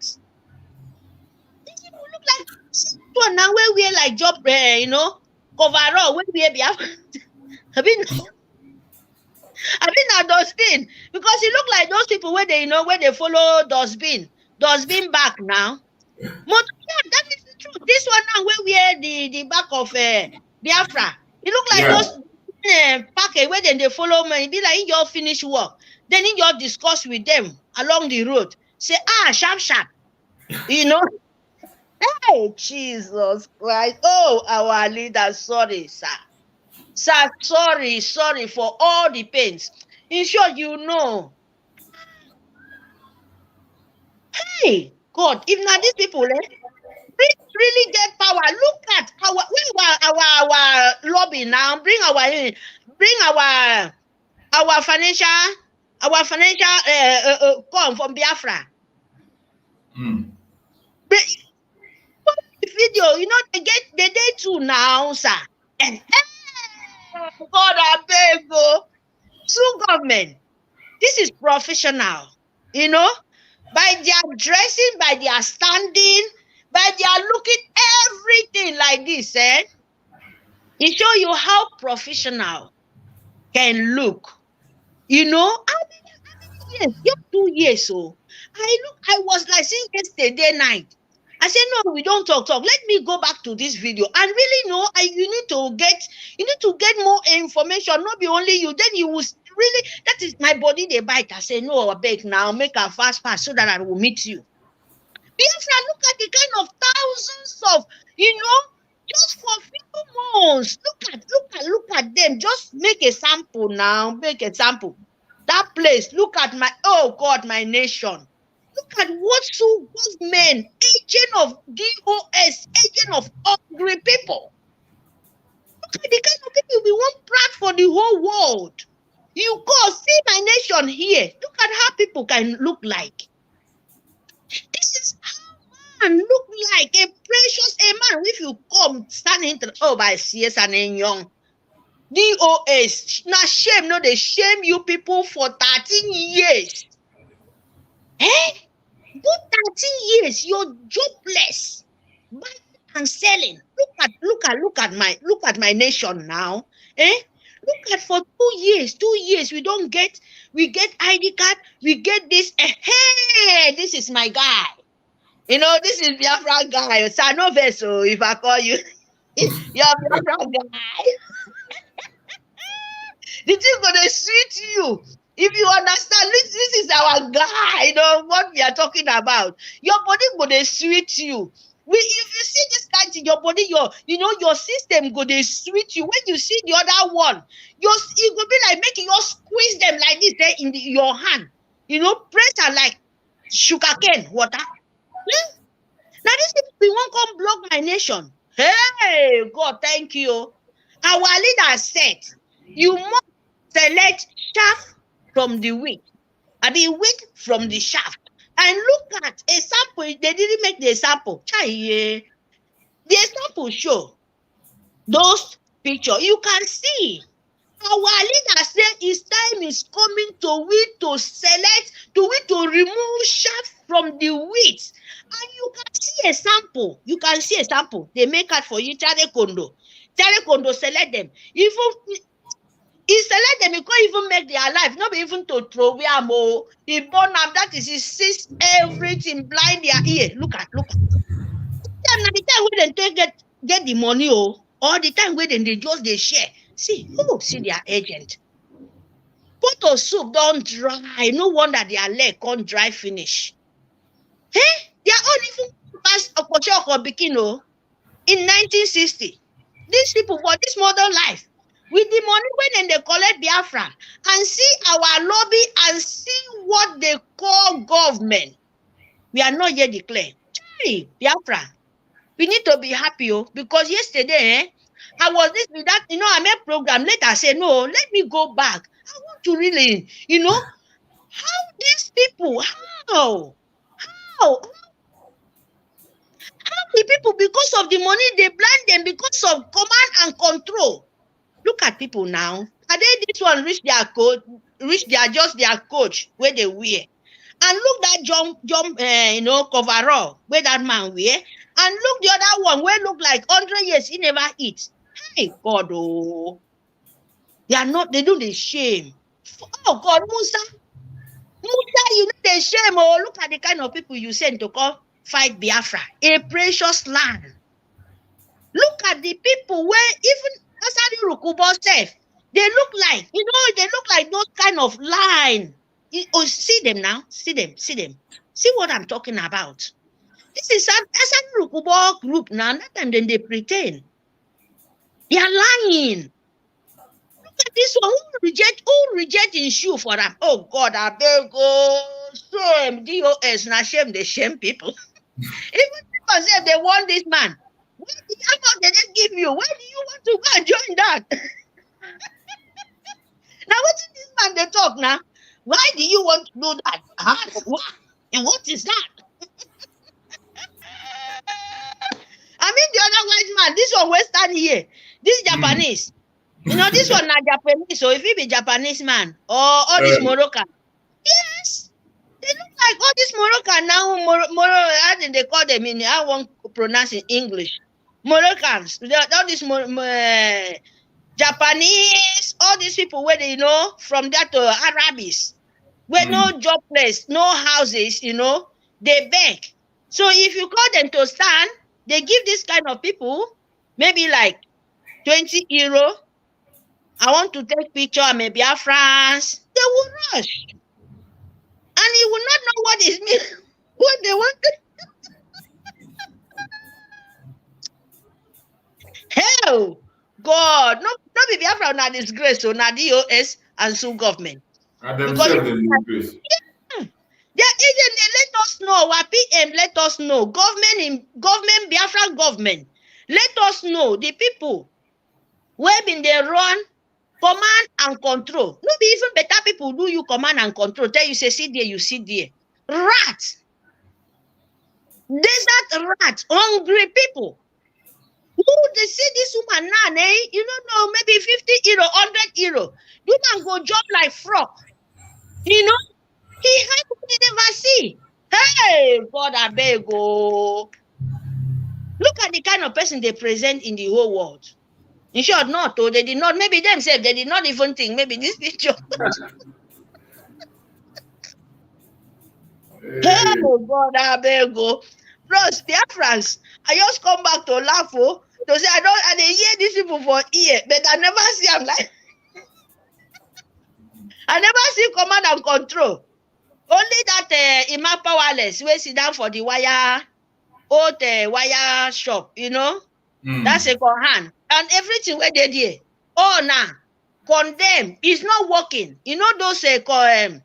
These people look like this one now where we are like job, coverall, where we are Biafra. I mean a dustbin, because it look like those people where they where they follow dustbin back now. But yeah, that is the truth. This one now where we are the back of Biafra. It look like those package where then they follow me. Be like in your finish work. Then in your discuss with them along the road. Say, sharp. Hey, Jesus Christ. Oh, our leader, sorry, sir. Sir, sorry for all the pains. In short, Hey, God, if not these people, really get power. Look at our lobby now. Bring our financial come from Biafra. Video, they get the day two now, sir. God, I beg you. True government. This is professional, by their dressing, by their standing, by their looking, everything like this, it show you how professional can look. How many years? Just 2 years. So I was like saying yesterday night. I said, no, we don't talk. Let me go back to this video and really you need to get more information. Not be only you. Then you will really, that is my body they bite. I say, no, I beg now, make a fast pass so that I will meet you. Biafra, look at the kind of thousands of, just for few months. Look at them. Just make a sample now. Make a sample. That place, look at my nation. Look at what government, agent of DOS, agent of hungry people. Look at the kind of people we want proud for the whole world. You go see my nation here. Look at how people can look like. This is how man look like, a precious man. If you come standing by CS and young DOS, not shame, no, they shame you people for 13 years. Good 13 years, you're jobless, buying and selling. Look at my nation now. Look at for 2 years, we get ID card, we get this. Hey, this is my guy. This is Biafra guy. So no vessel if I call you. You're Biafra guy. The thing gonna sweet you. If you understand, this is our guy, what we are talking about. Your body gonna sweet you. If you see this kind of your body, your system gonna sweet you. When you see the other one, it will be like making you squeeze them like this there in your hand. Press and like sugarcane water. Now this people we won't come block my nation. Hey, God, thank you. Our leader said, you must select chaff from the wheat. Wheat from the shaft. And look at a sample. They didn't make the sample. The sample show those pictures. You can see Our leader said his time is coming to we to select, to we to remove chaff from the wheat. And you can see a sample. You can see a sample. They make it for you, Chare Kondo. Chare Kondo select them. Even he select them, he can't even make their life, not even to throw away more. He born them, that is, he sees everything, blind their ear. Look at. Now the time when they get the money, or the time when they just they share. See, see their agent. Pot of soup don't dry. No wonder their leg can't dry finish. Hey, they are all even past Okochoko Bikino in 1960. These people for this modern life, with the money when they collect Biafra and see our lobby and see what they call government. We are not yet declared. Hey, Biafra, we need to be happy, because yesterday, I was this with that, I made program. Later I said, no, let me go back. I want to really, how these people, how the people, because of the money, they blind them because of command and control. Look at people now. Are they this one reach their coach where they wear? And look that jump, coverall where that man wear. And look the other one where look like 100 years he never eat. Hey God, they do the shame. Oh God, Musa, you know the shame. Look at the kind of people you send to come fight Biafra, a precious land. Look at the people where even Asari Rukubo self, they look like those kind of line. See them now, see them. See what I'm talking about. This is Asari Rukubo group now. That time then they pretend. They are lying. Look at this one. Who reject in shoe for them? Oh God, I beg shame. DOS, not shame, they shame people. Even people say they want this man. What the amount they didn't give you? Why do you want to go and join that? Now what's this man they talk now? Why do you want to do that? And what is that? I mean the other white man, this one Western here, this Japanese. This one not Japanese, so if he be Japanese man or all this Moroccan. Yes. They look like all this Moroccan now, how did they call them I won't pronounce in English. Moroccans, all these Japanese, all these people where they from that to Arabs, where no job place, no houses, they beg. So if you call them to stand, they give this kind of people maybe like 20 euro. I want to take picture, maybe Biafrans. They will rush. And he will not know what is mean, what they want. Hell, God, no be Biafra na disgrace, so na DOS and some government. And themselves in disgrace. Yeah. Their agent, they let us know, our PM let us know, government, Biafra government, let us know the people where been they run command and control. No be even better people do you command and control. Tell you say, sit there, you sit there. Rat. Desert rat, hungry people. Who they see this woman now, you don't know, maybe 50 euro, 100 euro. You can go job like frog. He had to never see. Hey, God, I beg go. Look at the kind of person they present in the whole world. In short, not, they did not, maybe themselves, they did not even think, maybe this picture. Hey, God, I beg go. Plus, Biafrans, I just come back to laugh, to say, I hear these people for ear, but I never see them like, I never see command and control. Only that Ima Powerless, we sit down for the wire, old wire shop, that's a hand. And everything where they did. Oh, now, condemn, it's not working. Those second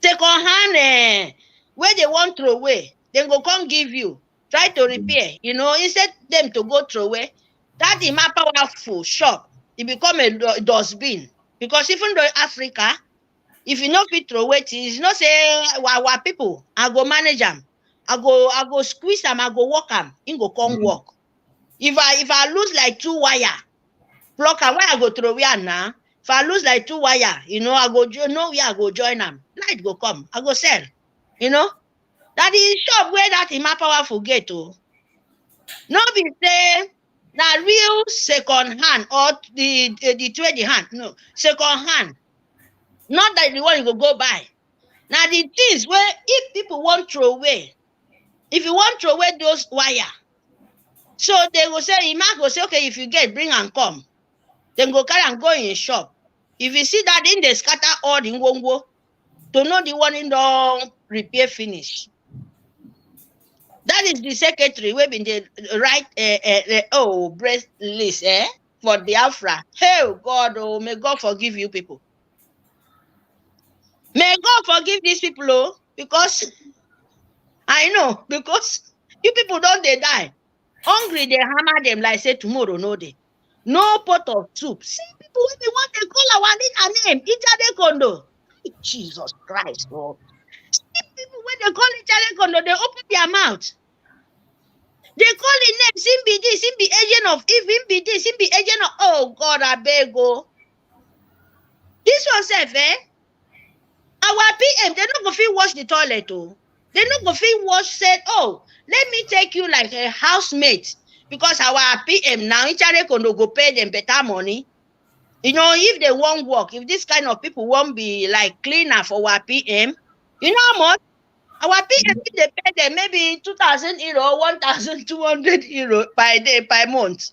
hand, where they want to throw away, then go come give you, try to repair, instead them to go throw away. That is my powerful shop. It become a dustbin. Because even though Africa, if you not fit throw away, it's not say our people, I go manage them. I go squeeze them, I go walk them, in go come walk. If I lose like 2 wire, pluck and where I go throw away now, If I lose like 2 wire, I go know where I go join them. Light go come. I go sell. That is shop where that in my powerful gate. Oh. Not be say na real second hand or the trade hand. No, second hand. Not that the one you go buy. Now the things where if people want throw away, if you want throw away those wire, so they will say, Imak will say, okay, if you get, bring and come. Then go carry and go in shop. If you see that, then they scatter all the ngwongwo to know the one in the repair finish. That is the secretary we been the right breast list for Biafra. Hey God, oh may God forgive you people. May God forgive these people, oh, because I know because you people don't they die. Hungry, they hammer them like say tomorrow, no day. No pot of soup. See people when they want to call our name, Ijade Kondo. Jesus Christ, oh. See people when they call Ijade Kondo, they open their mouth. They call it name, Simbi this, Simbi agent of if Simbi this, Simbi agent of oh God, I beg go. This one said, our PM, they not go fit wash the toilet, oh. They not go fit wash, said, oh, let me take you like a housemate. Because our PM now, Ijade Kondo go pay them better money. If they won't work, if this kind of people won't be like cleaner for our PM, you know how much? Our PM, they pay them maybe 2,000 euro, 1,200 euro per day, per month.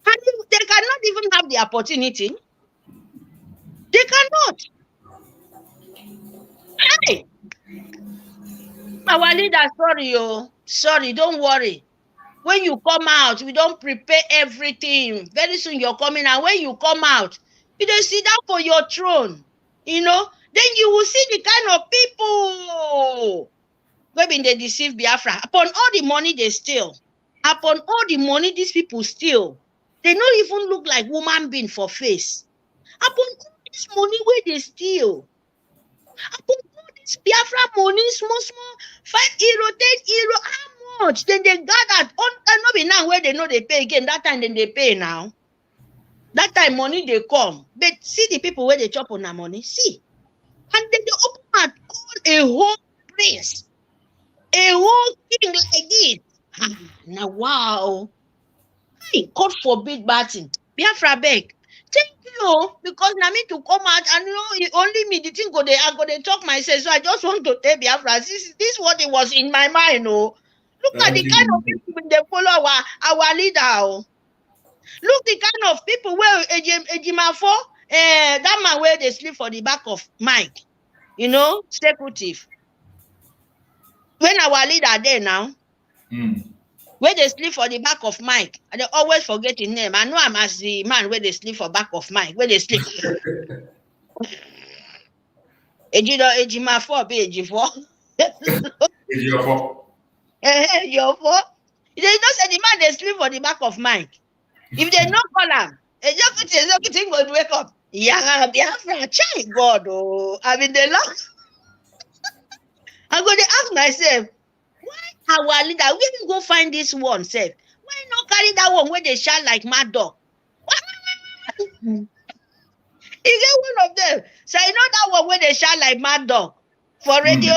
And they cannot even have the opportunity. They cannot. Hey! Our leader, sorry, don't worry. When you come out, we don't prepare everything. Very soon you're coming, and when you come out, you don't sit down for your throne. Then you will see the kind of people maybe they deceive Biafra. Upon all the money they steal, upon all the money these people steal, they don't even look like woman being for face. Upon all this money where they steal, upon all this Biafra money, small, 5 euro, 10 euro, how much? Then they gathered on not be now where they know they pay again. That time then they pay now. That time money they come. But see the people where they chop on their money. See. And then they open and call a whole prince, a whole king like this. Now, wow. Hey, God forbid bad thing. Biafra beg. Thank you, because now me to come out and only me the thing go there. I go there talk myself. So I just want to tell Biafra. This is what it was in my mind. Oh, look at the kind of people they follow our leader. Oh. Look the kind of people where Ejimafo. That man where they sleep for the back of Mike, executive. When our leader there now, where they sleep for the back of Mike, and they always forget his name. I know I'm as the man where they sleep for back of Mike, where they sleep. Ejimafo be Ejifo. Ejifo. Ejifo. They don't say the man they sleep for the back of Mike. If they not call him, executive will wake up. Yeah, Biafra, child God, oh. I mean, they love. I'm going to ask myself, why our leader, where we go find this one, sef? Why not carry that one where they shout like mad dog? You get one of them. So you know that one where they shout like mad dog for radio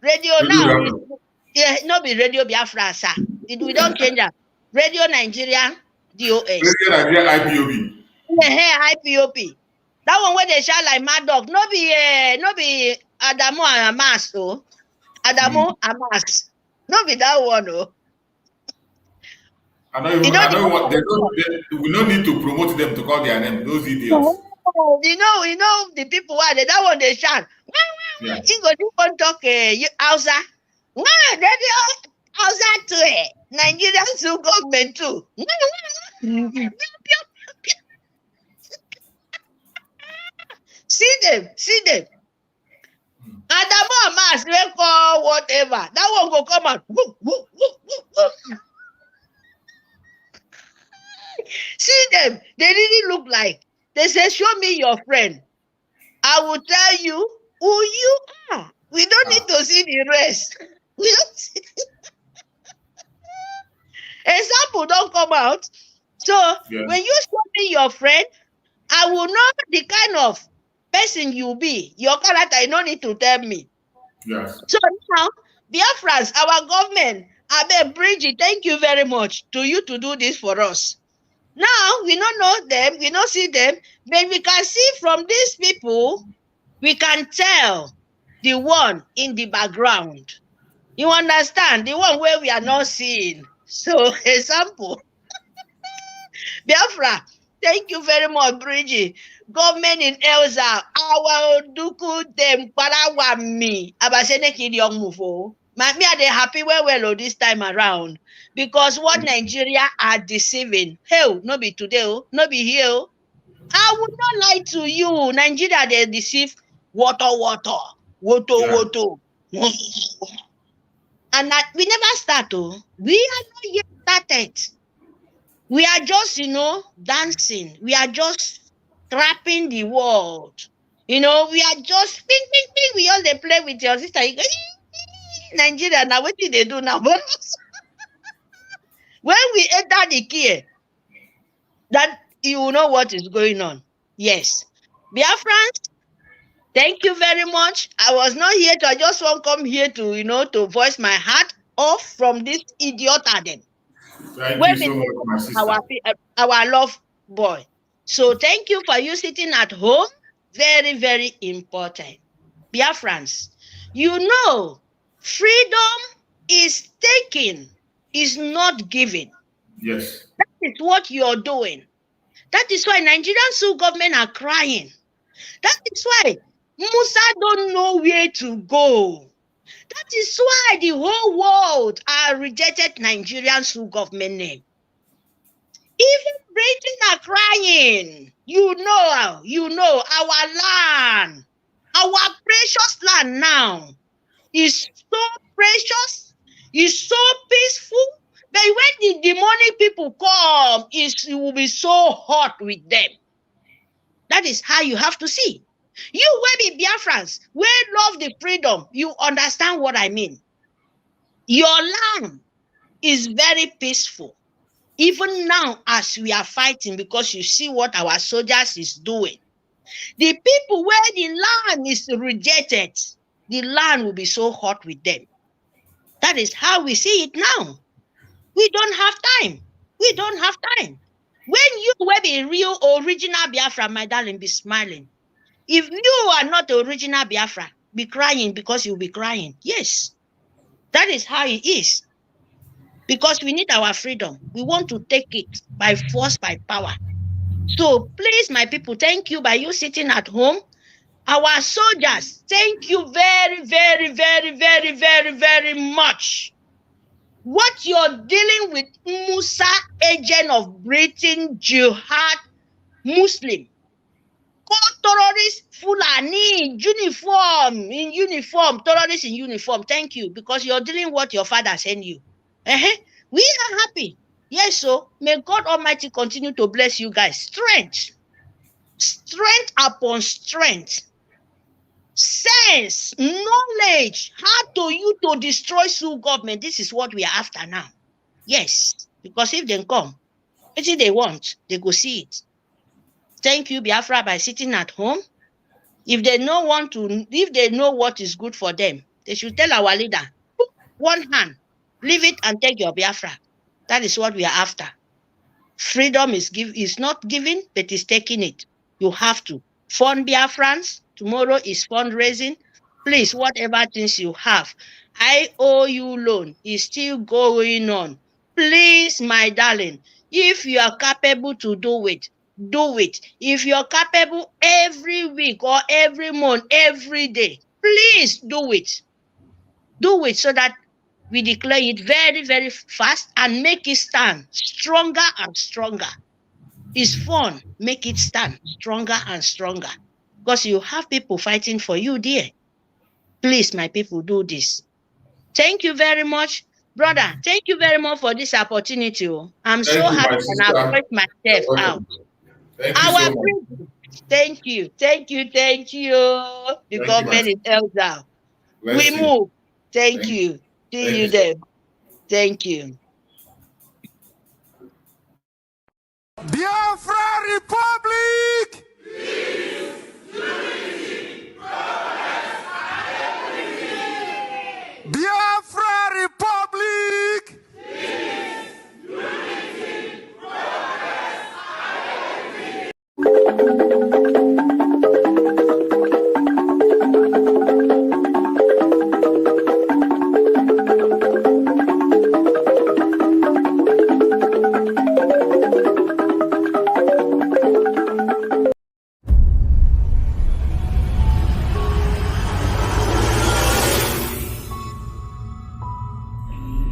now. Yeah, not be Radio Biafra, sir. We don't change that. Radio Nigerian DOS. Radio Nigerian IPOB. Yeah, IPOP. That one where they shout like mad dog. No be Adamo and Amas, oh. Adamo Amas. No be that one, oh. I know we don't need to promote them to call their name. Those idiots. You know the people why that one they shout. Yeah. You go do one talk Hausa. Hausa too. Nigerian too government too. See them. Adamo Amas, they call whatever. That one go come out. See them. They really look like. They say, show me your friend. I will tell you who you are. We don't need to see the rest. We don't see. Example don't come out. So when you show me your friend, I will know the kind of person you be. Your character, you don't need to tell me. Yes. So now, Biafrans, our government, Brgie, thank you very much to you to do this for us. Now, we don't know them, we don't see them, but we can see from these people, we can tell the one in the background. You understand? The one where we are not seeing. So, example, Biafra, thank you very much, Brgie. Government in Elsa, our duku dem parawami. Abasene kid young mufo. Me are they happy well this time around because what Nigeria are deceiving. Hell, no be today, no be here. I would not lie to you. Nigeria they deceive water. Yeah. And that we never start. We are not yet started. We are just, dancing. We are just trapping the world. We are just ping. We all they play with your sister. You go, Nigeria, now what did they do now? When we enter the key, that you will know what is going on. Yes. Biafrans, thank you very much. I was not here I just want to come here to, to voice my heart off from this idiot Adam. Thank you so much, my sister. Our love boy. So thank you for you sitting at home. Very, very important. Biafrans, freedom is taken, is not given. Yes. That is what you're doing. That is why Nigerian Sioux government are crying. That is why Musa don't know where to go. That is why the whole world are rejected Nigerian Sioux government name. Even Britain are crying. Our land, our precious land now is so precious, is so peaceful. But when the demonic people come, it will be so hot with them. That is how you have to see. You will be Biafrans, we love the freedom. You understand what I mean. Your land is very peaceful. Even now, as we are fighting, because you see what our soldiers is doing. The people where the land is rejected, the land will be so hot with them. That is how we see it now. We don't have time. We don't have time. When you will be real original Biafra, my darling, be smiling. If you are not original Biafra, be crying because you'll be crying. Yes, that is how it is. Because we need our freedom. We want to take it by force, by power. So please, my people, thank you by you sitting at home. Our soldiers, thank you very, very, very, very, very, very much. What you're dealing with, Musa, agent of Britain, jihad, Muslim, terrorists, Fulani, in uniform, terrorists in uniform. Thank you, because you're dealing what your father sent you. We are happy. Yes, so may God Almighty continue to bless you guys. Strength upon strength, sense, knowledge, how to destroy Sioux government. This is what we are after now. Yes, because if they come, what they want, they go see it. Thank you, Biafra, by sitting at home. If they know what is good for them, they should tell our leader, put one hand, leave it and take your Biafra. That is what we are after. Freedom is not given, but is taking it. You have to. Fund Biafrans. Tomorrow is fundraising. Please, whatever things you have, IOU loan is still going on. Please, my darling, if you are capable to do it, do it. If you're capable every week or every month, every day, please do it. Do it so that we declare it very, very fast and make it stand stronger and stronger. It's fun. Make it stand stronger and stronger. Because you have people fighting for you, dear. Please, my people, do this. Thank you very much. Brother, thank you very much for this opportunity. I'm so happy and I've put myself out. Thank you so much. Thank you. The government is held down. We move. Thank you. See you there. Thank you. Biafra Republic!